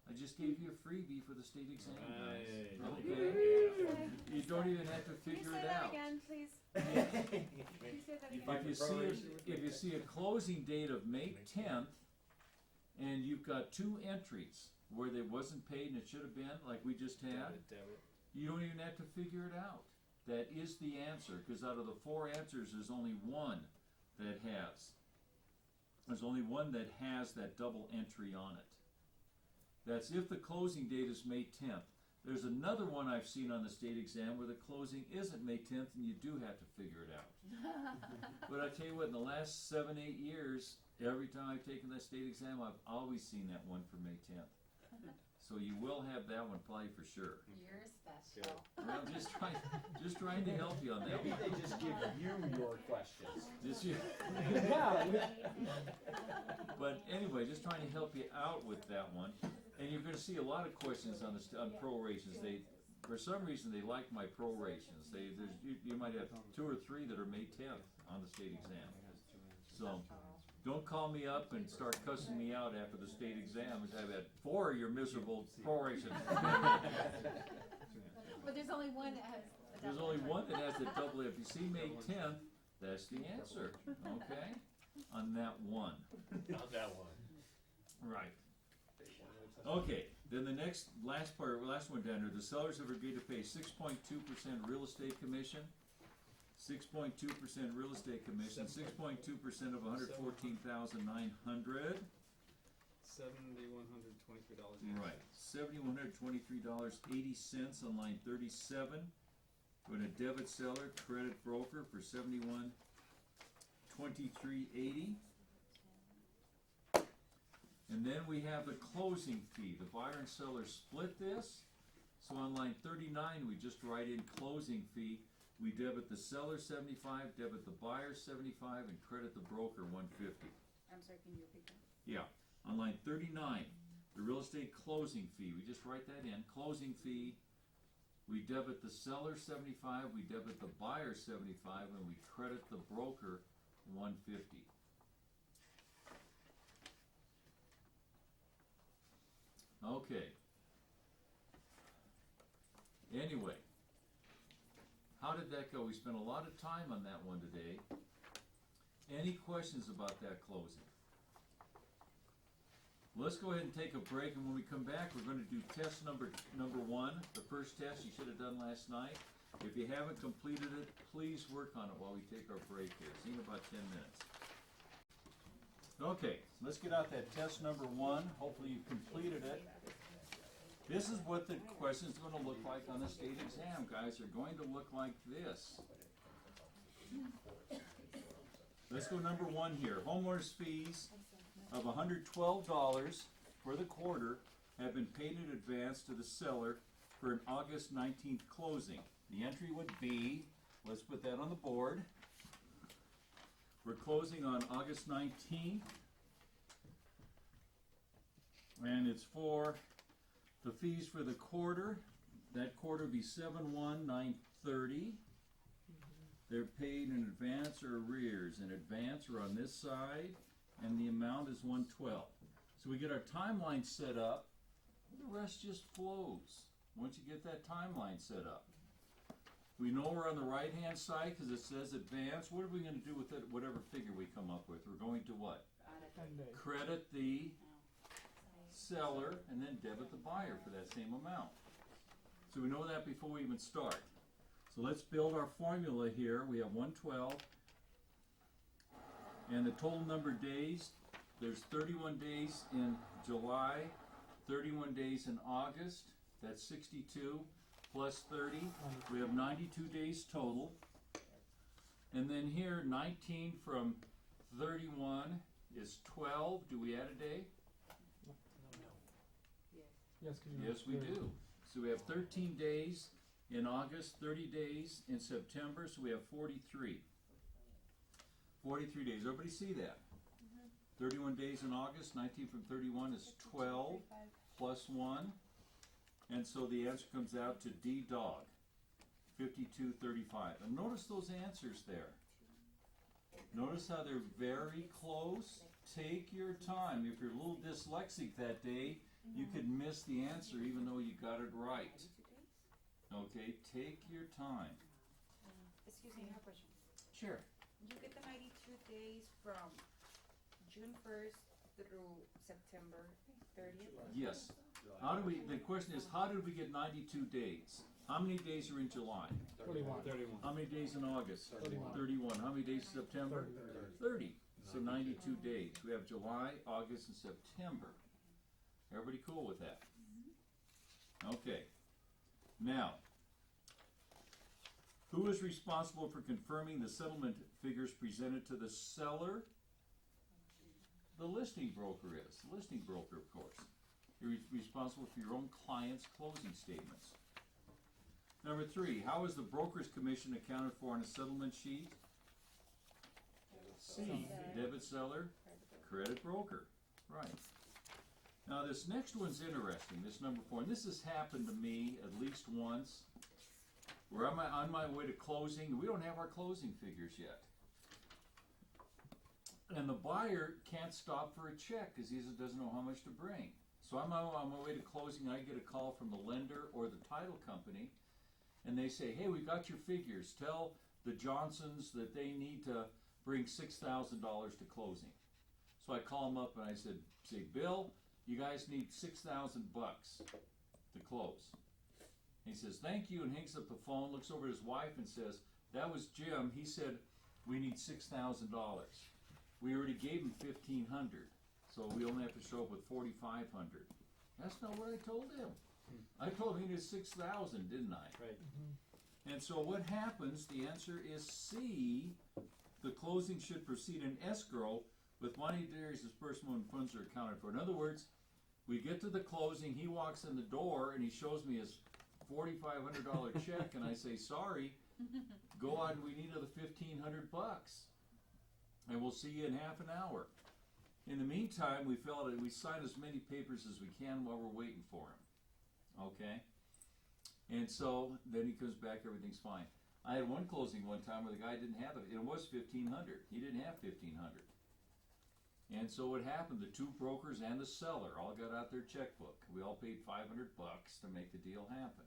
I just gave you a freebie for the state exam, guys. Okay? You don't even have to figure it out. Again, please? Can you say that again? If you see a closing date of May 10th, and you've got 2 entries where they wasn't paid and it should have been, like we just had, you don't even have to figure it out. that is the answer, because out of the 4 answers, there's only one that has. There's only one that has that double entry on it. That's if the closing date is May 10th. There's another one I've seen on the state exam where the closing isn't May 10th, and you do have to figure it out. But I tell you what, in the last 7, 8 years, every time I've taken that state exam, I've always seen that one for May 10th. So you will have that one probably for sure. You're special. Well, just trying to help you on that Maybe one. they just give you your questions. Just you. But anyway, just trying to help you out with that one. And you're going to see a lot of questions on on prorations. They, for some reason, they like my prorations. You might have 2 or 3 that are May 10th on the state exam. So don't call me up and start cussing me out after the state exam. I've had 4 of your miserable prorations. But there's only one that has a There's double only entry. one that has the double. If you see May 10th, that's the answer. Okay, on that one. Not that one. Right. Okay, then the last one down there, the sellers have agreed to pay 6.2% real estate commission, 6.2% real estate commission, 6.2% of $114,900. $7,123. Right, $7,123.80 on line 37. Going to debit seller, credit broker for $71,23.80. And then we have the closing fee. The buyer and seller split this. So on line 39, we just write in closing fee. We debit the seller 75, debit the buyer 75, and credit the broker 150. I'm sorry, can you repeat that? Yeah. On line 39, the real estate closing fee. We just write that in. Closing fee. We debit the seller 75, we debit the buyer 75, and we credit the broker 150. Okay. Anyway, how did that go? We spent a lot of time on that one today. Any questions about that closing? Let's go ahead and take a break, and when we come back, we're going to do test number 1, the first test you should have done last night. If you haven't completed it, please work on it while we take our break here. See you in about 10 minutes. Okay, let's get out that test number 1. Hopefully you've completed it. This is what the question's going to look like on the state exam, guys. They're going to look like this. Let's go number 1 here. Homeowners fees of $112 for the quarter have been paid in advance to the seller for an August 19th closing. The entry would be, let's put that on the board. We're closing on August 19th, and it's for the fees for the quarter. That quarter would be 7/1/9/30. They're paid in advance or arrears. In advance or on this side, and the amount is $112. So we get our timeline set up. The rest just flows once you get that timeline set up. We know we're on the right-hand side because it says advance. What are we going to do with it? Whatever figure we come up with, we're going to what? Credit the seller and then debit the buyer for that same amount. So we know that before we even start. So let's build our formula here. We have 112. And the total number of days, there's 31 days in July, 31 days in August. That's 62 plus 30. We have 92 days total. And then here, 19 from 31 is 12. Do we add a day? Yes, Yes, we do. So we have 13 days in August, 30 days in September, so we have 43. 43 days. Everybody see that? 31 days in August, 19 from 31 is 12 plus 1. And so the answer comes out to D dog, 52.35. And notice those answers there. Notice how they're very close. Take your time. If you're a little dyslexic that day, you could miss the answer even though you got it right. Okay, take your time. Excuse me, I have a question. Sure. You get the 92 days from June 1st through September 30th? Yes. How do we, the question is, how did we get 92 days? How many days are in July? 31. 31. How many days in August? 31. 31. How many days in September? 30. 30. So 92 days. We have July, August, and September. Everybody cool with that? Okay. Now, who is responsible for confirming the settlement figures presented to the seller? The listing broker is. The listing broker, of course. You're responsible for your own client's closing statements. Number 3, how is the broker's commission accounted for on a settlement sheet? C, debit seller, credit broker. Right. Now this next one's interesting, this number 4, and this has happened to me at least once. Where I'm on my way to closing, we don't have our closing figures yet. And the buyer can't stop for a check because he doesn't know how much to bring. So I'm on my way to closing, I get a call from the lender or the title company, and they say, hey, we got your figures. Tell the Johnsons that they need to bring $6,000 to closing. So I call them up and I say, Bill, you guys need $6,000 to close. He says, thank you, and hangs up the phone, looks over at his wife and says, that was Jim. He said, we need $6,000. We already gave him $1,500, so we only have to show up with $4,500. That's not what I told him. I told him he needed $6,000, didn't I? Right. And so what happens, the answer is C, the closing should proceed in escrow with monetary disbursement when funds are accounted for. In other words, we get to the closing, he walks in the door and he shows me his $4,500 check, and I say, sorry, go on, we need another $1,500, and we'll see you in half an hour. In the meantime, we sign as many papers as we can while we're waiting for him, okay? And so then he comes back, everything's fine. I had one closing one time where the guy didn't have it. It was $1,500. He didn't have $1,500. And so what happened, the two brokers and the seller all got out their checkbook. We all paid $500 to make the deal happen.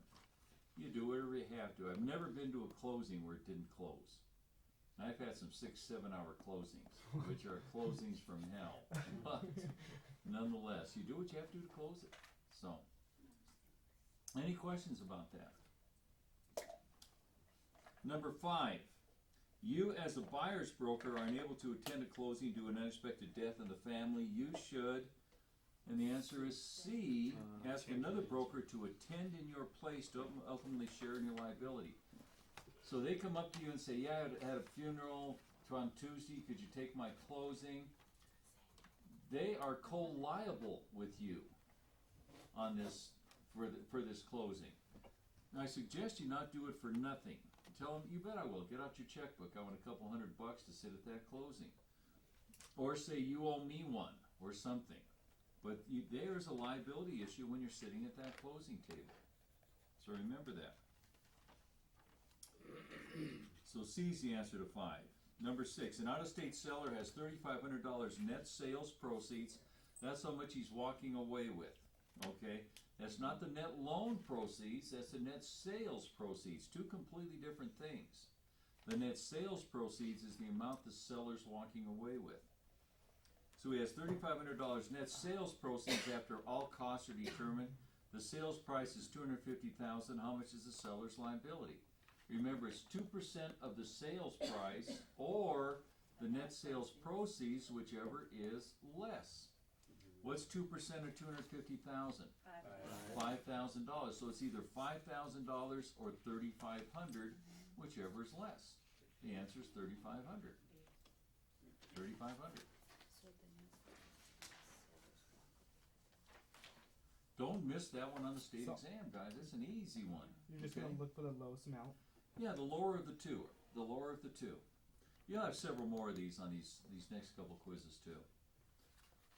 You do whatever you have to. I've never been to a closing where it didn't close. I've had some 6-7 hour closings, which are closings from hell. But nonetheless, you do what you have to do to close it. So, any questions about that? Number 5. You, as a buyer's broker, are unable to attend a closing due to an unexpected death in the family. You should, and the answer is C, ask another broker to attend in your place to ultimately share in your liability. So they come up to you and say, yeah, I had a funeral on Tuesday, could you take my closing? They are co-liable with you on this, for this closing. Now, I suggest you not do it for nothing. Tell them, you bet I will. Get out your checkbook. I want a couple $100 to sit at that closing. Or say you owe me one or something. But there's a liability issue when you're sitting at that closing table. So remember that. So C's the answer to 5. Number 6, an out-of-state seller has $3,500 net sales proceeds. That's how much he's walking away with. Okay? That's not the net loan proceeds, that's the net sales proceeds. Two completely different things. The net sales proceeds is the amount the seller's walking away with. So he has $3,500 net sales proceeds after all costs are determined. The sales price is $250,000. How much is the seller's liability? Remember, it's 2% of the sales price or the net sales proceeds, whichever is less. What's 2% of $250,000? $5,000. So it's either $5,000 or $3,500, whichever is less. The answer is $3,500. $3,500. Don't miss that one on the state exam, guys. It's an easy one. You're just gonna look for the lowest amount. Yeah, the lower of the two. The lower of the two. You'll have several more of these on these next couple quizzes too.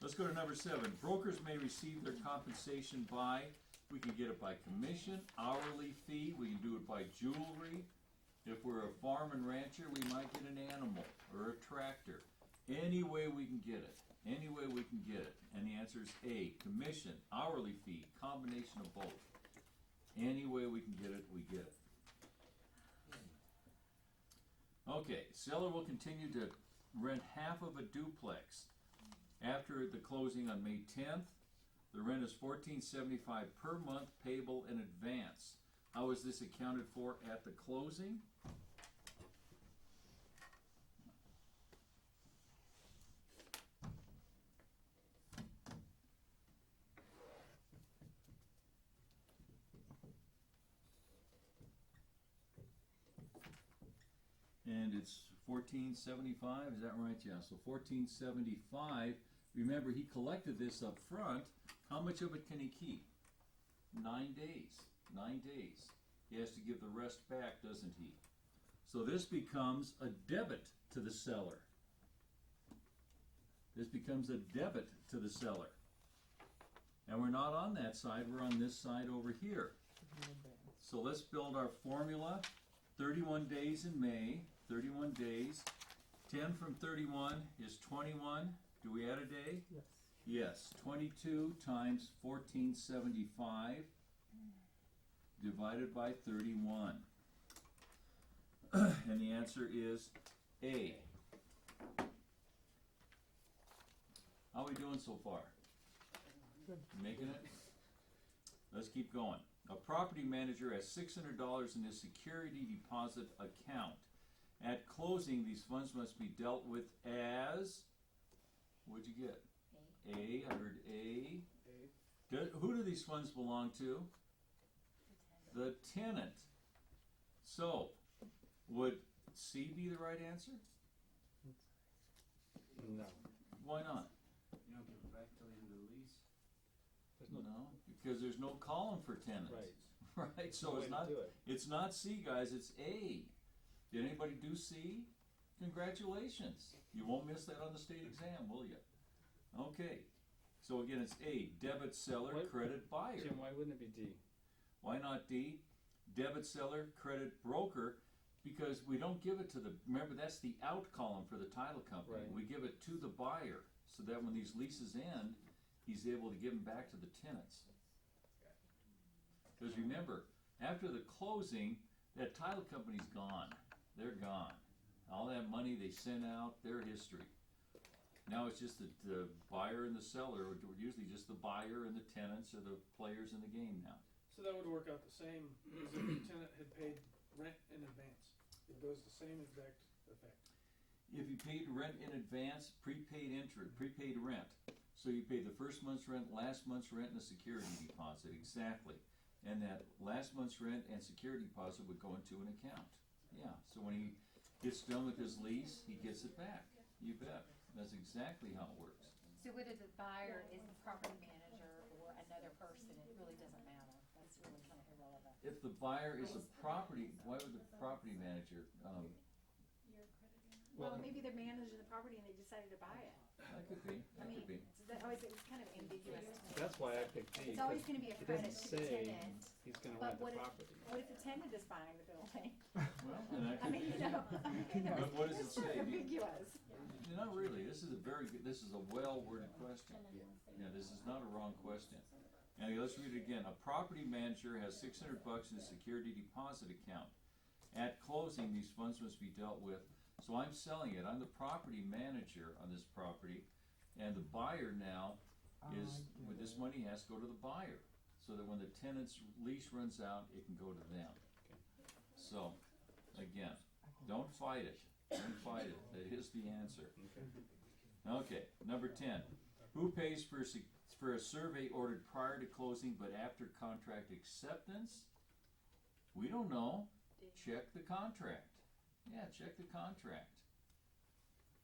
Let's go to number 7. Brokers may receive their compensation by, we can get it by commission, hourly fee, we can do it by jewelry. If we're a farm and rancher, we might get an animal or a tractor. Any way we can get it. Any way we can get it. And the answer is A, commission, hourly fee, combination of both. Any way we can get it, we get it. Okay, seller will continue to rent half of a duplex. After the closing on May 10th, the rent is $14.75 per month payable in advance. How is this accounted for at the closing? And it's 1475, is that right? Yeah, so 1475. Remember, he collected this up front. How much of it can he keep? 9 days. 9 days. He has to give the rest back, doesn't he? So this becomes a debit to the seller. This becomes a debit to the seller. And we're not on that side, we're on this side over here. So let's build our formula. 31 days in May, 31 days. 10 from 31 is 21. Do we add a day? Yes. Yes, 22 times 1475 divided by 31. And the answer is A. How are we doing so far? Good. Making it? Let's keep going. A property manager has $600 in his security deposit account. At closing, these funds must be dealt with as, what'd you get? A. I heard A. Who do these funds belong to? The tenant. So, would C be the right answer? No. Why not? You don't give it back till the end of the lease? No, because there's no column for tenants. Right. Right, so it's not C, guys, it's A. Did anybody do C? Congratulations. You won't miss that on the state exam, will you? Okay. So again, it's A, debit seller, What? credit buyer. Jim, why wouldn't it be D? Why not D? Debit seller, credit broker, because we don't give it to the, remember that's the out column for the title company. Right. We give it to the buyer, so that when these leases end, he's able to give them back to the tenants. Because remember, after the closing, that title company's gone. They're gone. All that money they sent out, their history. Now it's just the buyer and the seller, or usually just the buyer and the tenants are the players in the game now. So that would work out the same as if the tenant had paid rent in advance. It goes the same exact effect. If you paid rent in advance, prepaid rent. So you pay the first month's rent, last month's rent, and a security deposit, exactly. And that last month's rent and security deposit would go into an account. Yeah, so when he gets done with his lease, he gets it back. You bet. That's exactly how it works. So whether the buyer is the property manager or another person, it really doesn't matter. That's really kind of irrelevant. If the buyer is a property, why would the property manager, Well, maybe they're managing the property and they decided to buy it. that could be, I that mean, could be. it's always, it's kind of ambiguous to me. That's why I picked D. It's always 'cause gonna be a it credit doesn't to the say tenant, he's gonna but rent the what if, property. what if the tenant is buying the building? Well, then that I could mean, be. you know, But what does it it's sort say? of ambiguous. Not really. This is a very good, this is a well-worded question. Yeah, this is not a wrong question. And let's read it again. A property manager has $600 in a security deposit account. At closing, these funds must be dealt with. So I'm selling it. I'm the property manager on this property, and the buyer now is, with this money has to go to the buyer, so that when the tenant's lease runs out, it can go to them. So, again, don't fight it. Don't fight it. That is the answer. Okay, number 10. Who pays for a survey ordered prior to closing but after contract acceptance? We don't know. Check the contract. Yeah, check the contract.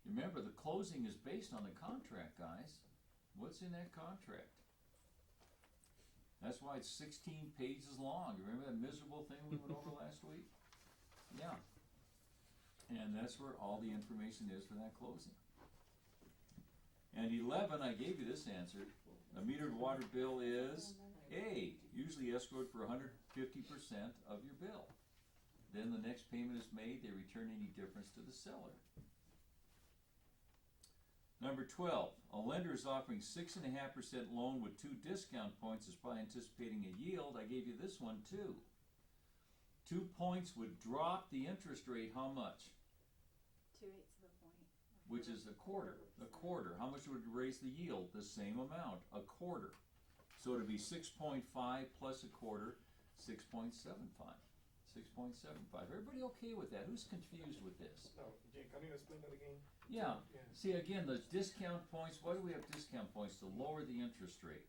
Remember, the closing is based on the contract, guys. What's in that contract? That's why it's 16 pages long. Remember that miserable thing we went over last week? Yeah. And that's where all the information is for that closing. And 11, I gave you this answer. A metered water bill is A, usually escrowed for 150% of your bill. Then the next payment is made, they return any difference to the seller. Number 12, a lender is offering 6.5% loan with 2 discount points is probably anticipating a yield. I gave you this one too. 2 points would drop the interest rate how much? 2/8 of a point. Which is a quarter. A quarter. How much would raise the yield? The same amount, a quarter. So it'd be 6.5 plus a quarter. 6.75. 6.75. Everybody okay with that? Who's confused with this? No, Jake, can you explain that again? Yeah. Yeah. See, again, the discount points, why do we have discount points? To lower the interest rate.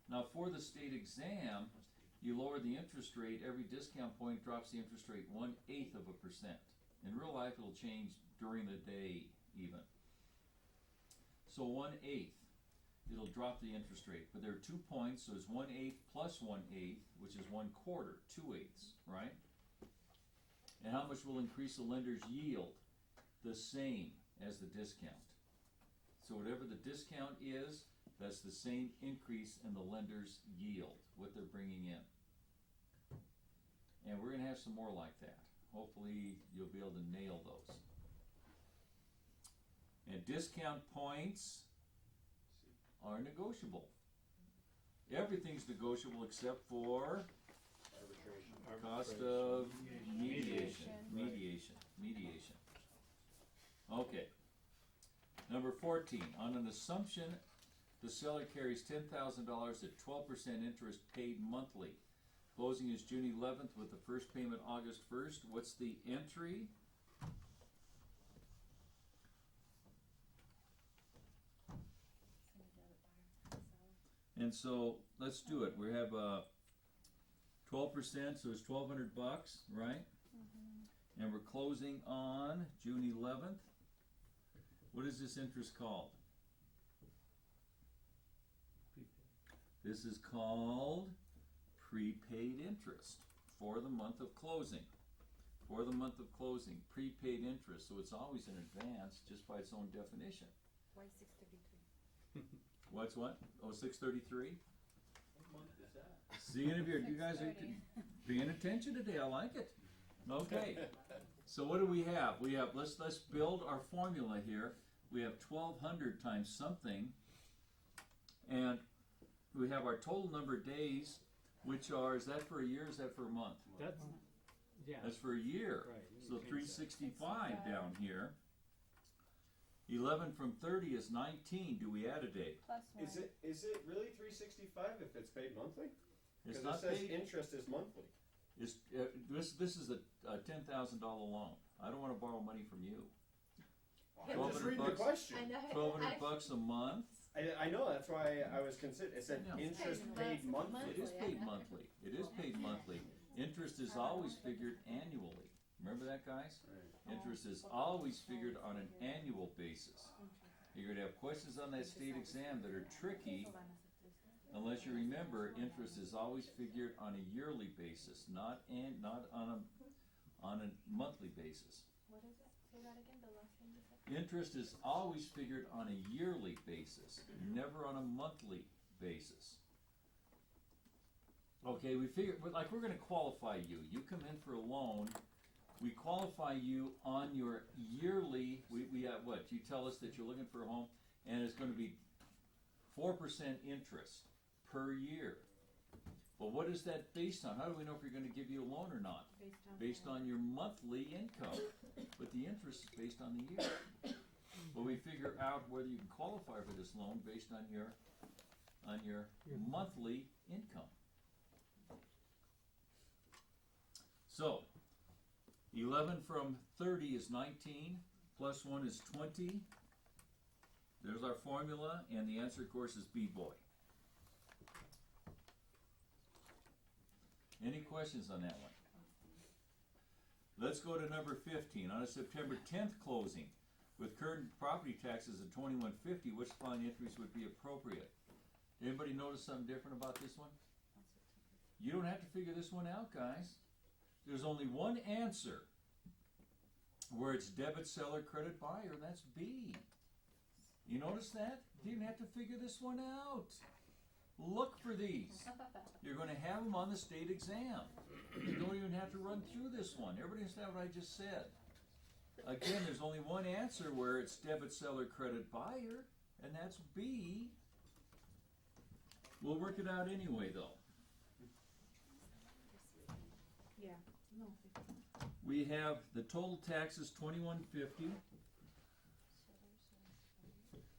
Now, for the state exam, you lower the interest rate, every discount point drops the interest rate 1/8%. In real life, it'll change during the day, even. So 1/8, it'll drop the interest rate. But there are 2 points, so it's 1/8 plus 1/8, which is 1/4, 2/8, right? And how much will increase the lender's yield? The same as the discount. So whatever the discount is, that's the same increase in the lender's yield, what they're bringing in. And we're gonna have some more like that. Hopefully you'll be able to nail those. And discount points are negotiable. Everything's negotiable except for Arbitration. cost of mediation. Okay. Number 14, on an assumption the seller carries $10,000 at 12% interest paid monthly. Closing is June 11th with the first payment August 1st. What's the entry? And so let's do it. We have 12%, so it's $1,200, right? And we're closing on June 11th. What is this interest called? This is called prepaid interest for the month of closing. For the month of closing, prepaid interest. So it's always in advance just by its own definition. Why 633? What's what? Oh, 633? What month is that? See, any of you guys are paying attention today. I like it. Okay. So what do we have? We have, let's build our formula here. We have 1,200 times something, and we have our total number of days, which are, is that for a year, or is that for a month? That's, yeah. That's for a year. Right. So 365 down here. 11 from 30 is 19. Do we add a day? Plus one. Is it really 365 if it's paid monthly? It's Because not it says paid. interest is monthly. It's, this is a $10,000 loan. I don't want to borrow money from you. I'm just 1,200 reading the bucks. question. I know. $1,200 a month. I know, that's why I was considered, it said Yeah. interest Paid paid monthly. It is paid monthly. It is paid monthly. Interest is always figured annually. Remember that, guys? Right. Interest is always figured on an annual basis. You're going to have questions on that state exam that are tricky unless you remember interest is always figured on a yearly basis, not on a monthly basis. What is it? Say that again, the last thing you said. Interest is always figured on a yearly basis, never on a monthly basis. Okay, we figure, like we're gonna qualify you. You come in for a loan, we qualify you on your yearly, we have what? You tell us that you're looking for a home, and it's gonna be 4% interest per year. Well, what is that based on? How do we know if you're gonna give you a loan or not? Based on your monthly income, but the interest is based on the year. But we figure out whether you can qualify for this loan based on your monthly income. So, 11 from 30 is 19, plus 1 is 20. There's our formula, and the answer, of course, is B-boy. Any questions on that one? Let's go to number 15. On a September 10th closing, with current property taxes at $2,150, which following entries would be appropriate? Anybody notice something different about this one? You don't have to figure this one out, guys. There's only one answer where it's debit seller, credit buyer, and that's B. You notice that? You didn't have to figure this one out. Look for these. You're going to have them on the state exam. You don't even have to run through this one. Everybody understand what I just said? Again, there's only one answer where it's debit seller, credit buyer, and that's B. We'll work it out anyway, though. Yeah, no. We have the total taxes $2,150.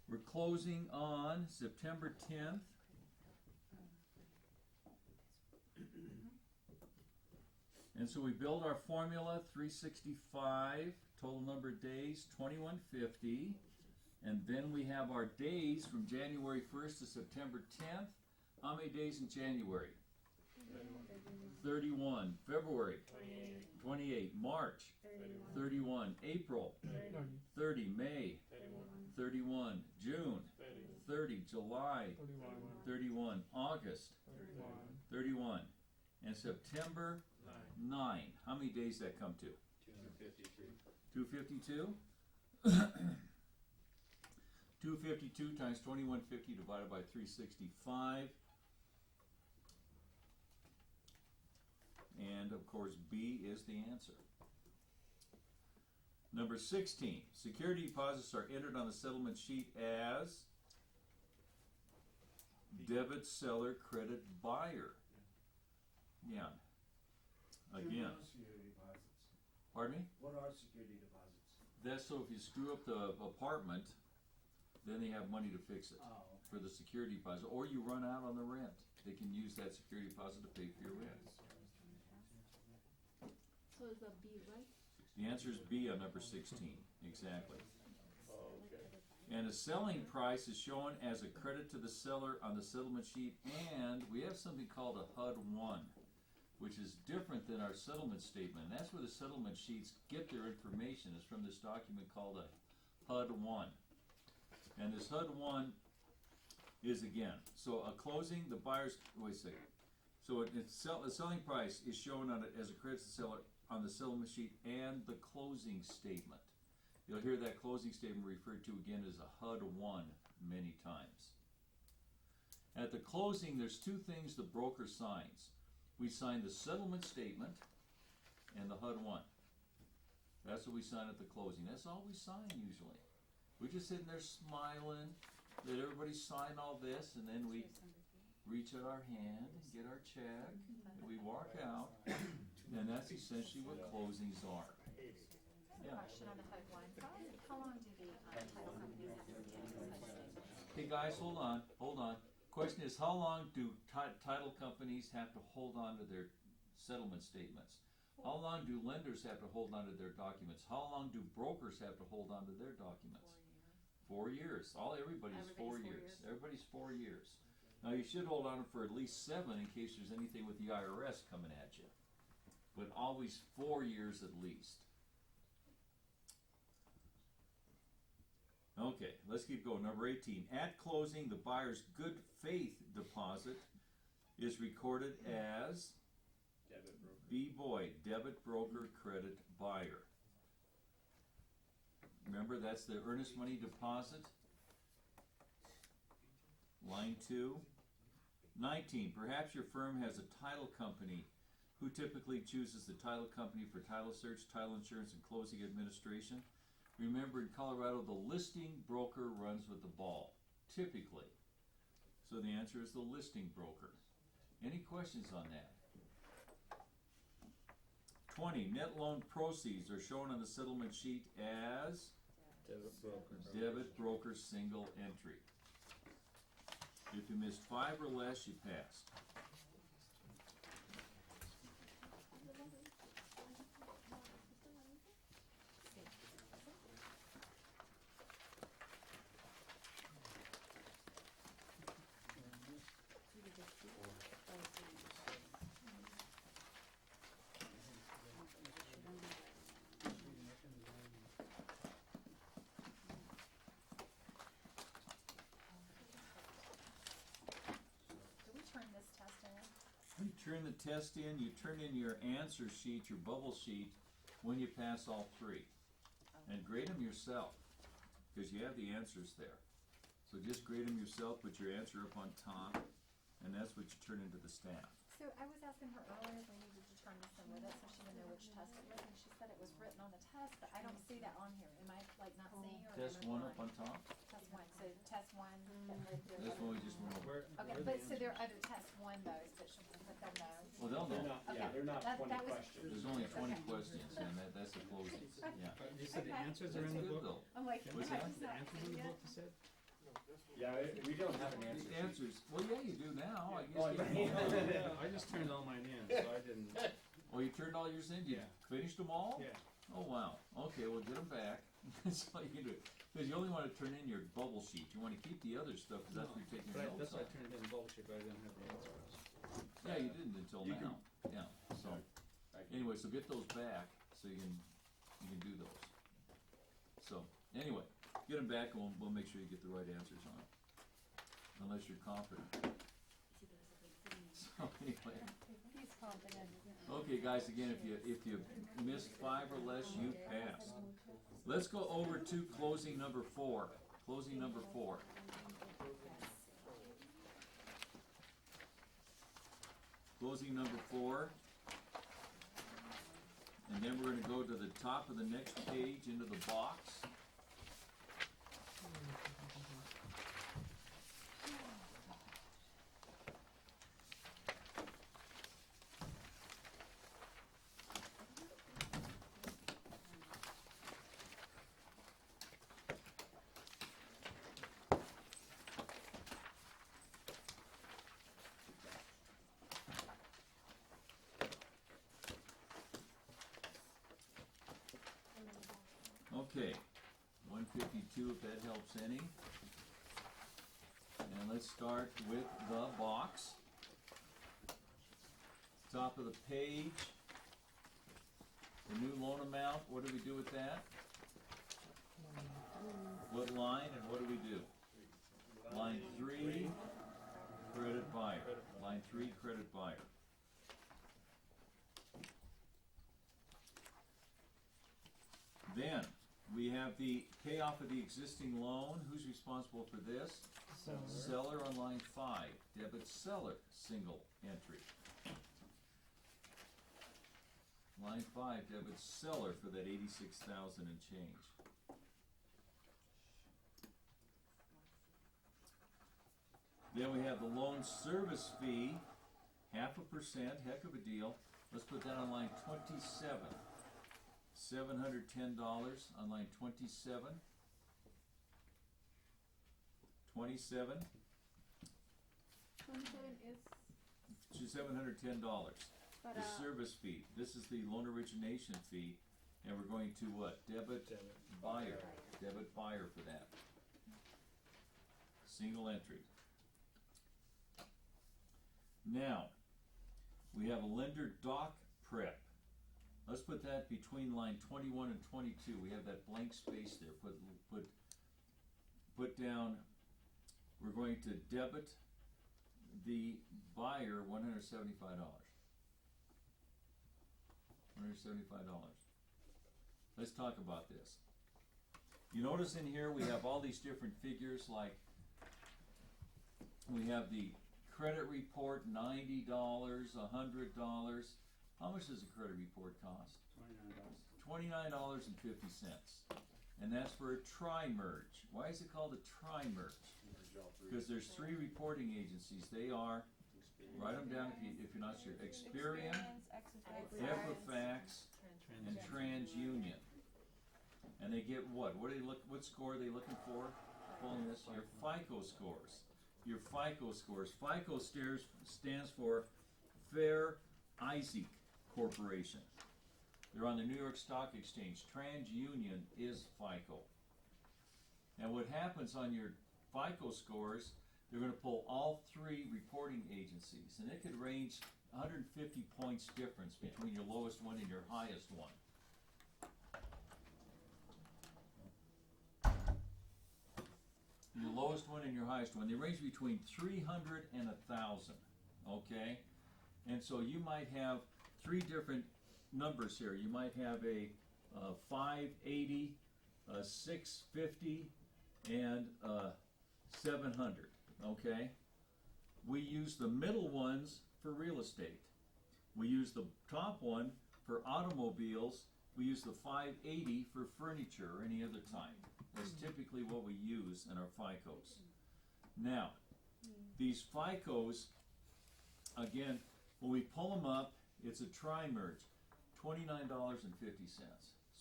We're closing on September 10th. And so we build our formula, 365, total number of days, 2150. And then we have our days from January 1st to September 10th. How many days in January? 31. February? 28. March? 31. April? 30. May? 31. June? 30. July? 31. August? 31. And September? 9. How many days that come to? 252. 252 times 2150 divided by 365. And of course, B is the answer. Number 16. Security deposits are entered on the settlement sheet as debit seller, credit buyer. Yeah. Again. Security deposits. Pardon me? What are security deposits? That's so if you screw up the apartment, then they have money to fix it Oh, for the security deposit. Or you run out on the rent. They can use that security deposit to pay for your rent. So is that B, right? The answer is B on number 16. Exactly. And a selling price is shown as a credit to the seller on the settlement sheet, and we have something called a HUD-1, which is different than our settlement statement. And that's where the settlement sheets get their information, is from this document called a HUD-1. And this HUD-1 is, again, so a closing, the buyer's, wait a second. So the selling price is shown on it as a credit to the seller on the settlement sheet and the closing statement. You'll hear that closing statement referred to again as a HUD-1 many times. At the closing, there's two things the broker signs. We sign the settlement statement and the HUD-1. That's what we sign at the closing. That's all we sign usually. We're just sitting there smiling, let everybody sign all this, and then we reach out our hand and get our check, and we walk out, and that's essentially what closings are. Yeah. Question on the HUD-1. How long do the title companies have to be in this HUD statement? Hey guys, hold on. Question is, how long do title companies have to hold on to their settlement statements? How long do lenders have to hold on to their documents? How long do brokers have to hold on to their documents? 4 years. Everybody's 4 years. Everybody's 4 years. Now you should hold on for at least 7 in case there's anything with the IRS coming at you. But always 4 years at least. Okay, let's keep going. Number 18. At closing, the buyer's good faith deposit is recorded as Debit broker. B. Boyd, debit broker, credit buyer. Remember, that's the earnest money deposit. Line 2. 19. Perhaps your firm has a title company who typically chooses the title company for title search, title insurance, and closing administration. Remember, in Colorado, the listing broker runs with the ball, typically. So the answer is the listing broker. Any questions on that? 20. Net loan proceeds are shown on the settlement sheet as debit broker single entry. If you missed 5 or less, you passed. Do we turn this test in? You turn the test in, you turn in your answer sheet, your bubble sheet, when you pass all 3. And grade them yourself, because you have the answers there. So just grade them yourself, put your answer up on top, and that's what you turn into the staff. So I was asking her earlier if we needed to turn this in with us so she would know which test it was, and she said it was written on the test, but I don't see that on here. Am I like not seeing or am I Test 1 up on blind? top, Test 1, so test 1. that's what we just went over. Okay, but so there are other test 1 though, that she'll, that they'll know. Well, they'll They're know. not, Okay. yeah, they're not That 20 was- questions. There's only 20 Okay. questions, and that's the closings, yeah. You said the Okay. answers That's are in the good book? though. I'm like, Can am we What's I that? just The not answers in seeing the it? book, you said? Yeah, we don't have an answer The sheet. answers, well, yeah, you do now, I Oh, guess. yeah. I just turned all mine in, so I didn't. Oh, you turned all yours in? You Yeah. finished them all? Yeah. Oh, wow. Okay, well, get them back. That's all you can do. Because you only want to turn in your bubble sheet. You want to keep the other stuff because that's No, where you're taking but your that's notes why I on. turned it in the bubble sheet, but I didn't have the answers. Yeah, you didn't until You now. Yeah, so, anyway, so get those back so you can do those. So, anyway, get them back and we'll make sure you get the right answers on it. Unless you're confident. So, anyway. He's confident. Okay, guys, again, if you missed 5 or less, you passed. Let's go over to closing number 4. Closing number 4. Closing number 4. And then we're gonna go to the top of the next page into the box. Okay, 152 if that helps any. And let's start with the box. Top of the page. The new loan amount, what do we do with that? What line and what do we do? Line 3, credit buyer. Line 3, credit buyer. Then, we have the payoff of the existing loan. Who's responsible for this? Seller on line 5. Debit seller, single entry. Line 5, debit seller for that 86,000 and change. Then we have the loan service fee, 0.5%, heck of a deal. Let's put that on line 27. $710 on line 27. 27. 27 is, $710. but, The service fee. This is the loan origination fee, and we're going to what? Debit buyer. Debit buyer for that. Single entry. Now, we have a lender doc prep. Let's put that between line 21 and 22. We have that blank space there. Put down, we're going to debit the buyer $175. $175. Let's talk about this. You notice in here we have all these different figures, like we have the credit report, $90, $100. How much does a credit report cost? $29.50. And that's for a tri-merge. Why is it called a tri-merge? Because there's 3 reporting agencies. They are, write them down if you're not sure, Experian, Equifax, and TransUnion. And they get what? What score are they looking for? Pulling this, your FICO scores. Your FICO scores. FICO stands for Fair Isaac Corporation. They're on the New York Stock Exchange. TransUnion is FICO. And what happens on your FICO scores, they're going to pull all 3 reporting agencies, and it could range 150 points difference between your lowest one and your highest one. Your lowest one and your highest one, they range between 300 and 1,000, okay? And so you might have 3 different numbers here. You might have a 580, a 650, and a 700, okay? We use the middle ones for real estate. We use the top one for automobiles. We use the 580 for furniture or any other type. That's typically what we use in our FICOs. Now, these FICOs, again, when we pull them up, it's a tri-merge, $29.50.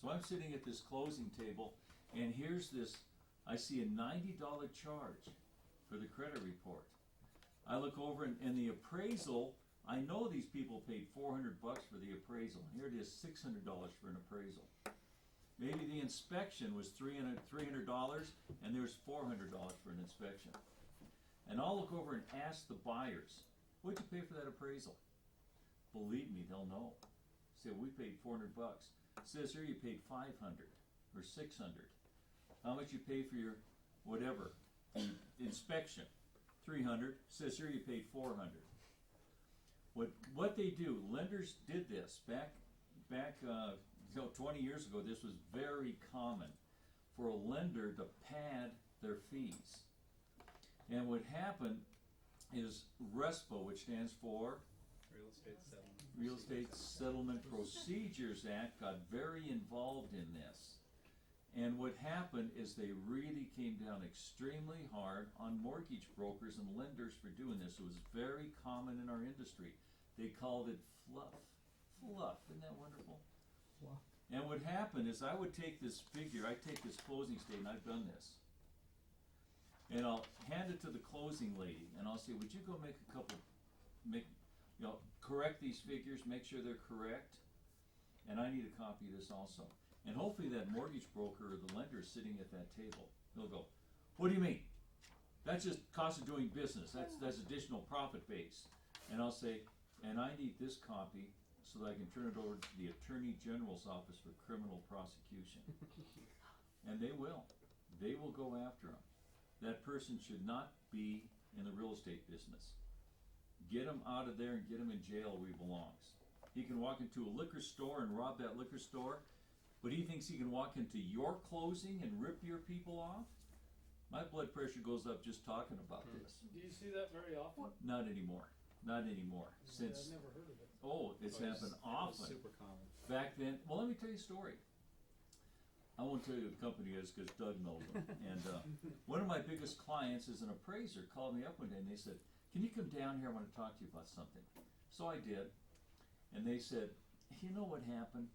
So I'm sitting at this closing table, and here's this, I see a $90 charge for the credit report. I look over and the appraisal I know these people paid $400 for the appraisal. Here it is, $600 for an appraisal. Maybe the inspection was $300, and there's $400 for an inspection. And I'll look over and ask the buyers, what'd you pay for that appraisal? Believe me, they'll know. Say, we paid $400. Says here you paid $500 or $600. How much you pay for your whatever, the inspection? $300. Says here you paid $400. What they do, lenders did this back 20 years ago. This was very common for a lender to pad their fees. And what happened is RESPA, which stands for Real Estate Settlement. Real Estate Settlement Procedures Act, got very involved in this. And what happened is they really came down extremely hard on mortgage brokers and lenders for doing this. It was very common in our industry. They called it fluff. Fluff, isn't that wonderful? Fluff. And what happened is I would take this figure, I take this closing statement, I've done this, and I'll hand it to the closing lady, and I'll say, would you go correct these figures, make sure they're correct, and I need a copy of this also. And hopefully that mortgage broker or the lender is sitting at that table. They'll go, what do you mean? That's just cost of doing business. That's additional profit base. And I'll say, and I need this copy so that I can turn it over to the Attorney General's office for criminal prosecution. And they will. They will go after him. That person should not be in the real estate business. Get him out of there and get him in jail where he belongs. He can walk into a liquor store and rob that liquor store, but he thinks he can walk into your closing and rip your people off? My blood pressure goes up just talking about this. Do you see that very often? Not anymore. Not anymore. Since, I've never heard of it. it's happened It was often. super common. Back then, well, let me tell you a story. I won't tell you who the company is because Doug knows them. And one of my biggest clients is an appraiser, called me up one day and they said, can you come down here? I want to talk to you about something. So I did. And they said, you know what happened?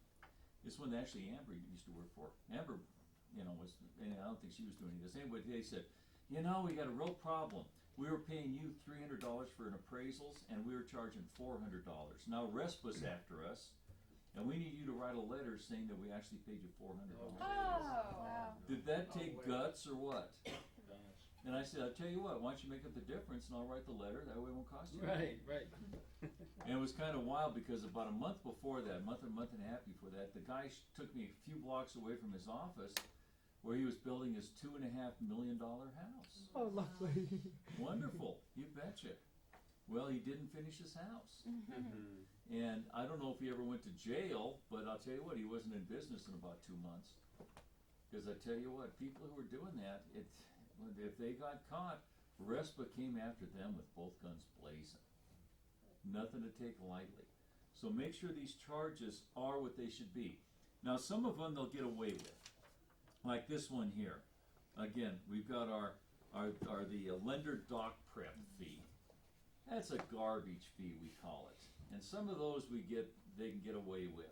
It's when actually Amber used to work for. Amber, I don't think she was doing this. Anyway, they said, we got a real problem. We were paying you $300 for an appraisals, and we were charging $400. Now RESPA's after us, and we need you to write a letter saying that we actually paid you $400. Oh, wow. Did that take guts or what? And I said, I'll tell you what, why don't you make up the difference and I'll write the letter, that way it won't cost you anything. Right. And it was kind of wild because about a month before that, month and a half before that, the guy took me a few blocks away from his office where he was building his $2.5 million house. Oh, lovely. Wonderful, you betcha. Well, he didn't finish his house. And I don't know if he ever went to jail, but I'll tell you what, he wasn't in business in about 2 months. Because I tell you what, people who were doing that, if they got caught, RESPA came after them with both guns blazing. Nothing to take lightly. So make sure these charges are what they should be. Now some of them they'll get away with. Like this one here. Again, we've got the lender doc prep fee. That's a garbage fee, we call it. And some of those they can get away with.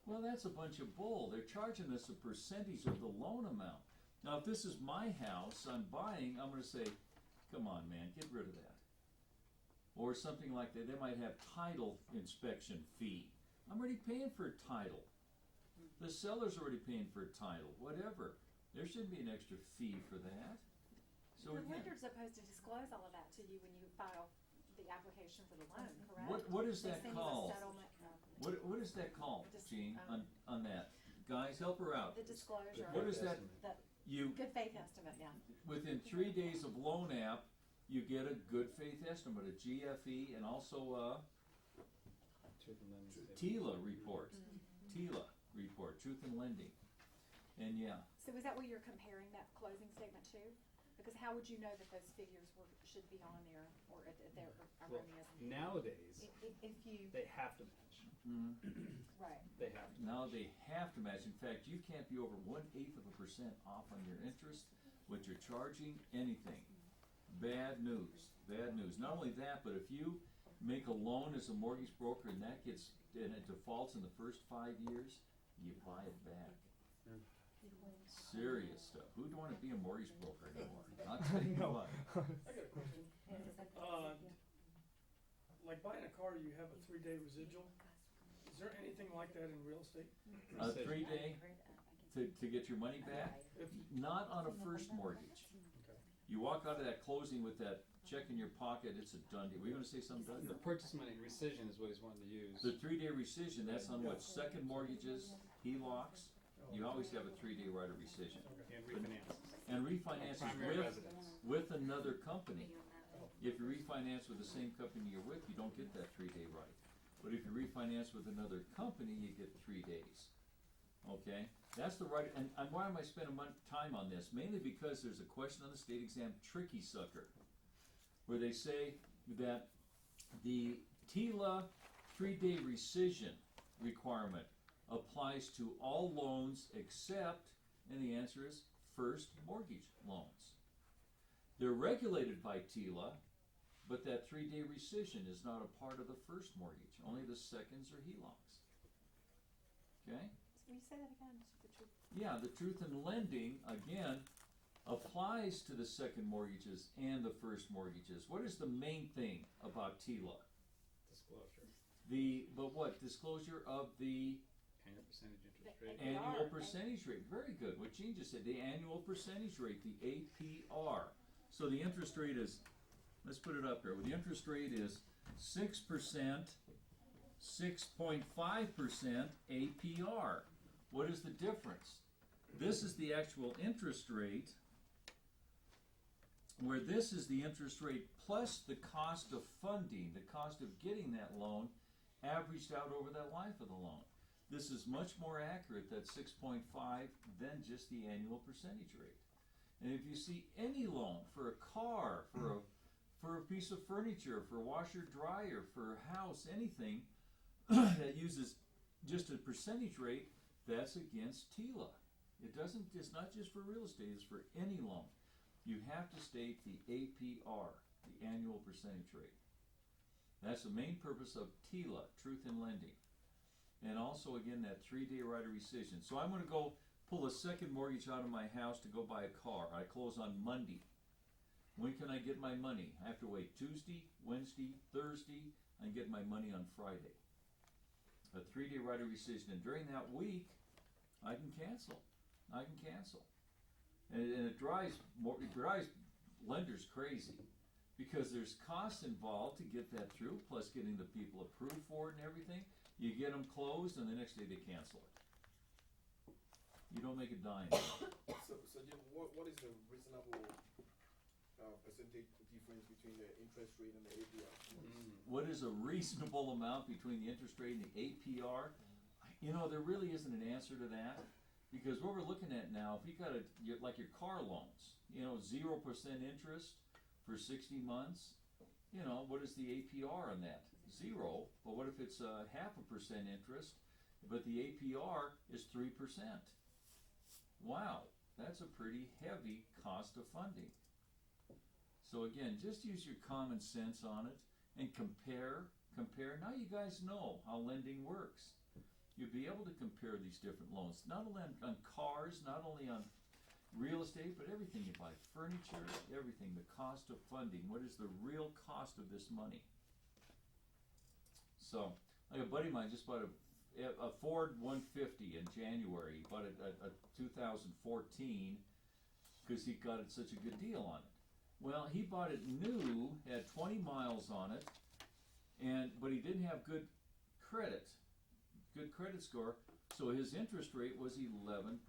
Well, that's a bunch of bull. They're charging us a percentage of the loan amount. Now, if this is my house I'm buying, I'm going to say, come on, man, get rid of that. Or something like that. They might have title inspection fee. I'm already paying for a title. The seller's already paying for a title, whatever. There shouldn't be an extra fee for that. So The again, lender's supposed to disclose all of that to you when you file the application for the loan, correct? what is They that send you the called? settlement, What is that called, Just, Gene, on that? Guys, help her out. the disclosure. What is that? The You, good faith estimate, yeah. within 3 days of loan app, you get a good faith estimate, a GFE, and also a Truth and lending statement. TILA report. TILA report, Truth in Lending. And yeah, So is that what you're comparing that closing statement to? Because how would you know that those figures should be on there, or if they're Well, erroneous? nowadays, If you, they have to match. right. They have to. now they have to match. In fact, you can't be over 1/8% off on your interest, what you're charging, anything. Bad news, bad news. Not only that, but if you make a loan as a mortgage broker and it defaults in the first 5 years, you buy it back. Serious stuff. Who'd want to be a mortgage broker anymore? I'll tell you what. I got a question. like buying a car, you have a 3-day residual. Is there anything like that in real estate? A 3-day to get your money back? If, Not on a first mortgage. You walk out of that closing with that check in your pocket, it's a done deal. Were you gonna say something, Doug? The purchase money rescission is what he's wanting to use. The 3-day rescission, that's on what, second mortgages, HELOCs? You always have a 3-day right of rescission. And refinances. And refinances Primary with, residence. with another company. If you refinance with the same company you're with, you don't get that 3-day right. But if you refinance with another company, you get 3 days. Okay? That's the right, and why am I spending time on this? Mainly because there's a question on the state exam, tricky sucker, where they say that the TILA 3-day rescission requirement applies to all loans except, and the answer is first mortgage loans. They're regulated by TILA, but that 3-day rescission is not a part of the first mortgage, only the seconds or HELOCs. Okay? Will you say that again, just for the truth? Yeah, the truth in lending, again, applies to the second mortgages and the first mortgages. What is the main thing about TILA? Disclosure. But what? Disclosure of the Annual percentage interest rate. annual percentage rate. Very good. What Gene just said, the annual percentage rate, the APR. So the interest rate is, let's put it up here. Well, the interest rate is 6%, 6.5% APR. What is the difference? This is the actual interest rate, where this is the interest rate plus the cost of funding, the cost of getting that loan, averaged out over the life of the loan. This is much more accurate, that 6.5, than just the annual percentage rate. And if you see any loan for a car, for a piece of furniture, for a washer dryer, for a house, anything that uses just a percentage rate, that's against TILA. It's not just for real estate, it's for any loan. You have to state the APR, the annual percentage rate. That's the main purpose of TILA, Truth in Lending. And also, again, that 3-day right of rescission. So I'm going to go pull a second mortgage out of my house to go buy a car. I close on Monday. When can I get my money? I have to wait Tuesday, Wednesday, Thursday, and get my money on Friday. A 3-day right of rescission. And during that week, I can cancel. And it drives lenders crazy, because there's costs involved to get that through, plus getting the people approved for it and everything. You get them closed, and the next day they cancel it. You don't make a dime. So Jim, what is the reasonable percentage difference between the interest rate and the APR? What is a reasonable amount between the interest rate and the APR? You know, there really isn't an answer to that, because what we're looking at now, if you got like your car loans, 0% interest for 60 months, what is the APR on that? 0. But what if it's 0.5% interest, but the APR is 3%? Wow, that's a pretty heavy cost of funding. So again, just use your common sense on it and compare. Now you guys know how lending works. You'll be able to compare these different loans, not only on cars, not only on real estate, but everything you buy, furniture, everything, the cost of funding. What is the real cost of this money? So, like a buddy of mine just bought a Ford 150 in January. He bought a 2014 because he got it such a good deal on it. Well, he bought it new, had 20 miles on it, but he didn't have good credit score, so his interest rate was 11%.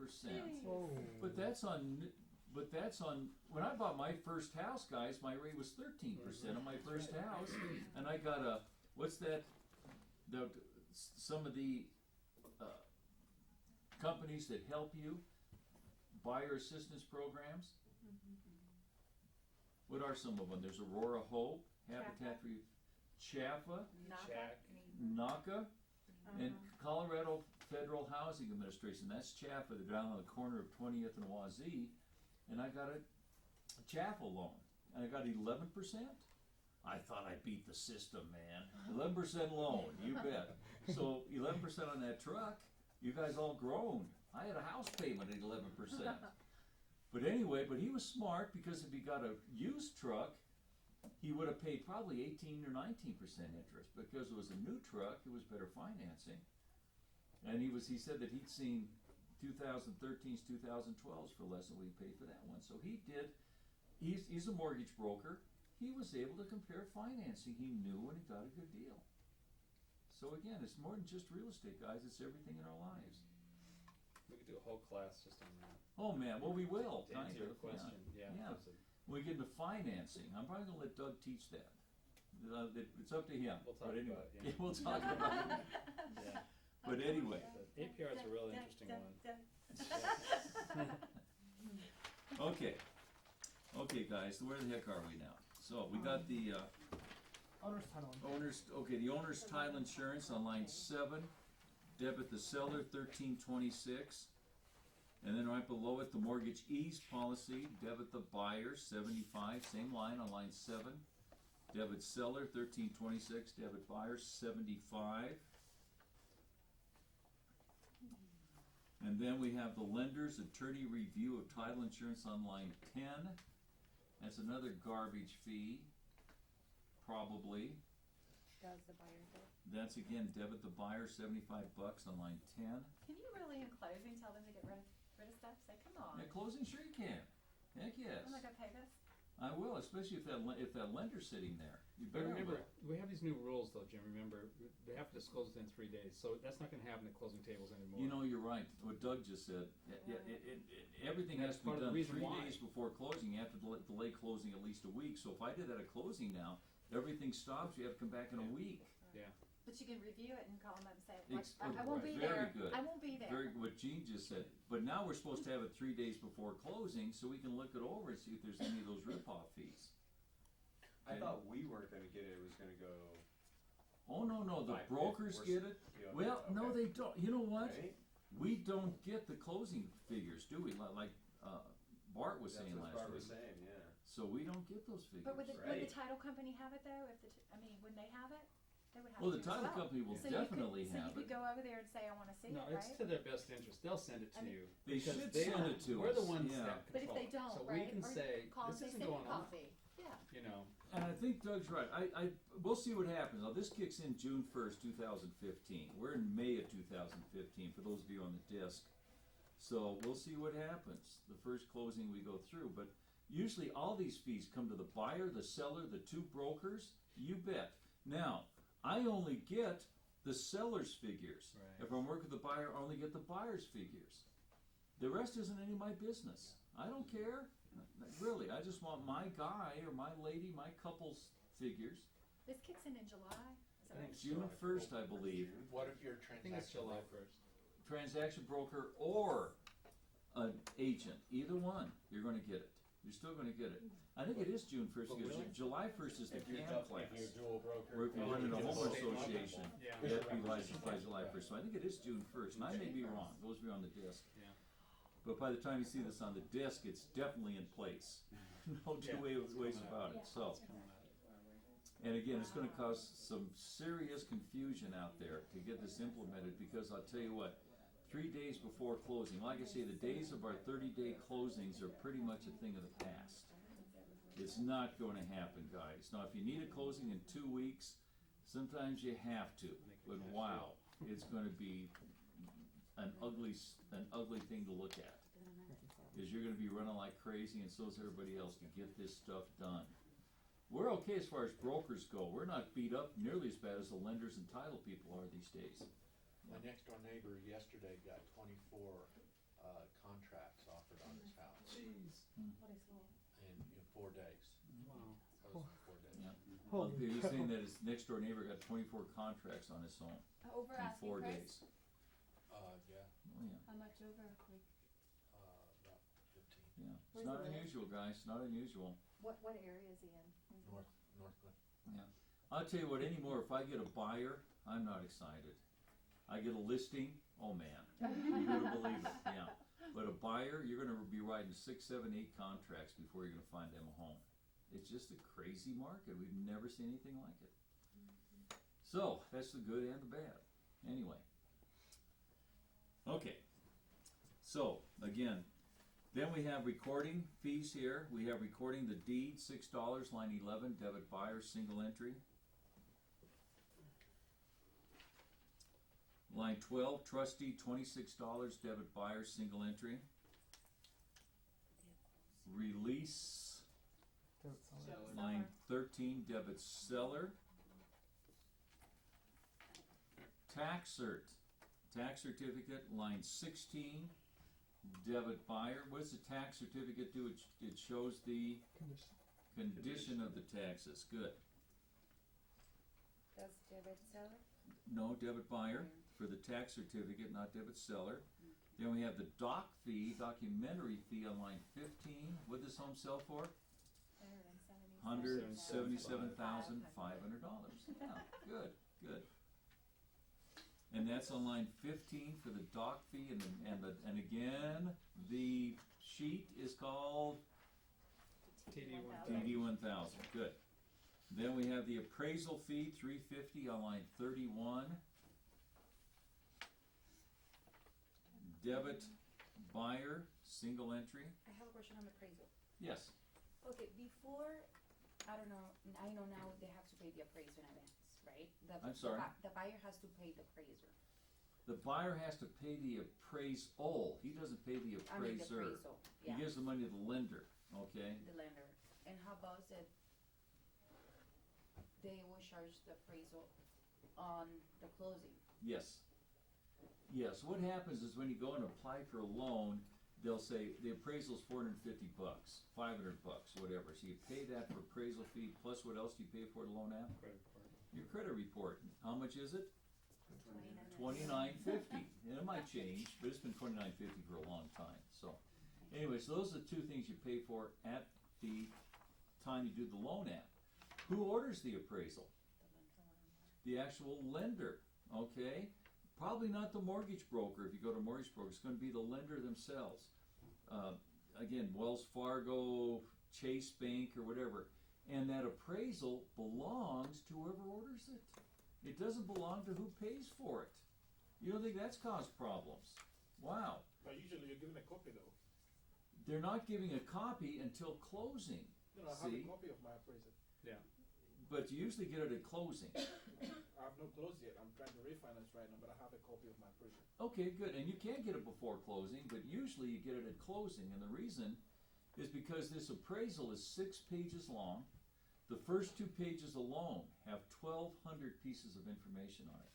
But that's on when I bought my first house, guys, my rate was 13% on my first house, and I got some of the companies that help you, buyer assistance programs. What are some of them? There's Aurora Hope, Habitat for Chafa, NACA, and Colorado Federal Housing Administration. That's Chafa. They're down on the corner of 20th and Wazee. And I got a Chafa loan. And I got 11%. I thought I beat the system, man. 11% loan, you bet. So 11% on that truck, you guys all groaned. I had a house payment at 11%. But anyway, he was smart, because if he got a used truck, he would have paid probably 18 or 19% interest because it was a new truck. It was better financing, and he said that he'd seen 2013s, 2012s for less than we paid for that one. So he did. He's a mortgage broker. He was able to compare financing. He knew when he got a good deal. So again, it's more than just real estate, guys. It's everything in our lives. We could do a whole class just on that. Oh man, well we will. To answer your Yeah. question, yeah. Yeah. that's a- When we get into financing, I'm probably gonna let Doug teach that. It's up to him. We'll talk But anyway, about it, yeah. we'll talk about it. Yeah. But anyway, The APR is a real interesting one. okay. Okay, guys, where the heck are we now? So we got the Owner's title. the owner's title insurance on line 7. Debit the seller 1326. And then right below it, the mortgage ease policy, debit the buyer 75, same line on line 7. Debit seller 1326, debit buyer 75. And then we have the lender's attorney review of title insurance on line 10. That's another garbage fee, probably. Does the buyer do? That's again, debit the buyer $75 on line 10. Can you really in closing tell them to get rid of stuff? Say, come on. Yeah, closing, sure you can. Heck yes. I'm not gonna pay this. I will, especially if that lender's sitting there. You But better remember, we have these new rules though, Jim, remember, they have to disclose within 3 days, so that's not gonna happen at closing tables anymore. You know, you're right. What Doug just said. Everything has That's to be part of the done reason 3 why. days before closing. You have to delay closing at least a week. So if I did that at closing now, everything stops. You have to come back in a week. Yeah. But you can review it and call them up and say, like, Ex- I won't be very there. good. I won't be there. Very good. What Gene just said. But now we're supposed to have it 3 days before closing, so we can look it over and see if there's any of those rip-off fees. I thought we weren't gonna get it, it was gonna go. Oh no, the Fine, brokers we're- get it. yeah, Well, no, okay. they don't. You know what? Right? We don't get the closing figures, do we? Like Bart was That's saying what last Bart was week. saying, yeah. So we don't get those figures. But would the Right. title company have it though? When they have it, they would have Well, to the as title well. company will So definitely you could, have so you it. could go over there and say, I wanna see No, it, it's right? to their best interest, they'll send it I to mean- you. They because should they send are- it to We're the us, ones yeah. that But if control they it. don't, So right? we can Or say, call this them, isn't they going send a on, copy. Yeah. you know. And I think Doug's right. We'll see what happens. Now this kicks in June 1st, 2015. We're in May of 2015 for those of you on the disc. So we'll see what happens. The first closing we go through, but usually all these fees come to the buyer, the seller, the 2 brokers. You bet. Now I only get the seller's figures. Right. If I'm working with the buyer, I only get the buyer's figures. The rest isn't any of my business. I don't care. Really, I just want my guy or my lady, my couple's figures. This kicks in July, is that I right? think June 1st, I believe. What if your I think it's transaction July broker? 1st. Transaction broker or an agent, either one, you're gonna get it. You're still gonna get it. I think it is June 1st But because really? July 1st is the If you're CAM class. if you're dual broker. Or if you're and running a you get homeowner state association, Yeah. you have to be licensed by July 1st. So I think it is June 1st, and I may be wrong. Those of you on the disc. Yeah. But by the time you see this on the disc, it's definitely in place. No two ways about it. So. It's coming out. And again, it's gonna cause some serious confusion out there to get this implemented, because I'll tell you what, 3 days before closing, like I say, the days of our 30-day closings are pretty much a thing of the past. It's not gonna happen, guys. Now, if you need a closing in 2 weeks, sometimes you have to, but wow, it's gonna be an ugly thing to look at. Is you're gonna be running like crazy, and so is everybody else, to get this stuff done. We're okay as far as brokers go. We're not beat up nearly as bad as the lenders and title people are these days. My next door neighbor yesterday got 24 contracts offered on his house Jeez. What is it? in 4 days. Wow. That was in 4 days. Yeah. Well, you're saying that his next door neighbor got 24 contracts on his home Over in asking 4 price? days. Yeah, Oh yeah, How much over, like? about 15. yeah. It's Where's not he live? unusual, guys. Not unusual. What area is he in? Where's he? Northwood. Yeah. I'll tell you what. Anymore, if I get a buyer, I'm not excited. I get a listing. Oh man, you're gonna believe it. Yeah. But a buyer, you're gonna be writing 6, 7, 8 contracts before you're gonna find them a home. It's just a crazy market. We've never seen anything like it. So that's the good and the bad. Anyway. Okay. So again, Then we have recording fees here. We have recording the deed, $6, line 11, debit buyer, single entry. Line 12, trustee, $26, debit buyer, single entry. Release, line 13, debit seller. Tax certificate, line 16, debit buyer. What does the tax certificate do? It shows the condition of the taxes. Good. That's debit seller? No, debit buyer for the tax certificate, not debit seller. Then we have the doc fee, documentary fee on line 15. What did this home sell for? $177,500. Yeah, good, good. And that's on line 15 for the doc fee, and again, the sheet is called TD 1000. TD 1000. Good. Then we have the appraisal fee, $350 on line 31. Debit buyer, single entry. I have a question on appraisal. Yes. Okay, before, I don't know, I know now they have to pay the appraisal in advance, right? I'm sorry? The buyer has to pay the appraiser. The buyer has to pay the appraisal. He doesn't pay the I mean, the appraiser. appraisal, He yeah, gives the money to the lender, okay? the lender. And how about that they will charge the appraisal on the closing? Yes. Yes, what happens is when you go and apply for a loan, they'll say the appraisal's $450, $500, whatever. So you pay that for appraisal fee, plus what else do you pay for the loan app? Credit report. Your credit report. How much is it? $29.50. And it might change, but it's been $29.50 for a long time. So anyway, so those are the two things you pay for at the time you do the loan app. Who orders the appraisal? The actual lender, okay? Probably not the mortgage broker. If you go to a mortgage broker, it's going to be the lender themselves. Again, Wells Fargo, Chase Bank, or whatever. And that appraisal belongs to whoever orders it. It doesn't belong to who pays for it. You don't think that's caused problems? Wow. But usually you're given a copy though. They're not giving a copy until closing. No, I have See? a copy of my appraisal. Yeah. But you usually get it at closing. I have not closed yet. I'm trying to refinance right now, but I have a copy of my appraisal. Okay, good. And you can get it before closing, but usually you get it at closing. And the reason is because this appraisal is 6 pages long. The first 2 pages alone have 1,200 pieces of information on it.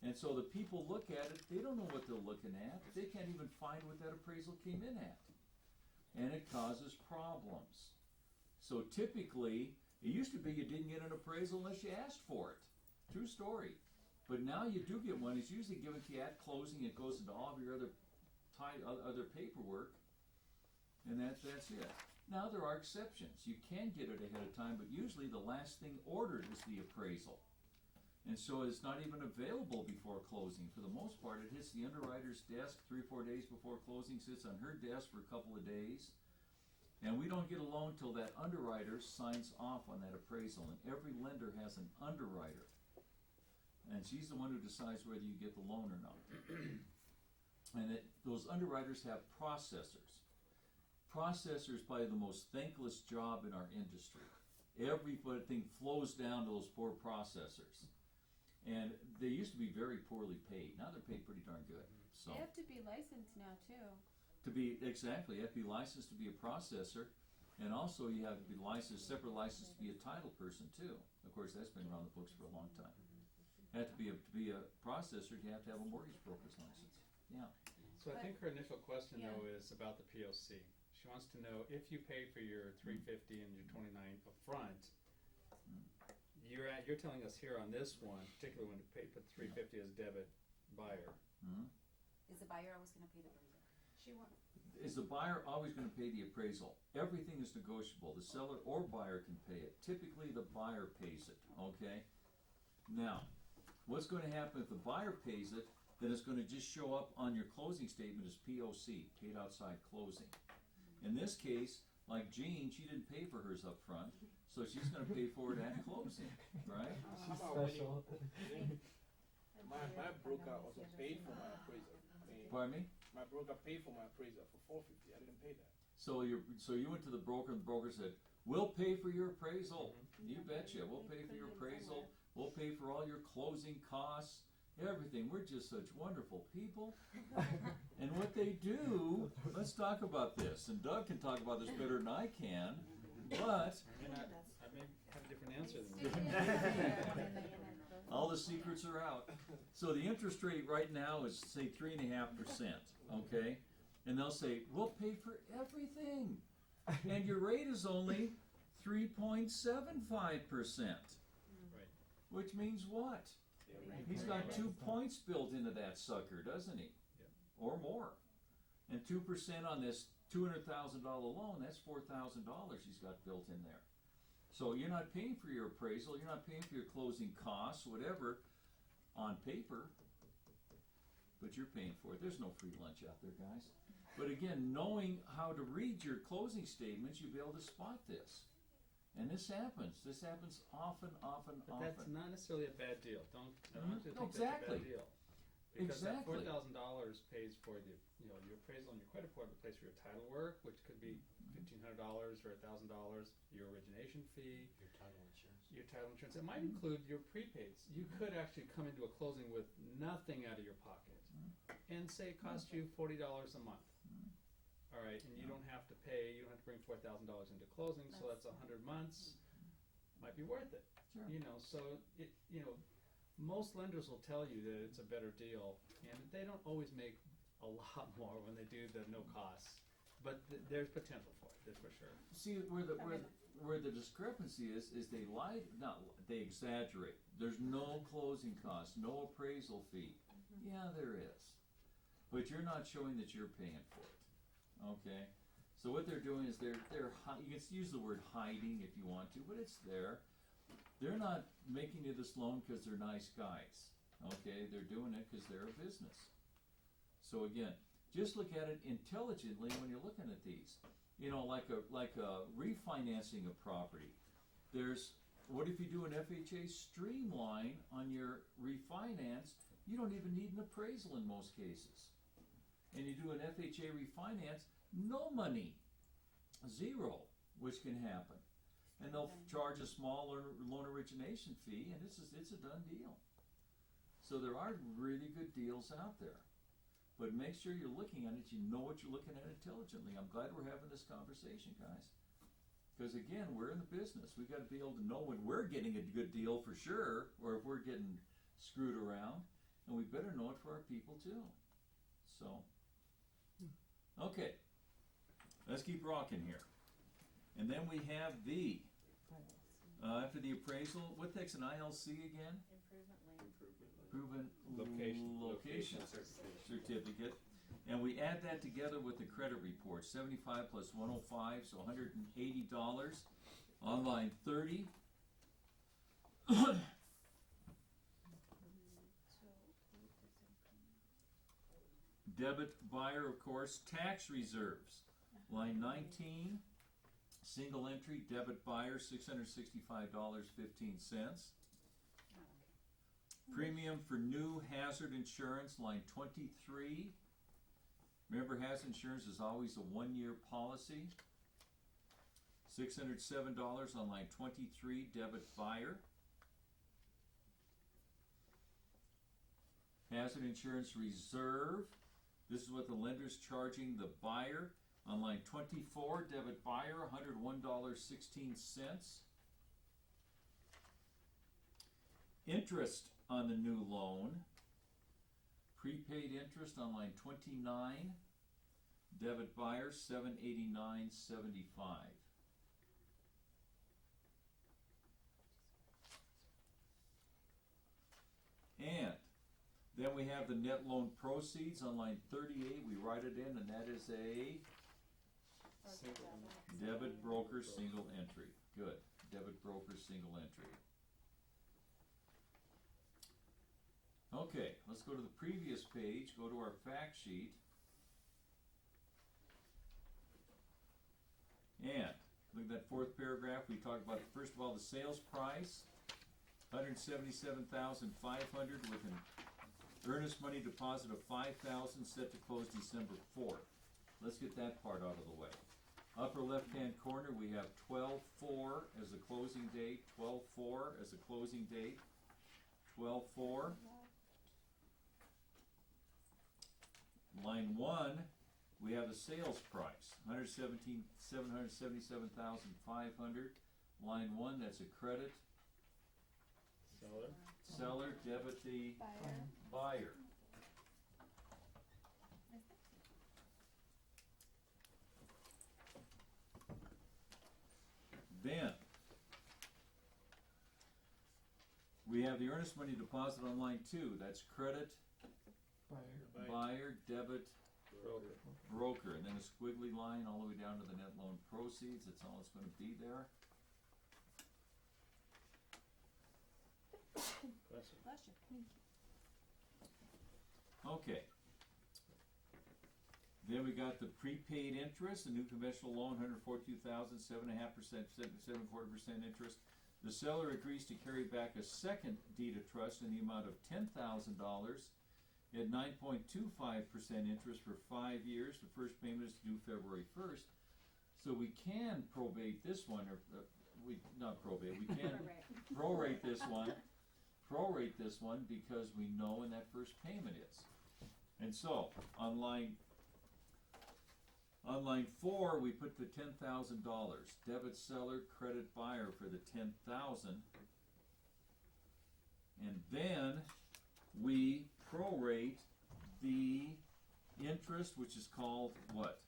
And so the people look at it, they don't know what they're looking at. They can't even find what that appraisal came in at. And it causes problems. So typically, it used to be you didn't get an appraisal unless you asked for it. True story. But now you do get one. It's usually given to you at closing. It goes into all of your other paperwork. And that's it. Now there are exceptions. You can get it ahead of time, but usually the last thing ordered is the appraisal. And so it's not even available before closing. For the most part, it hits the underwriter's desk 3 or 4 days before closing, sits on her desk for a couple of days. And we don't get a loan till that underwriter signs off on that appraisal. And every lender has an underwriter. And she's the one who decides whether you get the loan or not. And those underwriters have processors. Processors probably the most thankless job in our industry. Everything flows down to those poor processors. And they used to be very poorly paid. Now they're paid pretty darn good. So They have to be licensed now too. to be exactly, you have to be licensed to be a processor, and also you have to be licensed, separate license to be a title person too. Of course, that's been around the books for a long time. You have to be a processor. You have to have a mortgage broker's license. Yeah. So I think her initial question Yeah. though is about the POC. She wants to know if you pay for your $350 and your $29 up front, you're telling us here on this one, particularly when you put $350 as debit buyer. Mm-hmm. Is the buyer always gonna pay the appraiser? She wants. Is the buyer always going to pay the appraisal? Everything is negotiable. The seller or buyer can pay it. Typically, the buyer pays it, okay? Now, what's going to happen if the buyer pays it, then it's going to just show up on your closing statement as POC, paid outside closing. In this case, like Jean, she didn't pay for hers up front, so she's going to pay for it at closing, right? How about when my broker also paid for my appraisal? Pardon me? my broker paid for my appraisal for $450. I didn't pay that. So you went to the broker, and the broker said, we'll pay for your appraisal. You betcha, we'll pay for your appraisal, we'll pay for all your closing costs, everything. We're just such wonderful people. And what they do, let's talk about this, and Doug can talk about this better than I can, but I may have a different answer than you. all the secrets are out. So the interest rate right now is, say, 3.5%, okay? And they'll say, we'll pay for everything. And your rate is only 3.75%. Right. Which means what? He's got 2 points built into that sucker, doesn't he? Yep. Or more. And 2% on this $200,000 loan, that's $4,000 he's got built in there. So you're not paying for your appraisal, you're not paying for your closing costs, whatever, on paper, but you're paying for it. There's no free lunch out there, guys. But again, knowing how to read your closing statements, you'll be able to spot this. And this happens. This happens often. But that's not necessarily a bad deal. I don't want you to think Exactly. that's a bad deal. Because Exactly. that $4,000 pays for the, your appraisal and your credit report, but pays for your title work, which could be $1,500 or $1,000, your origination fee, Your title insurance. your title insurance. It might include your prepaids. You could actually come into a closing with nothing out of your pocket, and say it costs you $40 a month. All right, and you don't have to pay. You don't have to bring $4,000 into closing, so that's 100 months. Might be worth it. Sure. So it, most lenders will tell you that it's a better deal, and they don't always make a lot more when they do the no costs. But there's potential for it, that's for sure. See, where the discrepancy is they lie, they exaggerate. There's no closing costs, no appraisal fee. Yeah, there is. But you're not showing that you're paying for it. Okay? So what they're doing is you can use the word hiding if you want to, but it's there. They're not making you this loan because they're nice guys. Okay? They're doing it because they're a business. So again, just look at it intelligently when you're looking at these. Like a refinancing a property. What if you do an FHA streamline on your refinance? You don't even need an appraisal in most cases. And you do an FHA refinance, no money, zero, which can happen. And they'll charge a small loan origination fee, and it's a done deal. So there are really good deals out there. But make sure you're looking at it, you know what you're looking at intelligently. I'm glad we're having this conversation, guys. Because again, we're in the business. We've got to be able to know when we're getting a good deal for sure, or if we're getting screwed around. And we better know it for our people too. So, okay. Let's keep rocking here. And then we have after the appraisal, what takes an ILC again? Improvement location certificate. And we add that together with the credit report, 75 plus 105, so $180. On line 30. Debit buyer, of course, tax reserves. Line 19, single entry, debit buyer, $665.15. Premium for new hazard insurance, line 23. Remember, hazard insurance is always a 1-year policy. $607 on line 23, debit buyer. Hazard insurance reserve. This is what the lender's charging the buyer. On line 24, debit buyer, $101.16. Interest on the new loan. Prepaid interest on line 29. Debit buyer, $789.75. And then we have the net loan proceeds on line 38. We write it in, and that is a debit broker single entry. Good. Debit broker single entry. Okay, let's go to the previous page. Go to our fact sheet. And look at that fourth paragraph. We talked about, first of all, the sales price, $177,500 with an Earnest money deposit of 5,000 set to close December 4th. Let's get that part out of the way. Upper left-hand corner, we have 12/4 as a closing date, 12/4 as a closing date, 12/4. Line 1, we have the sales price, 777,500. Line 1, that's a credit. Seller, debit the buyer. Then, we have the earnest money deposit on line 2, that's credit, buyer, debit, broker, and then a squiggly line all the way down to the net loan proceeds, that's all it's gonna be there. Okay. Then we got the prepaid interest, the new conventional loan, 142,000, 7.5%, 7.25% interest. The seller agrees to carry back a second deed of trust in the amount of $10,000 at 9.25% interest for 5 years. The first payment is due February 1st. So we can probate this one, or we can prorate this one because we know when that first payment is. And so on line 4, we put the $10,000. Debit seller, credit buyer for the $10,000. And then we prorate the interest, which is called what?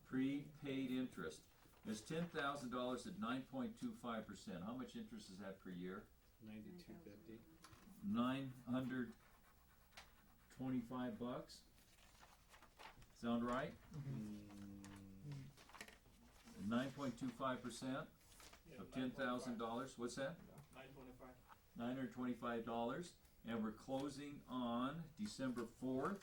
Prepaid interest. It's $10,000 at 9.25%. How much interest is that per year? $92.50. $925. Sound right? 9.25% of $10,000. What's that? $925. And we're closing on December 4th.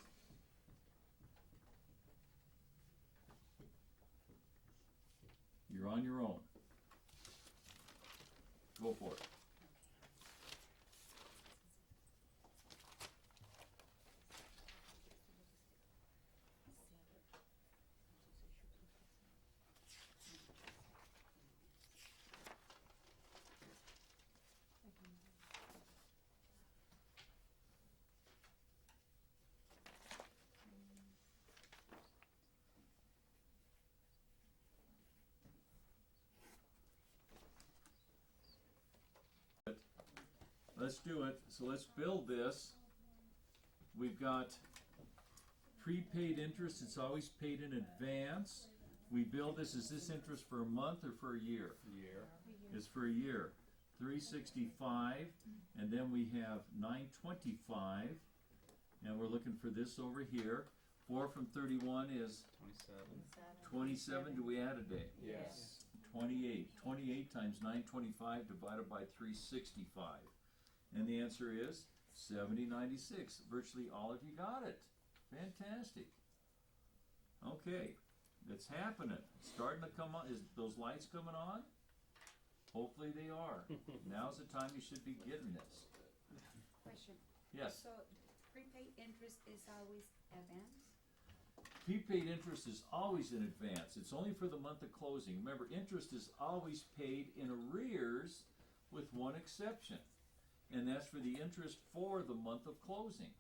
You're on your own. Go for it. Let's do it. So let's build this. We've got prepaid interest. It's always paid in advance. We build this. Is this interest for a month or for a year? Year. It's for a year. 365, and then we have 925, and we're looking for this over here. 4 from 31 is 27. Do we add a day? Yes. 28. 28 times 925 divided by 365. And the answer is 7096. Virtually all of you got it. Fantastic. Okay, it's happening. It's starting to come on. Is those lights coming on? Hopefully they are. Now's the time you should be getting this. Question. Yes. So prepaid interest is always advance? Prepaid interest is always in advance. It's only for the month of closing. Remember, interest is always paid in arrears with one exception. And that's for the interest for the month of closing.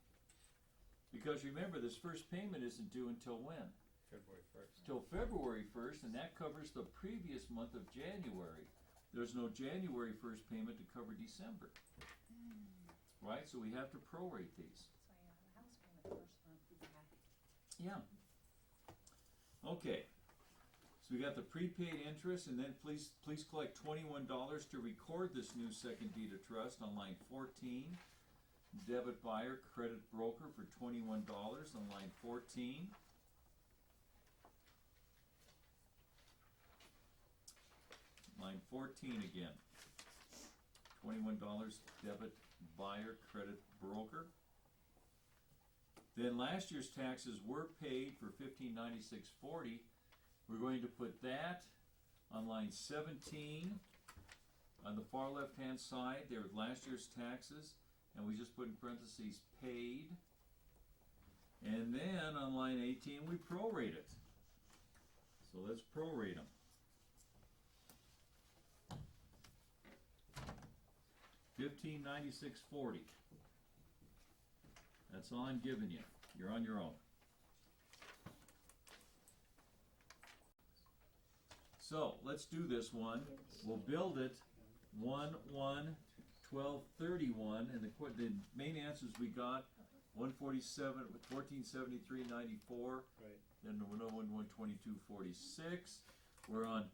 Because remember, this first payment isn't due until when? February 1st. Till February 1st, and that covers the previous month of January. There's no January 1st payment to cover December. Right? So we have to prorate these. So you have a house payment the first month. Yeah. Okay. So we got the prepaid interest, and then please collect $21 to record this new second deed of trust on line 14. Debit buyer, credit broker for $21 on line 14. Line 14 again. $21 debit buyer, credit broker. Then last year's taxes were paid for $1596.40. We're going to put that on line 17 on the far left hand side. There are last year's taxes and we just put in parentheses paid. And then on line 18, we prorate it. So let's prorate them. $1596.40. That's all I'm giving you. You're on your own. So let's do this one. We'll build it 1/1/12/31, and the main answers we got 147, 1473.94. Right. Then the 101/122.46. We're on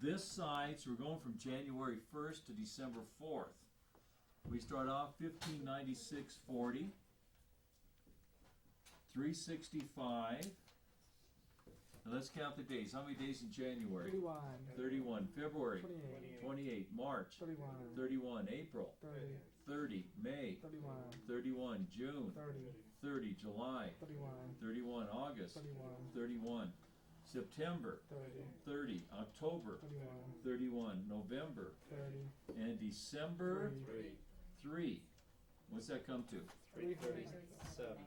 this side, so we're going from January 1st to December 4th. We start off 1596.40, 365. Now let's count the days. How many days in January? 31. February? 28. March? 31. April? 30. May? 31. June? 30. July? 31. August? 31. September? 30. October? 31. November? And December? 3. What's that come to? 337.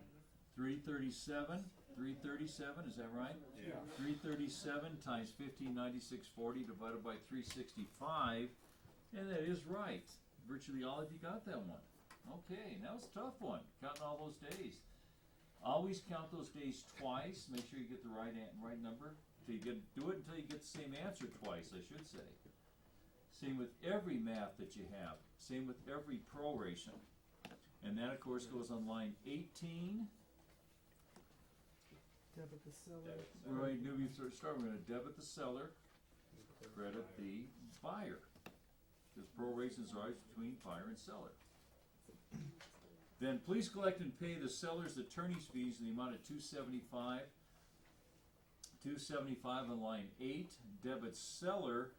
337. 337, is that right? Yeah. 337 times 1596.40 divided by 365, and that is right. Virtually all of you got that one. Okay, now it's a tough one, counting all those days. Always count those days twice. Make sure you get the right number. Do it until you get the same answer twice, I should say. Same with every math that you have. Same with every proration. And that, of course, goes on line 18. Debit the seller. We're going to start. We're going to debit the seller, credit the buyer, because prorations are always between buyer and seller. Then please collect and pay the seller's attorney's fees in the amount of $275. $275 on line 8. Debit seller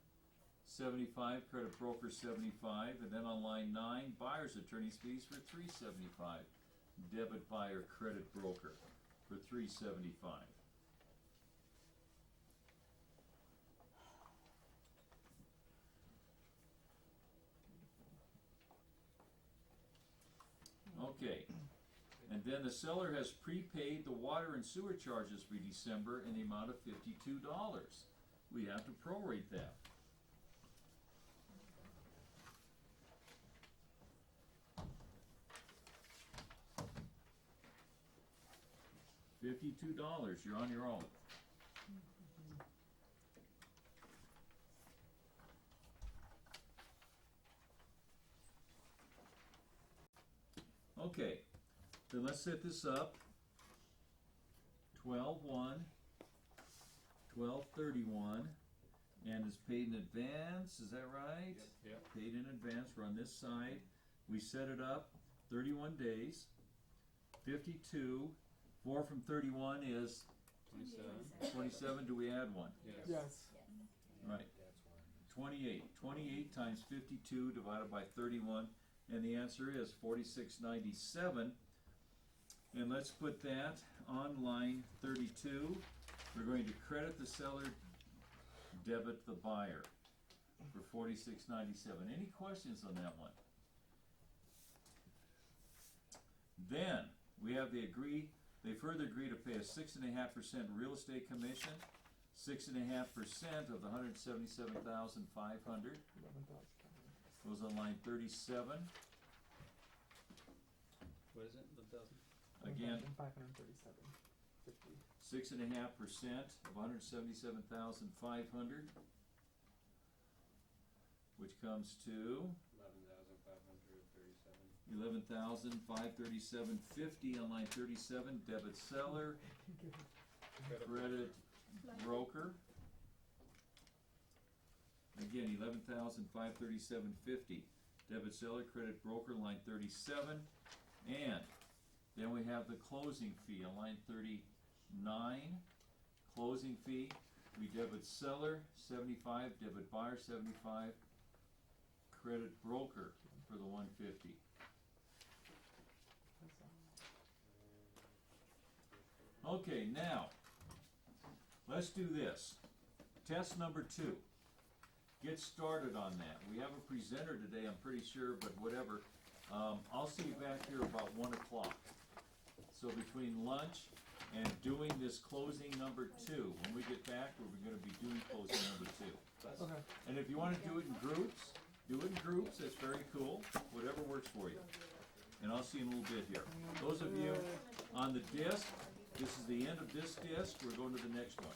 75, credit broker 75, and then on line 9, buyer's attorney's fees for $375. Debit buyer, credit broker for $375. Okay, and then the seller has prepaid the water and sewer charges for December in the amount of $52. We have to prorate that. $52, you're on your own. Okay, then let's set this up. 12/1, 12/31, and it's paid in advance, is that right? Yep. Paid in advance, we're on this side. We set it up 31 days. 52, 4 from 31 is 27. Do we add one? Yes. Right. 28. 28 times 52 divided by 31, and the answer is 46.97. And let's put that on line 32. We're going to credit the seller, debit the buyer for 46.97. Any questions on that one? Then we have they further agree to pay a 6.5% real estate commission, 6.5% of the $177,500. Goes on line 37. What is it? 1,000? Again, 537.50. 6.5% of $177,500, which comes to 11,537.50 on line 37. Debit seller, credit broker. Again, 11,537.50. Debit seller, credit broker, line 37. And then we have the closing fee on line 39. Closing fee, we debit seller 75, debit buyer 75, credit broker for the 150. Okay, now let's do this. Test number 2. Get started on that. We have a presenter today, I'm pretty sure, but whatever. I'll see you back here about 1 o'clock. So between lunch and doing this closing number 2, when we get back, we're gonna be doing closing number 2. Okay. And if you wanna do it in groups, that's very cool, whatever works for you. And I'll see you in a little bit here. Those of you on the disc, this is the end of this disc, we're going to the next one.